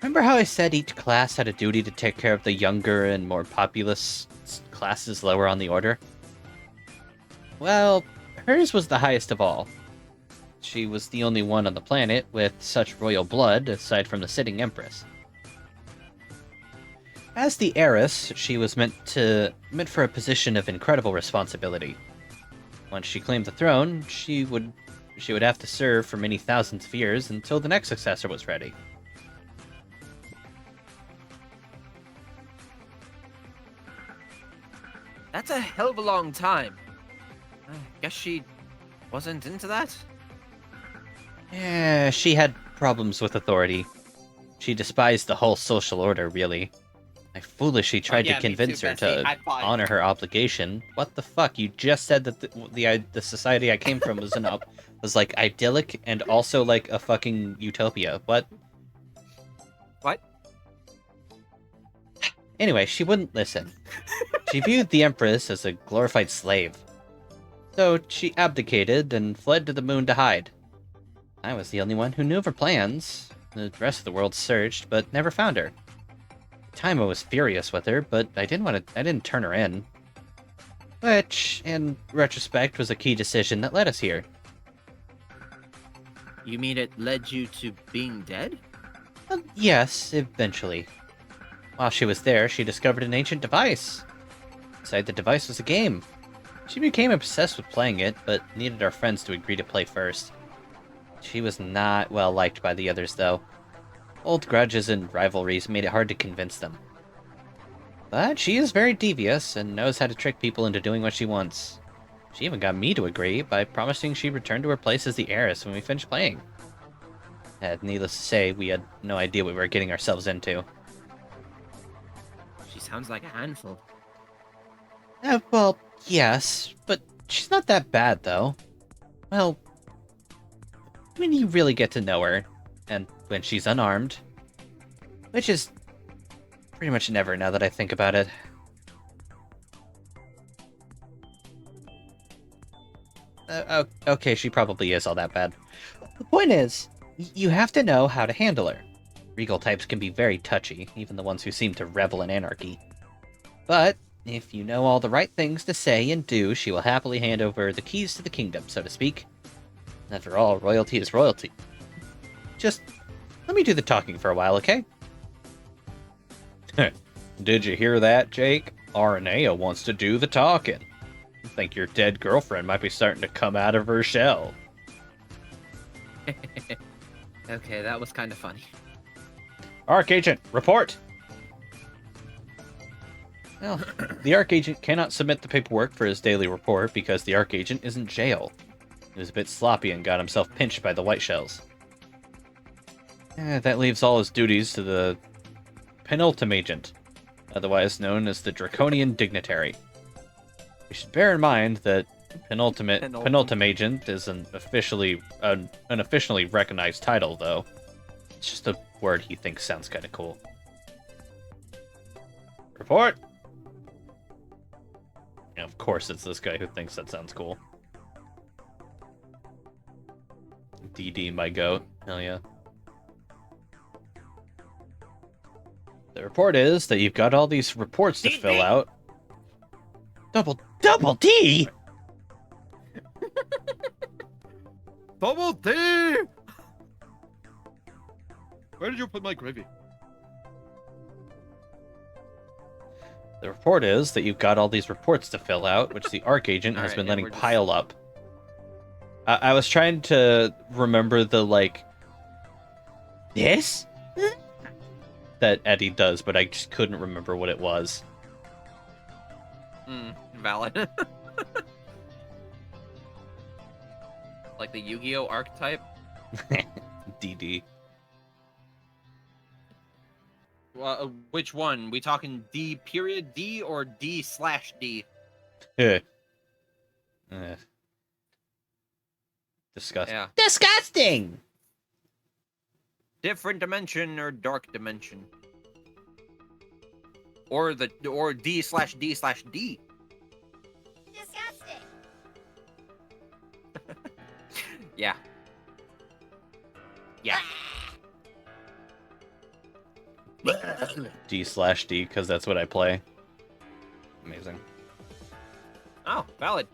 Remember how I said each class had a duty to take care of the younger and more populous classes lower on the order? Well, hers was the highest of all. She was the only one on the planet with such royal blood, aside from the sitting empress. As the heiress, she was meant for a position of incredible responsibility. Once she claimed the throne, she would have to serve for many thousands of years until the next successor was ready. That's a hell of a long time. I guess she wasn't into that? Yeah, she had problems with authority. She despised the whole social order, really. I foolishly tried to convince her to honor her obligation. What the fuck? You just said that the society I came from was was like idyllic and also like a fucking utopia. What? What? Anyway, she wouldn't listen. She viewed the Empress as a glorified slave. So she abdicated and fled to the moon to hide. I was the only one who knew of her plans. The rest of the world searched, but never found her. At the time I was furious with her, but I didn't turn her in. Which, in retrospect, was a key decision that led us here. You mean it led you to being dead? Yes, eventually. While she was there, she discovered an ancient device. Inside the device was a game. She became obsessed with playing it, but needed our friends to agree to play first. She was not well liked by the others, though. Old grudges and rivalries made it hard to convince them. But she is very devious and knows how to trick people into doing what she wants. She even got me to agree by promising she'd return to her place as the heiress when we finished playing. And needless to say, we had no idea what we were getting ourselves into. She sounds like a handful. Well, yes, but she's not that bad, though. Well, when you really get to know her, and when she's unarmed, which is pretty much never now that I think about it. Okay, she probably is all that bad. The point is, you have to know how to handle her. Regal types can be very touchy, even the ones who seem to revel in anarchy. But if you know all the right things to say and do, she will happily hand over the keys to the kingdom, so to speak. After all, royalty is royalty. Just let me do the talking for a while, okay? Did you hear that, Jake? Arnea wants to do the talking. I think your dead girlfriend might be starting to come out of her shell. Okay, that was kind of funny. Archagent, report! Well, the Archagent cannot submit the paperwork for his daily report because the Archagent is in jail. He was a bit sloppy and got himself pinched by the White Shells. That leaves all his duties to the Penultimagent, otherwise known as the Draconian Dignitary. We should bear in mind that Penultimagent is an officially recognized title, though. It's just a word he thinks sounds kind of cool. Report! Yeah, of course it's this guy who thinks that sounds cool. DD, my goat. Hell yeah. The report is that you've got all these reports to fill out. Double D? Double D! Where did you put my gravy? The report is that you've got all these reports to fill out, which the Archagent has Alright, been yeah, letting we're just- pile up. I was trying to remember the, this? That Eddie does, but I just couldn't remember what it was. Valid. Like the Yu-Gi-Oh archetype. DD. Which one? We talking D period D or D/D? Eh. Disgusting. Yeah. Disgusting! Different dimension or dark dimension. Or D/D/D. Disgusting. Yeah. Yeah. D/D, because that's what I play. Amazing. Oh, valid.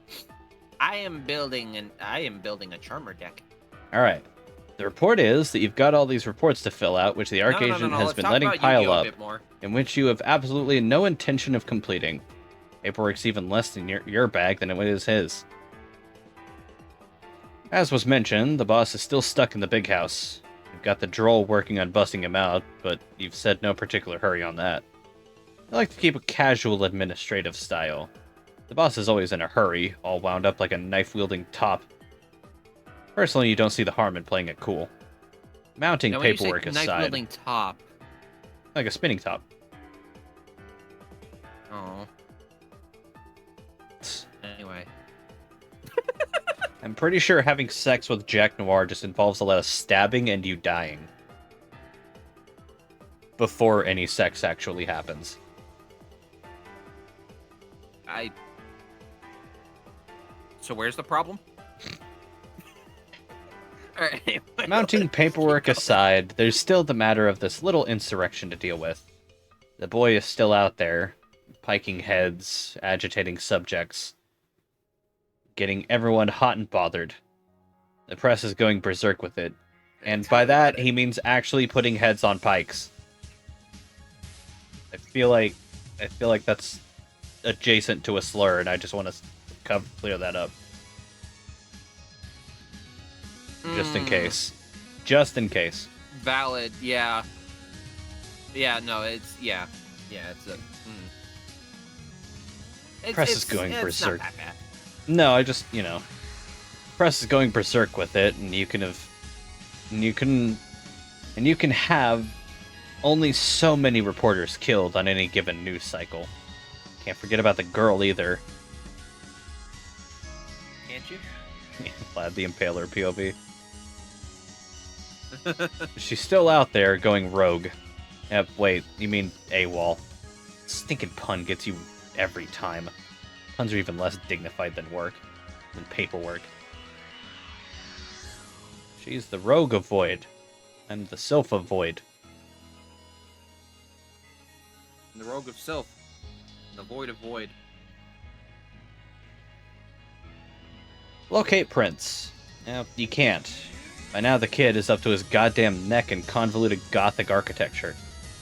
I am building a charmer deck. Alright. The report is that you've got all these reports to fill out, which the Archagent has Let's been talk letting about pile Yu-Gi-Oh! A up, bit more. in which you have absolutely no intention of completing. Paperwork's even less in your bag than it is his. As was mentioned, the boss is still stuck in the big house. You've got the droll working on busting him out, but you've said no particular hurry on that. I like to keep a casual administrative style. The boss is always in a hurry, all wound up like a knife-wielding top. Personally, you don't see the harm in playing it cool. Mounting Now, when you say paperwork aside, knife-wielding top. like a spinning top. Oh. Anyway. I'm pretty sure having sex with Jack Noir just involves a lot of stabbing and you dying. Before any sex actually happens. So where's the problem? Alright, anyway, Mounting paperwork aside, there's still the matter of this little insurrection to deal with. The boy is still out there, piking heads, agitating subjects, getting everyone hot and bothered. The press is going berserk with it, and by that he means actually putting heads on pikes. I feel like that's adjacent to a slur, and I just want to clear that up. Just in case. Just in case. Valid, yeah. Yeah, no, it's yeah, it's a. Press is going it's berserk. Not that bad. No, I just, press is going berserk with it, and you can have only so many reporters killed on any given news cycle. Can't forget about the girl either. Can't you? Vlad the Impaler POV. She's still out there going rogue. Wait, you mean AWOL. Stinking pun gets you every time. Puns are even less dignified than paperwork. She's the rogue of void. I'm the sylph of void. The rogue of Sylph. The void of void. Locate Prince. Now, you can't. By now the kid is up to his goddamn neck in convoluted gothic architecture.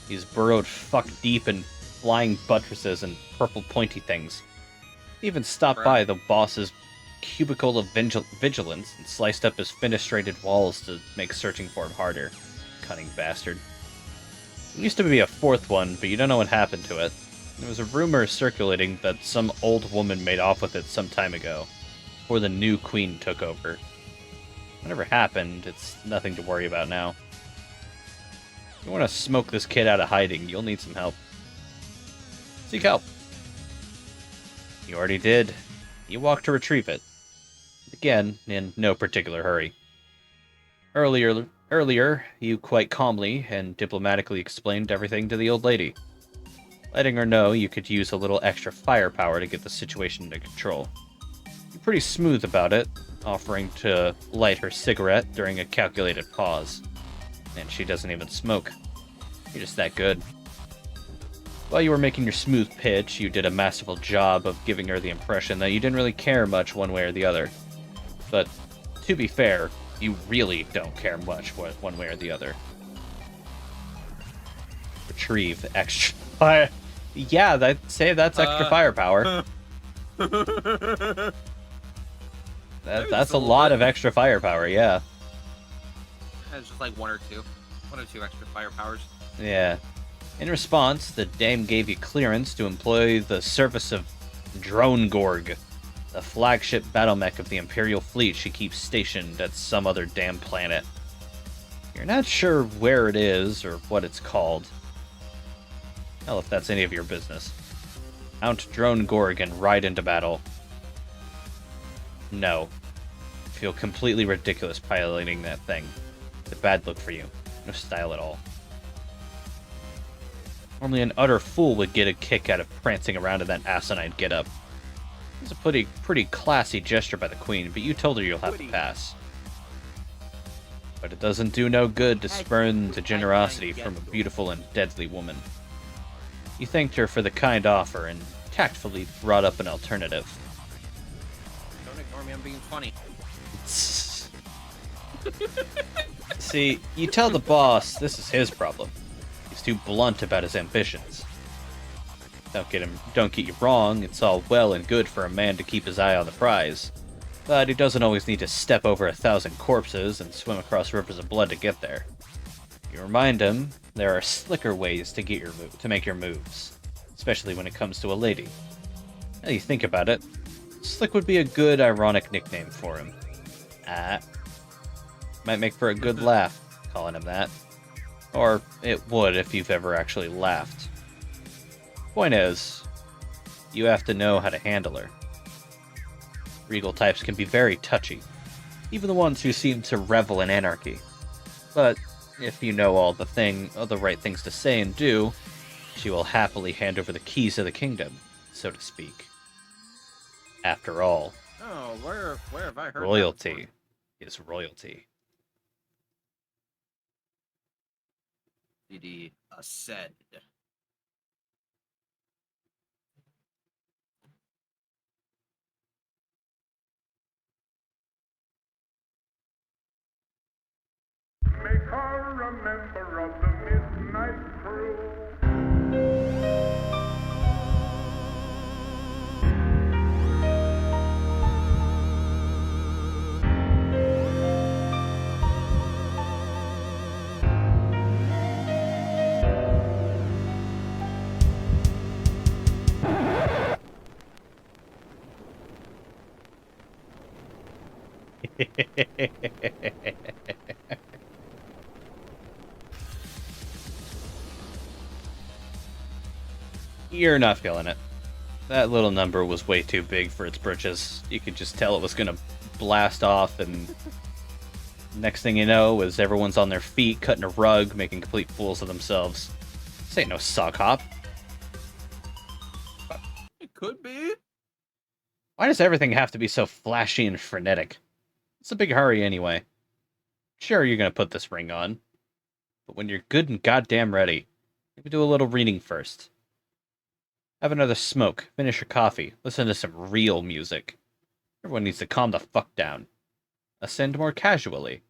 He's burrowed fuck deep in flying buttresses and purple pointy things. He even stopped by the boss's cubicle of vigilance and sliced up his fenestrated walls to make searching for him harder. Cunning bastard. There used to be a fourth one, but you don't know what happened to it. There was a rumor circulating that some old woman made off with it some time ago, before the new queen took over. Whatever happened, it's nothing to worry about now. If you want to smoke this kid out of hiding, you'll need some help. Seek help. You already did. You walked to retrieve it. Again, in no particular hurry. Earlier, you quite calmly and diplomatically explained everything to the old lady, letting her know you could use a little extra firepower to get the situation under control. You're pretty smooth about it, offering to light her cigarette during a calculated pause. And she doesn't even smoke. You're just that good. While you were making your smooth pitch, you did a masterful job of giving her the impression that you didn't really care much one way or the other. But, to be fair, you really don't care much one way or the other. Retrieve extra fire. Yeah, that's extra firepower. That's a lot of extra firepower, yeah. It's just like one or two extra fire powers. Yeah. In response, the dame gave you clearance to employ the service of Drone Gorg, the flagship battle mech of the Imperial fleet she keeps stationed at some other damn planet. You're not sure where it is or what it's called. Hell, if that's any of your business. Mount Drone Gorg and ride into battle. No. You feel completely ridiculous piloting that thing. It's a bad look for you. No style at all. Only an utter fool would get a kick out of prancing around in that asinine get-up. It was a pretty classy gesture by the queen, but you told her you'll have to pass. But it doesn't do no good to spurn the generosity from a beautiful and deadly woman. You thanked her for the kind offer and tactfully brought up an alternative. Don't ignore me, I'm being funny. See, you tell the boss this is his problem. He's too blunt about his ambitions. Don't get you wrong, it's all well and good for a man to keep his eye on the prize. But he doesn't always need to step over 1,000 corpses and swim across rivers of blood to get there. You remind him there are slicker ways to make your moves, especially when it comes to a lady. Now you think about it, slick would be a good ironic nickname for him. Might make for a good laugh, calling him that. Or it would if you've ever actually laughed. Point is, you have to know how to handle her. Regal types can be very touchy, even the ones who seem to revel in anarchy. But if you know all the right things to say and do, she will happily hand over the keys of the kingdom, so to speak. After all, Oh, where have I heard royalty is royalty. CD ascend. Make her a member of the midnight crew. You're not feeling it. That little number was way too big for its britches. You could just tell it was gonna blast off, and next thing you know is everyone's on their feet, cutting a rug, making complete fools of themselves. This ain't no sock hop. It could be. Why does everything have to be so flashy and frenetic? It's a big hurry anyway. Sure, you're gonna put this ring on, but when you're good and goddamn ready, maybe do a little reading first. Have another smoke, finish your coffee, listen to some real music. Everyone needs to calm the fuck down. Ascend more casually.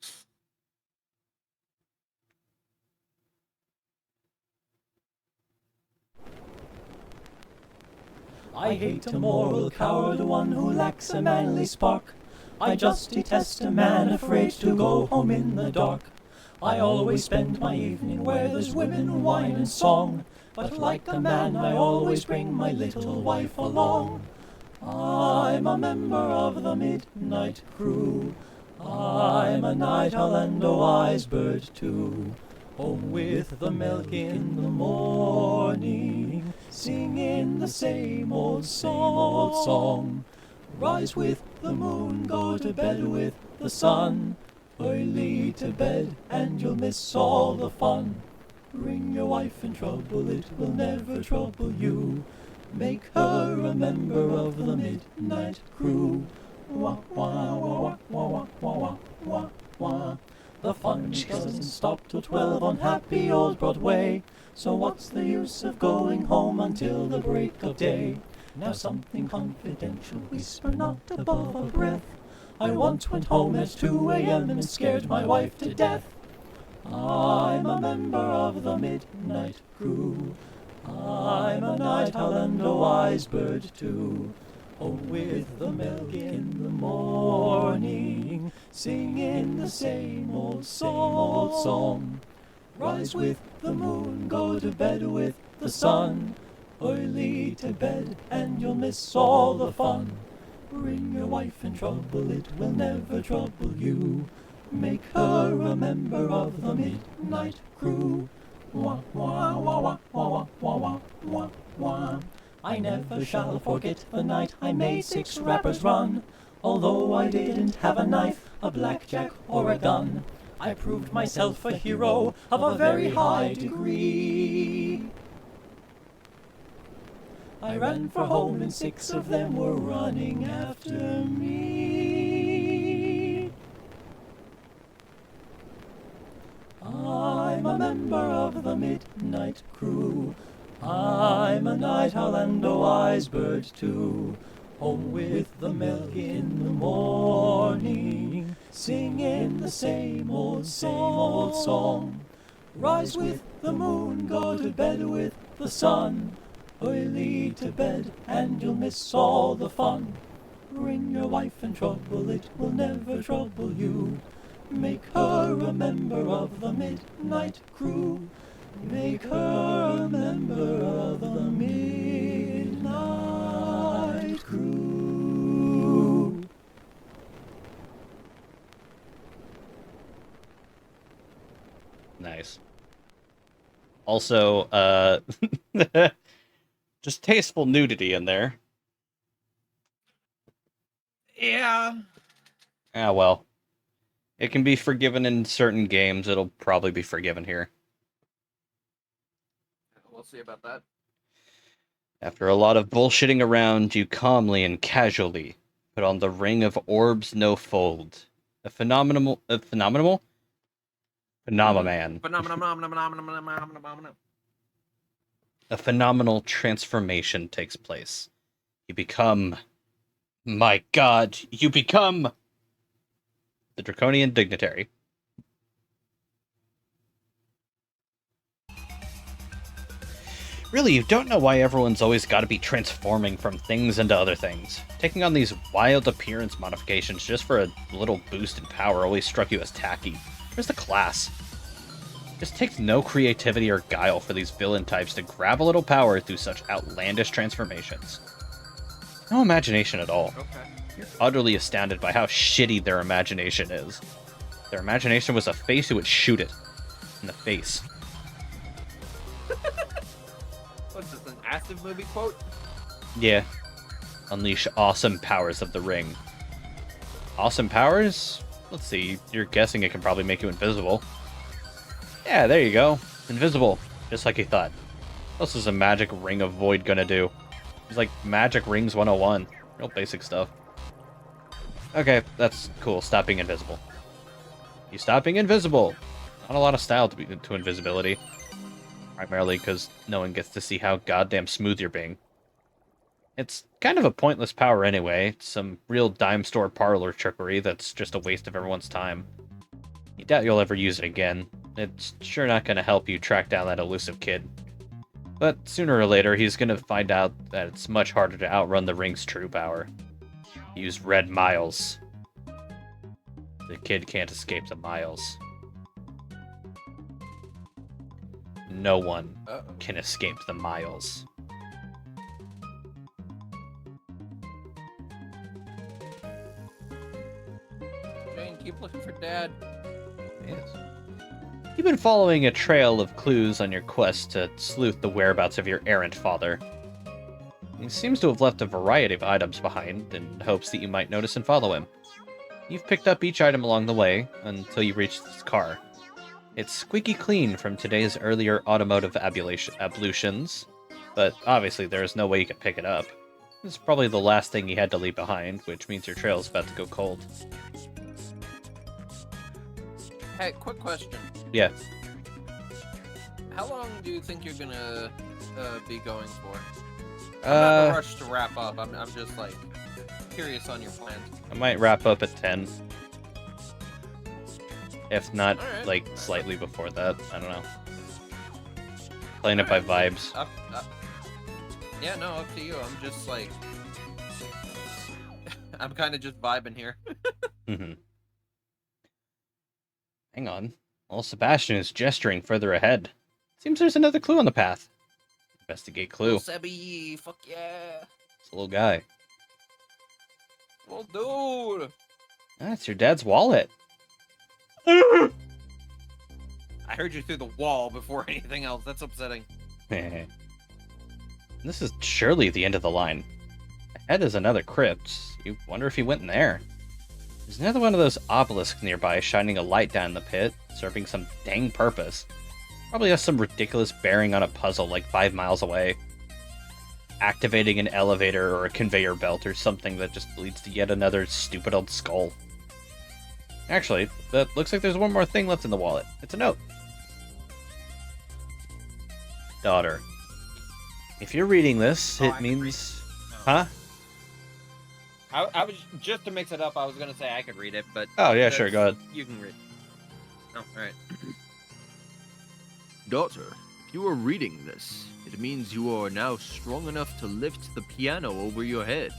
I hate a moral coward, one who lacks a manly spark. I just detest a man afraid to go home in the dark. I always spend my evening where there's women, wine and song. But like a man I always bring my little wife along. I'm a member of the midnight crew. I'm a night owl and a wise bird too. Home with the milk in the morning, singing the same old song. Rise with the moon, go to bed with the sun. Early to bed and you'll miss all the fun. Bring your wife in trouble, it will never trouble you. Make her a member of the midnight crew. Wah wah wah wah wah wah wah wah wah. The fun doesn't stop till 12 on happy old Broadway. So what's the use of going home until the break of day? Now something confidential, whisper not above a breath. I once went home at 2 a.m. and scared my wife to death. I'm a member of the midnight crew. I'm a night owl and a wise bird too. Home with the milk in the morning, singing the same old song. Rise with the moon, go to bed with the sun. Early to bed and you'll miss all the fun. Bring your wife in trouble, it will never trouble you. Make her a member of the midnight crew. Wah wah wah wah wah wah wah wah wah. I never shall forget the night I made 6 rappers run. Although I didn't have a knife, a blackjack, or a gun, I proved myself a hero of a very high degree. I ran for home and 6 of them were running after me. I'm a member of the midnight crew. I'm a night owl and a wise bird too. Home with the milk in the morning, singing the same old song. Rise with the moon, go to bed with the sun. Early to bed and you'll miss all the fun. Bring your wife in trouble, it will never trouble you. Make her a member of the midnight crew. Make her a member of the midnight crew. Nice. Also, just tasteful nudity in there. Yeah. Ah, well. It can be forgiven in certain games. It'll probably be forgiven here. We'll see about that. After a lot of bullshitting around, you calmly and casually put on the Ring of Orbs No Fold. A phenomenal... Phenomenal? Phenomenon. A phenomenal transformation takes place. You become... My god, you become... the Draconian Dignitary. Really, you don't know why everyone's always got to be transforming from things into other things. Taking on these wild appearance modifications just for a little boost in power always struck you as tacky. Where's the class? Just takes no creativity or guile for these villain types to grab a little power through such outlandish transformations. No imagination at all. Okay. You're utterly astounded by how shitty their imagination is. If their imagination was a face, who would shoot it in the face. What's this, an acid movie quote? Yeah. Unleash awesome powers of the ring. Awesome powers? Let's see. You're guessing it can probably make you invisible. Yeah, there you go. Invisible. Just like you thought. What else is a magic ring of void gonna do? It's like Magic Rings 101. Real basic stuff. Okay, that's cool. Stop being invisible. You stop being invisible. Not a lot of style to invisibility. Primarily because no one gets to see how goddamn smooth you're being. It's kind of a pointless power anyway. It's some real dime store parlor trickery that's just a waste of everyone's time. You doubt you'll ever use it again. It's sure not going to help you track down that elusive kid. But sooner or later, he's going to find out that it's much harder to outrun the ring's true power. Use red miles. The kid can't escape the miles. No one can escape the miles. Jane, keep looking for Dad. Yes. You've been following a trail of clues on your quest to sleuth the whereabouts of your errant father. He seems to have left a variety of items behind in hopes that you might notice and follow him. You've picked up each item along the way until you reach this car. It's squeaky clean from today's earlier automotive ablutions, but obviously there is no way you can pick it up. This is probably the last thing you had to leave behind, which means your trail is about to go cold. Hey, quick question. Yeah. How long do you think you're gonna be going for? I'm not in a rush to wrap up. I'm just like curious on your plans. I might wrap up at 10. If not, Alright. like, slightly before that. I don't know. Playing it by vibes. Up. Yeah, no, up to you. I'm just like... I'm kind of just vibing here. Mhm. Hang on. Well, Sebastian is gesturing further ahead. Seems there's another clue on the path. Investigate clue. Little Sebby, fuck yeah. It's a little guy. Little dude. That's your dad's wallet. I heard you through the wall before anything else. That's upsetting. This is surely the end of the line. Ahead is another crypt. You wonder if he went in there. There's another one of those obelisks nearby shining a light down the pit, serving some dang purpose. Probably has some ridiculous bearing on a puzzle like 5 miles away. Activating an elevator or a conveyor belt or something that just leads to yet another stupid old skull. Actually, that looks like there's one more thing left in the wallet. It's a note. Daughter. If you're reading this, Oh, I it can read means... it. Huh? I was just to mix it up. I was gonna say I could read it, but Oh, yeah, sure, go ahead. You can read. Oh, all right. Daughter, if you are reading this, it means you are now strong enough to lift the piano over your head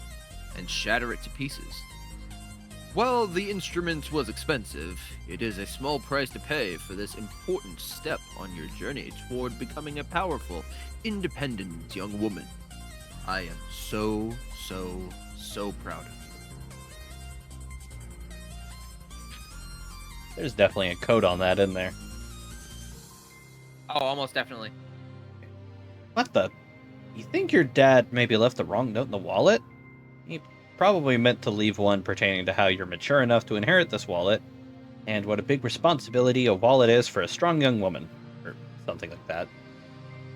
and shatter it to pieces. While the instrument was expensive, it is a small price to pay for this important step on your journey toward becoming a powerful, independent young woman. I am so proud of you. There's definitely a code on that in there. Oh, almost definitely. What the? You think your dad maybe left the wrong note in the wallet? He probably meant to leave one pertaining to how you're mature enough to inherit this wallet, and what a big responsibility a wallet is for a strong young woman, or something like that.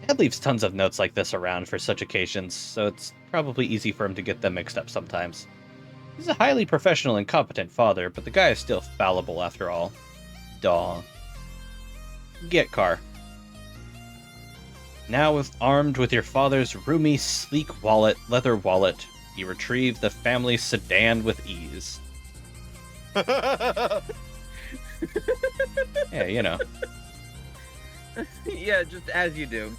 Dad leaves tons of notes like this around for such occasions, so it's probably easy for him to get them mixed up sometimes. He's a highly professional and competent father, but the guy is still fallible after all. Daw. Get car. Now, armed with your father's roomy, sleek leather wallet, you retrieve the family sedan with ease. Yeah, you know. Yeah, just as you do.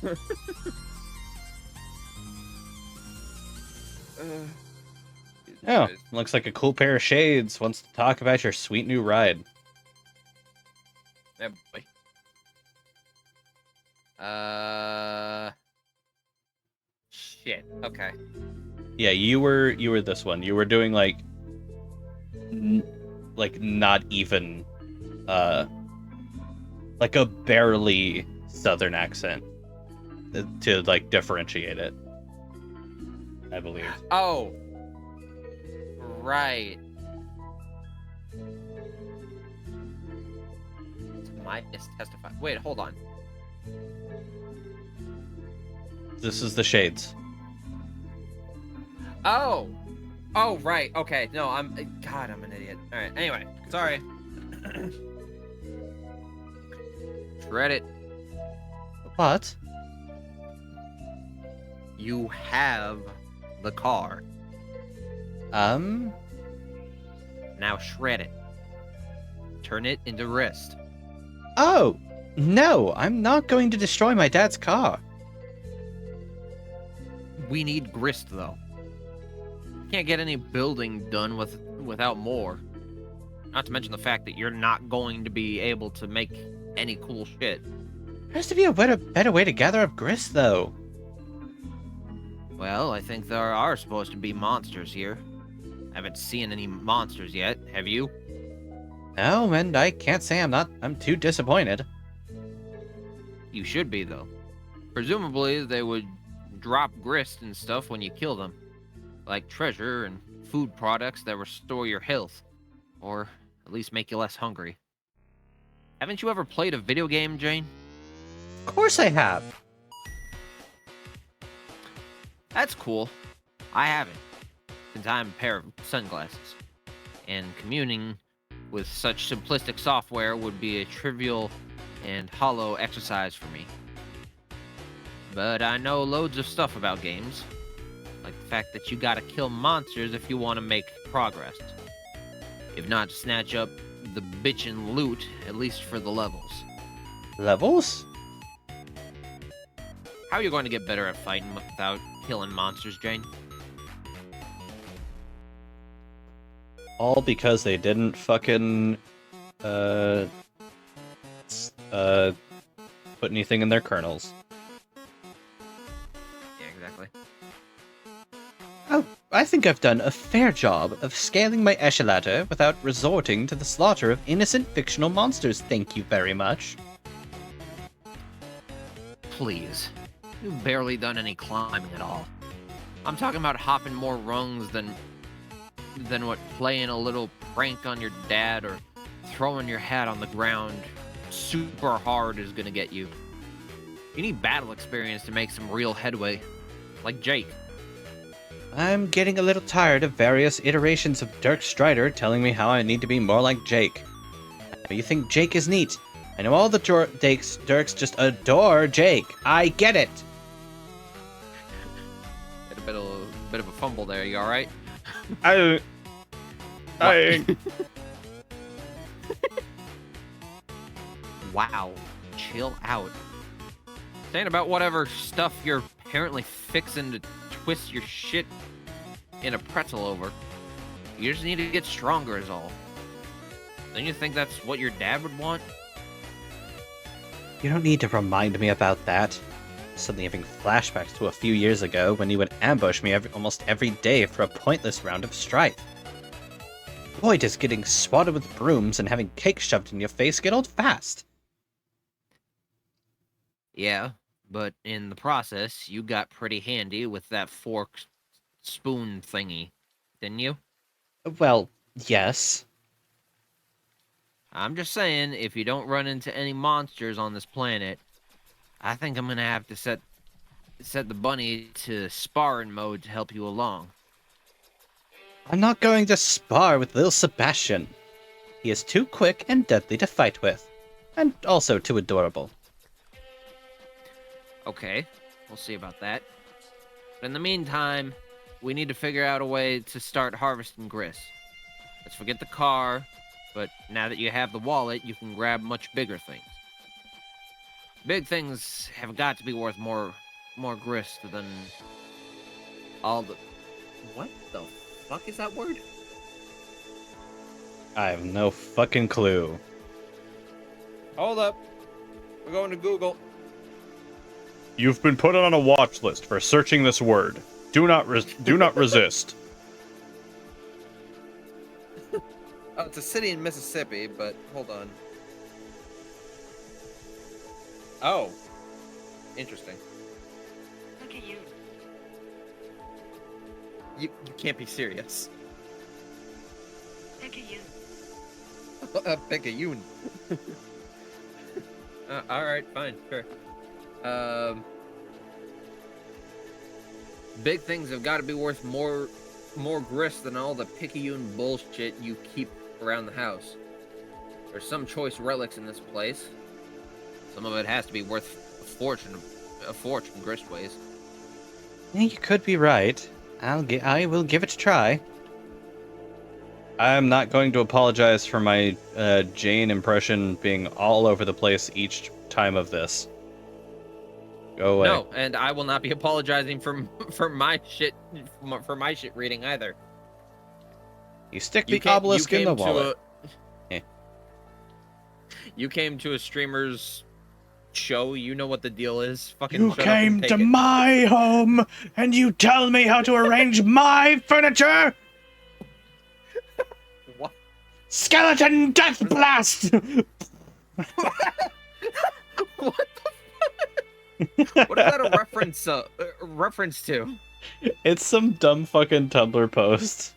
Oh, looks like a cool pair of shades. Wants to talk about your sweet new ride. Yeah, boy. Shit. Okay. Yeah, you were this one. You were doing like not even like a barely southern accent to like differentiate it. I believe. Oh. Right. Might testify. Wait, hold on. This is the shades. Oh. Oh, right. Okay. No, I'm an idiot. All right. Anyway, sorry. Shred it. What? You have the car. Um, Now shred it. Turn it into grist. oh, no, I'm not going to destroy my dad's car. We need grist, though. Can't get any building done without more. Not to mention the fact that you're not going to be able to make any cool shit. There has to be a better way to gather up grist, though. Well, I think there are supposed to be monsters here. Haven't seen any monsters yet, have you? No, and I can't say I'm too disappointed. You should be, though. Presumably, they would drop grist and stuff when you kill them. Like treasure and food products that restore your health. Or at least make you less hungry. Haven't you ever played a video game, Jane? Of course I have. That's cool. I haven't, since I'm a pair of sunglasses. And communing with such simplistic software would be a trivial and hollow exercise for me. But I know loads of stuff about games. Like the fact that you gotta kill monsters if you want to make progress. If not to snatch up the bitchin' loot, at least for the levels. Levels? How are you going to get better at fighting without killing monsters, Jane? All because they didn't fucking, put anything in their kernels. Yeah, exactly. Oh, I think I've done a fair job of scaling my ladder without resorting to the slaughter of innocent fictional monsters, thank you very much. Please. You've barely done any climbing at all. I'm talking about hopping more rungs than what playing a little prank on your dad or throwing your hat on the ground super hard is gonna get you. You need battle experience to make some real headway. Like Jake. I'm getting a little tired of various iterations of Dirk Strider telling me how I need to be more like Jake. You think Jake is neat. I know all the Dirks just adore Jake. I get it. Had a bit of a fumble there. You all right? I Wow. Chill out. Saying about whatever stuff you're apparently fixing to twist your shit in a pretzel over. You just need to get stronger is all. Don't you think that's what your dad would want? You don't need to remind me about that. Suddenly having flashbacks to a few years ago when you would ambush me almost every day for a pointless round of strife. Boy, does getting swatted with brooms and having cake shoved in your face get old fast. Yeah, but in the process, you got pretty handy with that fork spoon thingy, didn't you? Well, yes. I'm just saying, if you don't run into any monsters on this planet, I think I'm gonna have to set the bunny to sparring mode to help you along. I'm not going to spar with little Sebastian. He is too quick and deadly to fight with. And also too adorable. Okay, we'll see about that. But in the meantime, we need to figure out a way to start harvesting grist. Let's forget the car, but now that you have the wallet, you can grab much bigger things. Big things have got to be worth more grist than all the... What the fuck is that word? I have no fucking clue. Hold up. We're going to Google. You've been put on a watch list for searching this word. Do not resist. Oh, it's a city in Mississippi, but hold on. Oh. Interesting. Look at you. You can't be serious. Look at you. Pick a yoon. Alright, fine, sure. Big things have got to be worth more grist than all the picayune bullshit you keep around the house. There's some choice relics in this place, Some of it has to be worth a fortune gristways. Yeah, you could be right. I will give it a try. I'm not going to apologize for my Jane impression being all over the place each time of this. Go away. No, and I will not be apologizing for my shit reading either. You stick the obelisk in the wallet. You came to a streamer's show. You know what the deal is. Fucking You shut up and came take to it. my home and you tell me how to arrange my furniture? What? Skeleton Death Blast! What the fuck? What is that a reference to? It's some dumb fucking Tumblr post.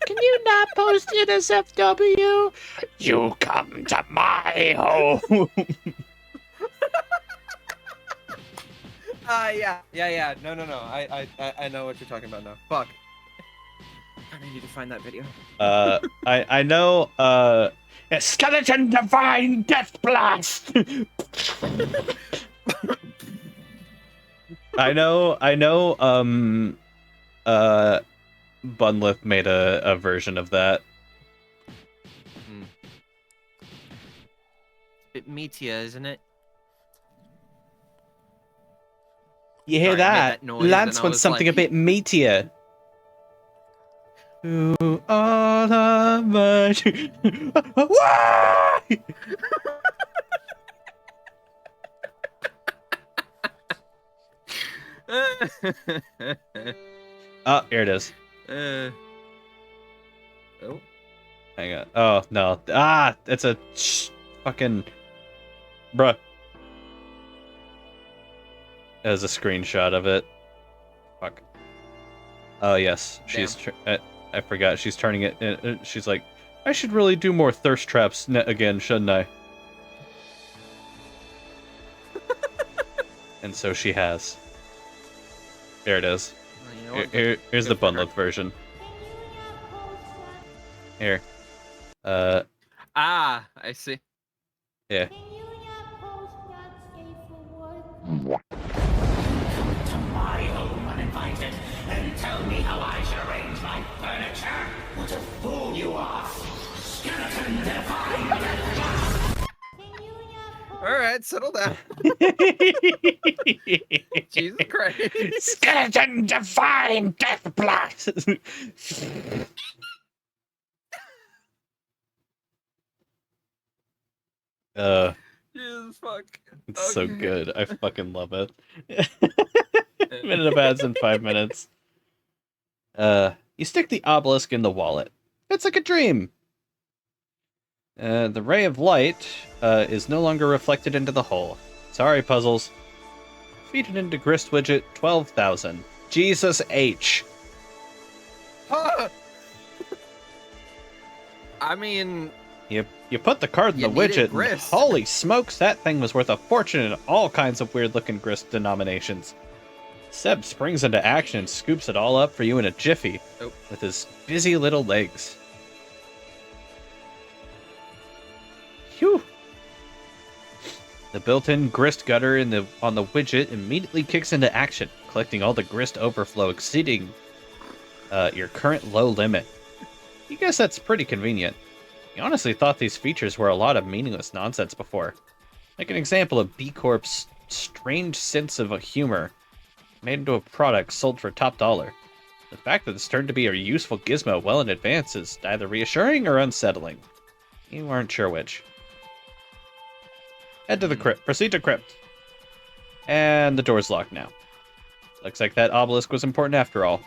Can you not post NSFW? You come to my home. Yeah. No. I know what you're talking about now. Fuck. God, I need to find that video. I know, Skeleton Divine Death Blast! I know, Bunlith made a version of that. Bit meatia, isn't it? You hear Sorry, I made that? that noise Lance and I wants was something like- a bit meatier. To all of us. Why? Oh, here it is. Oh. Hang on. Oh, no. It's a fucking... Bruh. There's a screenshot of it. Fuck. Oh, yes. She's... I forgot. She's turning it... she's like, I should really do more thirst traps again, shouldn't I? And so she has. There it is. Well, you know what? Here's Good the for her. Bunlith version. Here. I see. Yeah. To my home uninvited and tell me how I should arrange my furniture. What a fool you are! Skeleton divine! All right, settle down. Jesus Christ. Skeleton Divine Death Blast! Jesus fuck. It's so Okay. good. I fucking love it. Minute of ads in 5 minutes. You stick the obelisk in the wallet. It's like a dream. The ray of light is no longer reflected into the hole. Sorry, puzzles. Feed it into Grist widget 12,000. Jesus H. Huh. I mean, You put the card in You the needed widget, and grist. holy smokes, that thing was worth a fortune in all kinds of weird-looking grist denominations. Seb springs into action and scoops it all up for you in a jiffy, Oh. with his busy little legs. Phew! The built-in grist gutter on the widget immediately kicks into action, collecting all the grist overflow exceeding your current low limit. You guess that's pretty convenient. I honestly thought these features were a lot of meaningless nonsense before. Like an example of B Corp's strange sense of humor made into a product sold for top dollar. The fact that this turned to be a useful gizmo well in advance is either reassuring or unsettling. You aren't sure which. Head to the crypt. Proceed to crypt. And the door's locked now. Looks like that obelisk was important after all.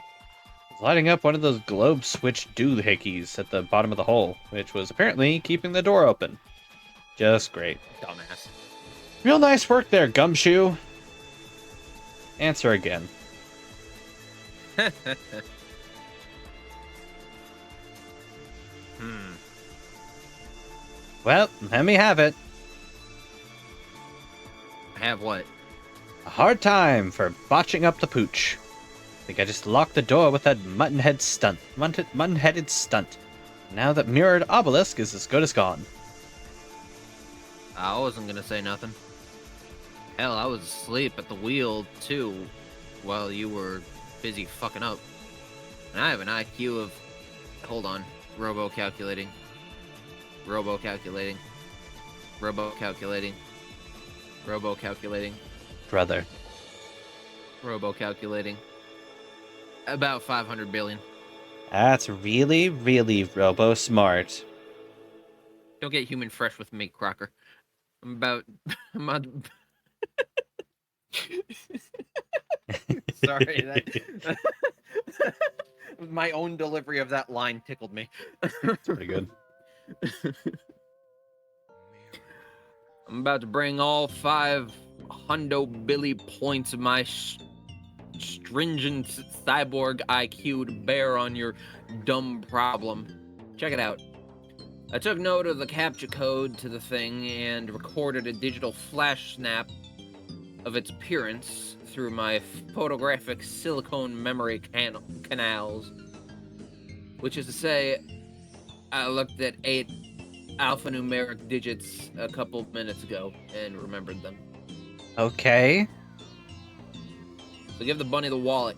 It's lighting up one of those globe switch doohickeys at the bottom of the hole, which was apparently keeping the door open. Just great. dumbass. Real nice work there, Gumshoe. Answer again. Well, let me have it. Have what? A hard time for botching up the pooch. Think I just locked the door with that mutton-headed stunt. Now that mirrored obelisk is as good as gone. I wasn't gonna say nothing. Hell, I was asleep at the wheel, too, while you were busy fucking up. And I have an IQ of... Hold on. Robo-calculating. Robo-calculating. Robo-calculating. Robo-calculating. Brother. Robo-calculating. About 500 billion. That's really, really robo-smart. Don't get human fresh with me, Crocker. I'm about... Sorry, that... My own delivery of that line tickled me. It's pretty good. I'm about to bring all 5 hundo billy points of my stringent cyborg IQ to bear on your dumb problem. Check it out. I took note of the captcha code to the thing and recorded a digital flash snap of its appearance through my photographic silicone memory canals. Which is to say, I looked at 8 alphanumeric digits a couple minutes ago and remembered them. Okay. So give the bunny the wallet.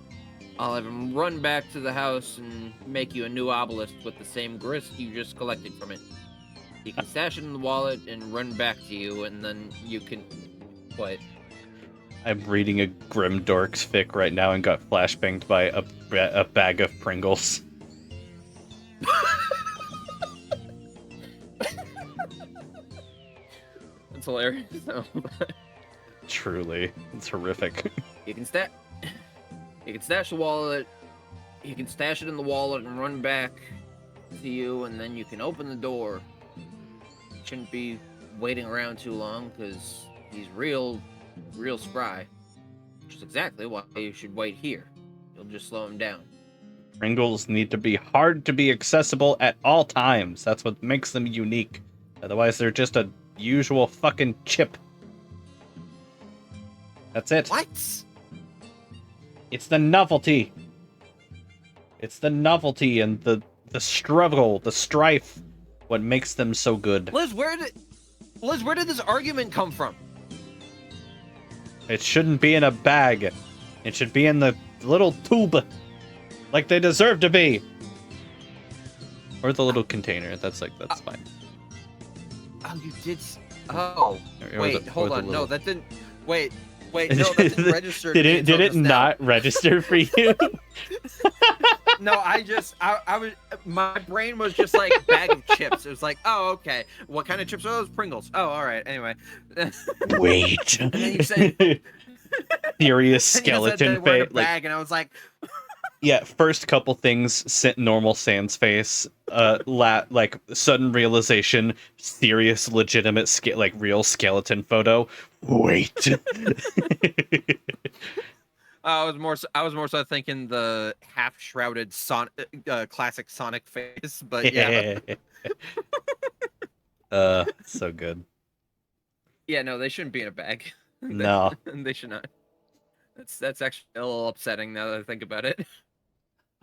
I'll have him run back to the house and make you a new obelisk with the same grist you just collected from it. You can stash it in the wallet and run back to you, and then you can... What? I'm reading a Grim Dorks fic right now and got flashbanged by a bag of Pringles. That's hilarious. Truly. It's horrific. You can stash the wallet. You can stash it in the wallet and run back to you, and then you can open the door. Shouldn't be waiting around too long, because he's real spry. Which is exactly why you should wait here. You'll just slow him down. Pringles need to be hard to be accessible at all times. That's what makes them unique. Otherwise, they're just a usual fucking chip. That's it. What? It's the novelty. It's the novelty and the struggle, the strife, what makes them so good. Liz, where did this argument come from? It shouldn't be in a bag. It should be in the little tube, like they deserve to be. Or the little container. That's fine. Oh, you did. Oh, Or wait, the- or hold the on. No, little- that didn't. Wait, no, that didn't register. Did to me it until did it just now. not register for you? No, I was. My brain was just like bag of chips. It was like, oh, okay. What kind of chips are those? Pringles. Oh, all right. Anyway. Wait. And then you said. Serious and you said skeleton they were in a face. Like, bag, and I was like, yeah, first couple things, normal Sans face, like sudden realization, serious, legitimate, real skeleton photo. Wait. I was more so thinking the half shrouded classic Sonic face, but yeah. So good. Yeah, no, they shouldn't be in a bag. No. They should not. That's actually a little upsetting now that I think about it.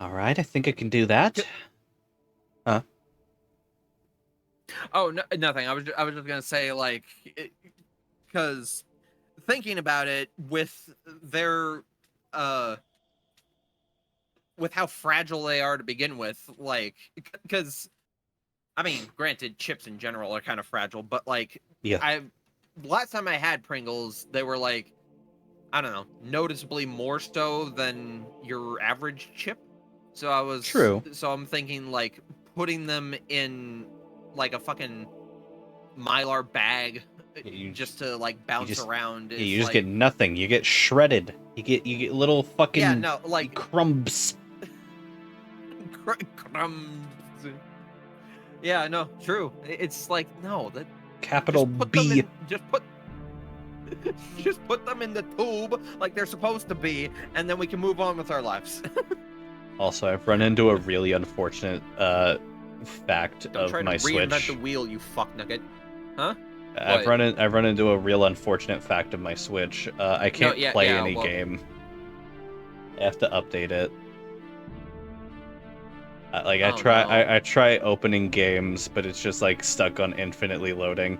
All right, I think I can do that. Oh, no, nothing. I was just gonna say, like, because thinking about it with their with how fragile they are to begin with, like, because I mean, granted, chips in general are kind of fragile, but like, Yeah. last time I had Pringles, they were like, I don't know, noticeably more so than your average chip. So I was True. So I'm thinking like putting them in like a fucking Mylar bag just to like bounce around. You just get nothing. You get shredded. You get little fucking like crumbs. crumbs. Yeah, no, true. It's like no, that Capital just put B. just put them in the tube like they're supposed to be, and then we can move on with our lives. Also, I've run into a really unfortunate fact Don't of try my to reinvent Switch. the wheel, you fuck nugget. Huh? I've run into a real unfortunate fact of my Switch. I can't play any game. I have to update it. I try opening games, but it's just like stuck on infinitely loading.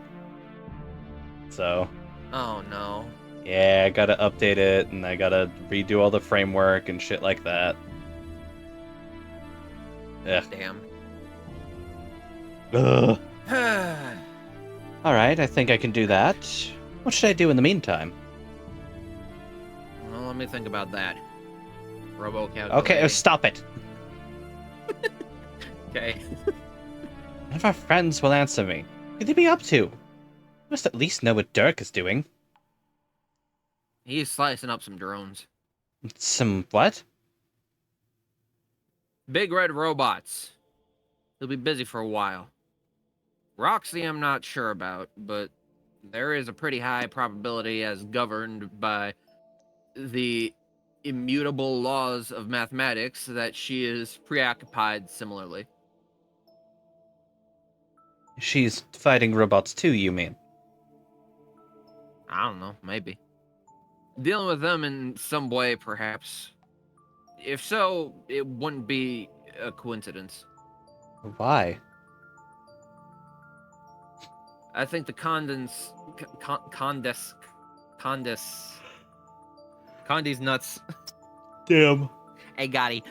so Oh no. yeah, I gotta update it, and I gotta redo all the framework and shit like that. Ugh. Damn. Ugh. well, Alright, I think I can do that. What should I do in the meantime? let me think about that. Robo calculating. Okay, stop it. Okay. None of our friends will answer me. What could they be up to? You must at least know what Dirk is doing. He's slicing up some drones. Some what? Big red robots. He'll be busy for a while. Roxy, I'm not sure about, but there is a pretty high probability, as governed by the immutable laws of mathematics, that she is preoccupied similarly. She's fighting robots too, you mean? I don't know, maybe. Dealing with them in some way, perhaps. If so, it wouldn't be a coincidence. Why? I think the Condi's nuts. Damn. Hey, Gotti.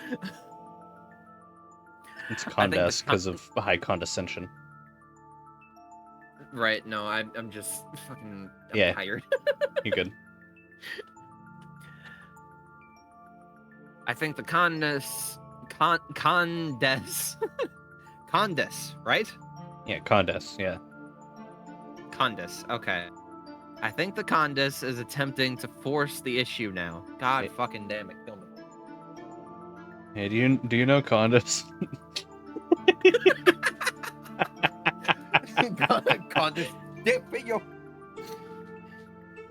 It's I think the Condes because of high condescension. Right, no, I'm just fucking Yeah. tired. You good? I think the Condes, right? Yeah, Condes, yeah. Condes, okay. I think the Condes is attempting to force the issue now. God It- fucking damn it, kill me. Hey, do you know Condes? Condes,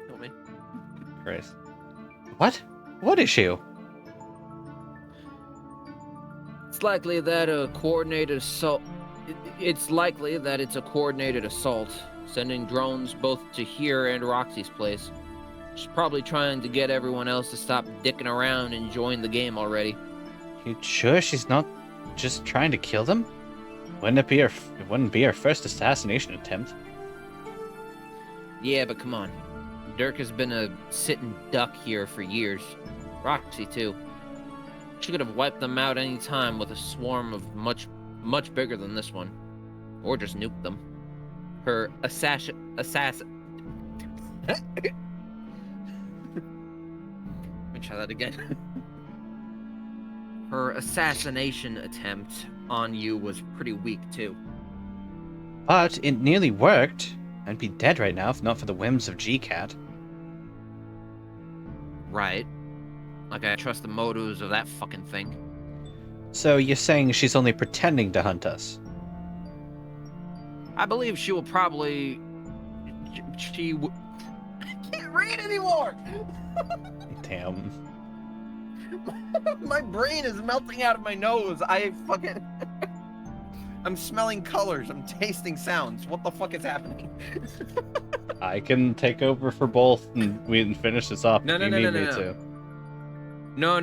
kill me. Christ. What? What issue? It's likely that a coordinated assault. It's likely that it's a coordinated assault, sending drones both to here and Roxy's place. She's probably trying to get everyone else to stop dicking around and join the game already. You sure she's not just trying to kill them? It wouldn't be her first assassination attempt. Yeah, but come on. Dirk has been a sitting duck here for years. Roxy, too. She could have wiped them out any time with a swarm of much bigger than this one. Or just nuked them. Her Let me try that again. Her assassination attempt on you was pretty weak, too. But it nearly worked. I'd be dead right now if not for the whims of GCat. Right. Like I trust the motives of that fucking thing. So you're saying she's only pretending to hunt us? I believe she will probably... I can't read anymore! Damn. My brain is melting out of my nose. I'm smelling colors. I'm tasting sounds. What the fuck is happening? I can take over for both, and we can finish this off. No, if no, you no, need no, me no, to. No.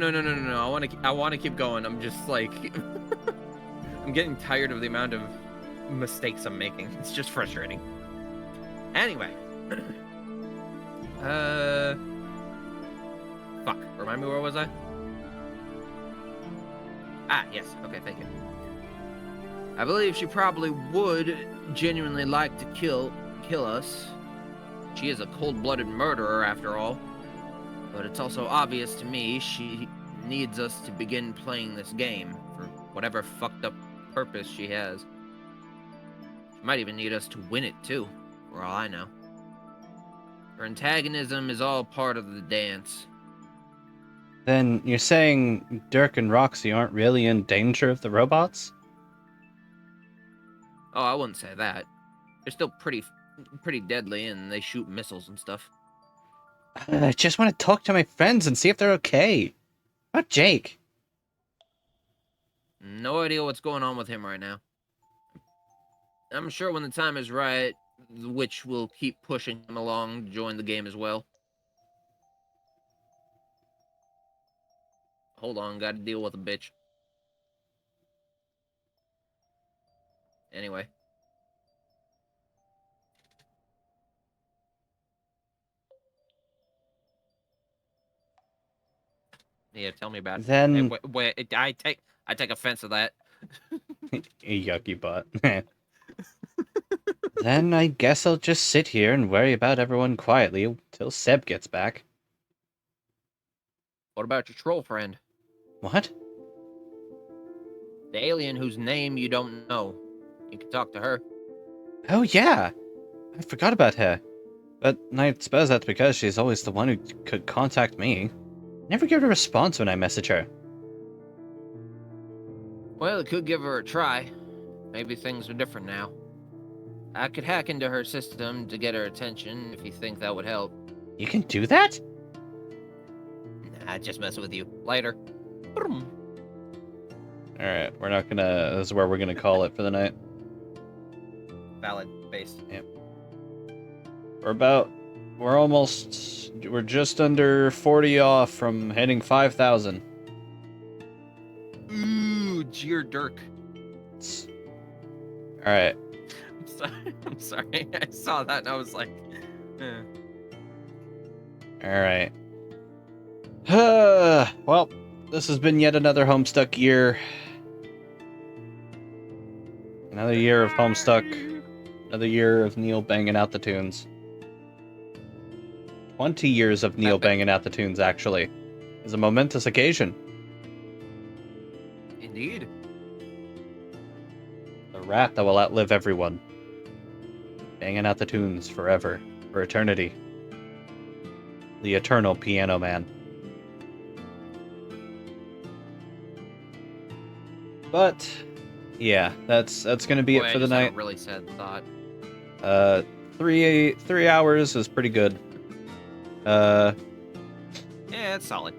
I want to keep going. I'm just like... I'm getting tired of the amount of mistakes I'm making. It's just frustrating. Anyway. Fuck. Remind me, where was I? Ah, yes. Okay, thank you. I believe she probably would genuinely like to kill us. She is a cold-blooded murderer, after all. But it's also obvious to me she needs us to begin playing this game for whatever fucked up purpose she has. She might even need us to win it, too, for all I know. Her antagonism is all part of the dance. Then you're saying Dirk and Roxy aren't really in danger of the robots? Oh, I wouldn't say that. They're still pretty deadly, and they shoot missiles and stuff. I just want to talk to my friends and see if they're okay. Not Jake. No idea what's going on with him right now. I'm sure when the time is right, the witch will keep pushing him along to join the game as well. Hold on, gotta deal with a bitch. Anyway. Yeah, tell me about it. Then Hey, wait, I take offense to that. Yucky butt. then I guess I'll just sit here and worry about everyone quietly till Seb gets back. What about your troll friend? What? The alien whose name you don't know. You can talk to her. Oh yeah, I forgot about her. But I suppose that's because she's always the one who could contact me. Never get a response when I message her. Well, it could give her a try. Maybe things are different now. I could hack into her system to get her attention if you think that would help. You can do that? Nah, just messing with you. Later. Alright, we're not gonna... This is where we're gonna call it for the night. Valid. Base. We're just under 40 off from hitting 5,000. Ooh, Jeer Dirk. Alright. I'm sorry. I'm sorry. I saw that and I was like, eh. Alright. Well, this has been yet another Homestuck year. Another year of Homestuck. Another year of Neil banging out the tunes. 20 years of Neil banging out the tunes, actually. Is a momentous occasion. Indeed. The rat that will outlive everyone. Banging out the tunes forever. For eternity. The eternal piano man. But, yeah, that's gonna be Boy, it I for the just had night. a really sad thought. 3 hours is pretty good. Yeah, it's solid.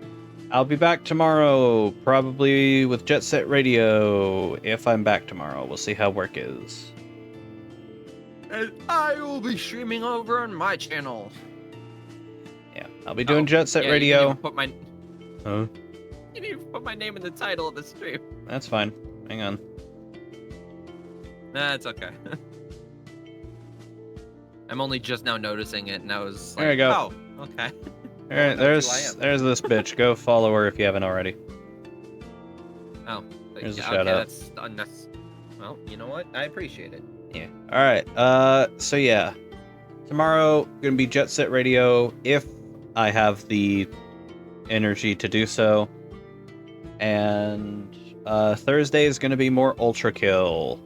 I'll be back tomorrow, probably with Jet Set Radio. If I'm back tomorrow, we'll see how work is. And I will be streaming over on my channel. Yeah, I'll be doing Jet Set yeah, Radio. You didn't even Huh? you didn't even put my name in the title of the stream. That's fine. Hang on. Nah, it's okay. I'm only just now noticing it, and I was like, There you go. oh, okay. All right, that's who I am. there's this bitch. Go follow her if you haven't already. Oh, Here's a okay, shout out. that's unnecessary. Well, you know what? I appreciate it. Yeah. All right. So yeah, tomorrow gonna be Jet Set Radio if I have the energy to do so, and Thursday is gonna be more Ultra Kill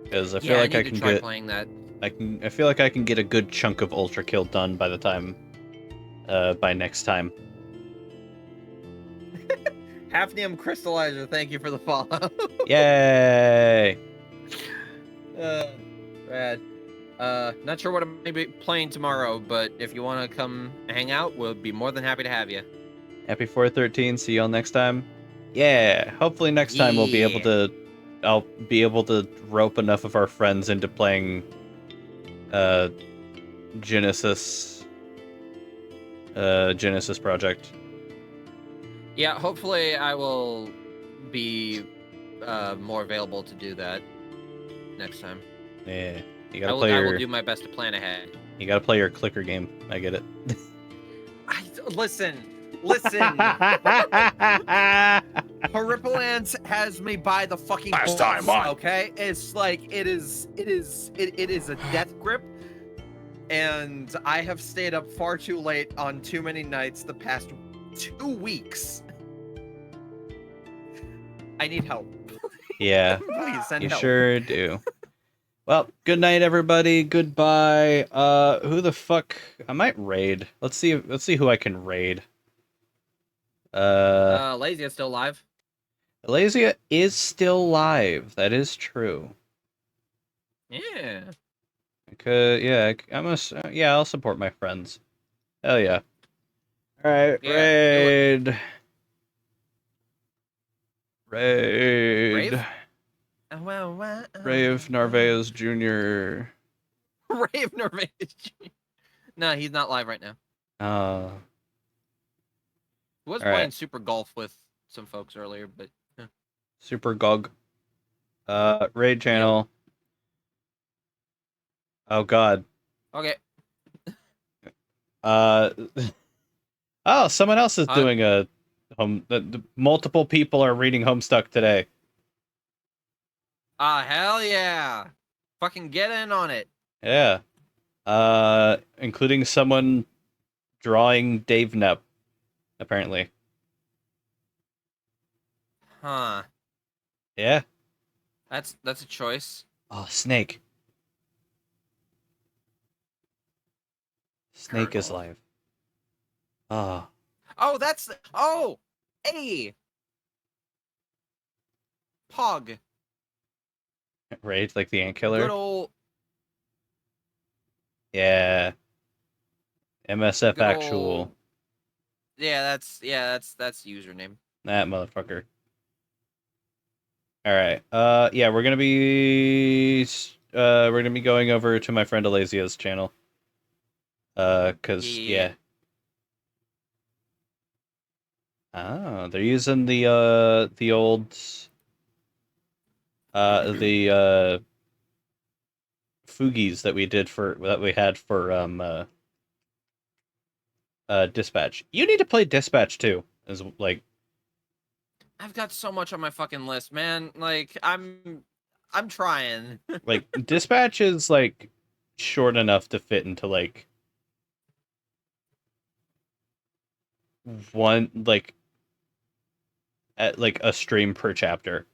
because I feel like I can try get playing that. I feel like I can get a good chunk of Ultra Kill done by the time by next time. Hafnium Crystallizer, thank you for the follow. Yay! Rad. Not sure what I'm maybe playing tomorrow, but if you want to come hang out, we'll be more than happy to have you. Happy 413. See y'all next time. Yeah. Hopefully next time we'll be able to. I'll be able to rope enough of our friends into playing Genesis Project. Yeah, hopefully I will be more available to do that next time. Yeah. You I gotta will, play I will your do my best to plan ahead. you gotta play your clicker game. I get it. Listen. Horripilance has me by the fucking Last balls, time, what? okay? It's like it is a death grip, and I have stayed up far too late on too many nights the past 2 weeks. I need help. Yeah. Please send You help. sure do. Well, good night, everybody. Goodbye. Who the fuck? I might raid. Let's see who I can raid. Lazy is still alive. Elasia is still live. That is true. Yeah. Yeah, yeah, I'll support my friends. Hell yeah. All right, Yeah, raid. Rave? Rave Narvaez Jr. Rave Nervous. No, he's not live right now. He was All right. playing Super Golf with some folks earlier, but Super Gog. Raid channel. Oh god. okay. Oh, someone else is Huh? doing a home. Multiple people are reading Homestuck today. Ah, hell yeah! Fucking get in on it. Yeah. Including someone drawing Dave Knapp, apparently. Huh. Yeah. That's a choice. Oh, Snake. Snake is Colonel. live. Ah, Oh, oh, hey, Pog. right? Like the ant Good killer. old, Yeah. MSF good actual. old. That's the username. That motherfucker. All right. Yeah, we're gonna be going over to my friend Alazia's channel. Cause Yeah. yeah. Ah, they're using the old the Foogies that we had for Dispatch. You need to play Dispatch too. Is like I've got so much on my fucking list, man. Like I'm trying. like Dispatch is like short enough to fit into like one like at like a stream per chapter.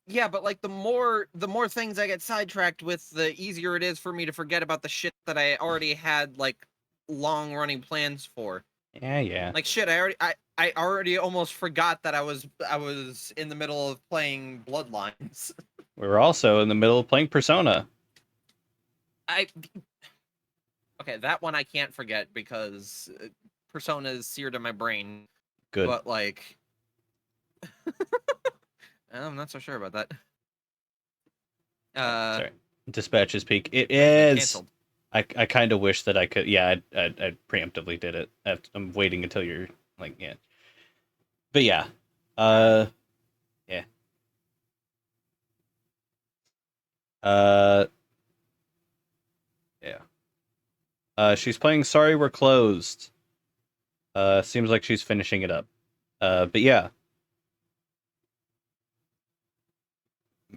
Yeah, but like the more things I get sidetracked with, the easier it is for me to forget about the shit that I already had like long running plans for. Yeah, yeah. Like shit, I already almost forgot that I was in the middle of playing Bloodlines. We were also in the middle of playing Persona. I Okay, that one I can't forget because Persona is seared in my brain. Good. But like I'm not so sure about that. Sorry. Dispatch is peak. It Things get is. canceled. I kind of wish that I could. Yeah, I preemptively did it. I'm waiting until you're like yeah. But yeah, yeah. Uh, yeah. She's playing Sorry We're Closed. Seems like she's finishing it up. But yeah.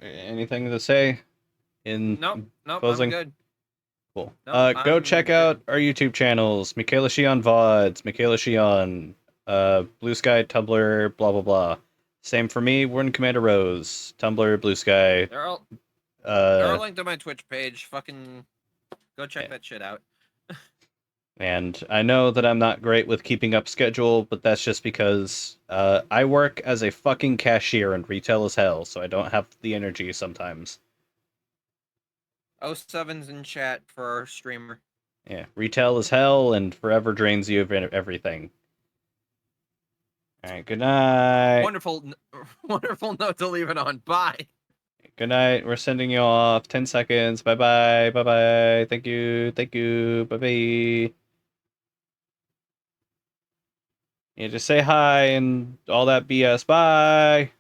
Anything to say in Nope, I'm closing? good. Cool. Nope, Go I'm check good. out our YouTube channels: Michaela Shion VODs, Michaela Shion, Blue Sky, Tumblr, blah blah blah. Same for me, Warden Commander Rose, Tumblr, Blue Sky. They're all linked to my Twitch page. Fucking go check Yeah. that shit out. And I know that I'm not great with keeping up schedule, but that's just because I work as a fucking cashier and retail as hell, so I don't have the energy sometimes. 07's in chat for our streamer. Yeah, retail is hell and forever drains you of everything. All right, good night. Wonderful, wonderful note to leave it on. Bye. Good night. We're sending you off. 10 seconds. Bye bye. Bye bye. Thank you. Thank you. Bye bye. Yeah, just say hi and all that BS. Bye.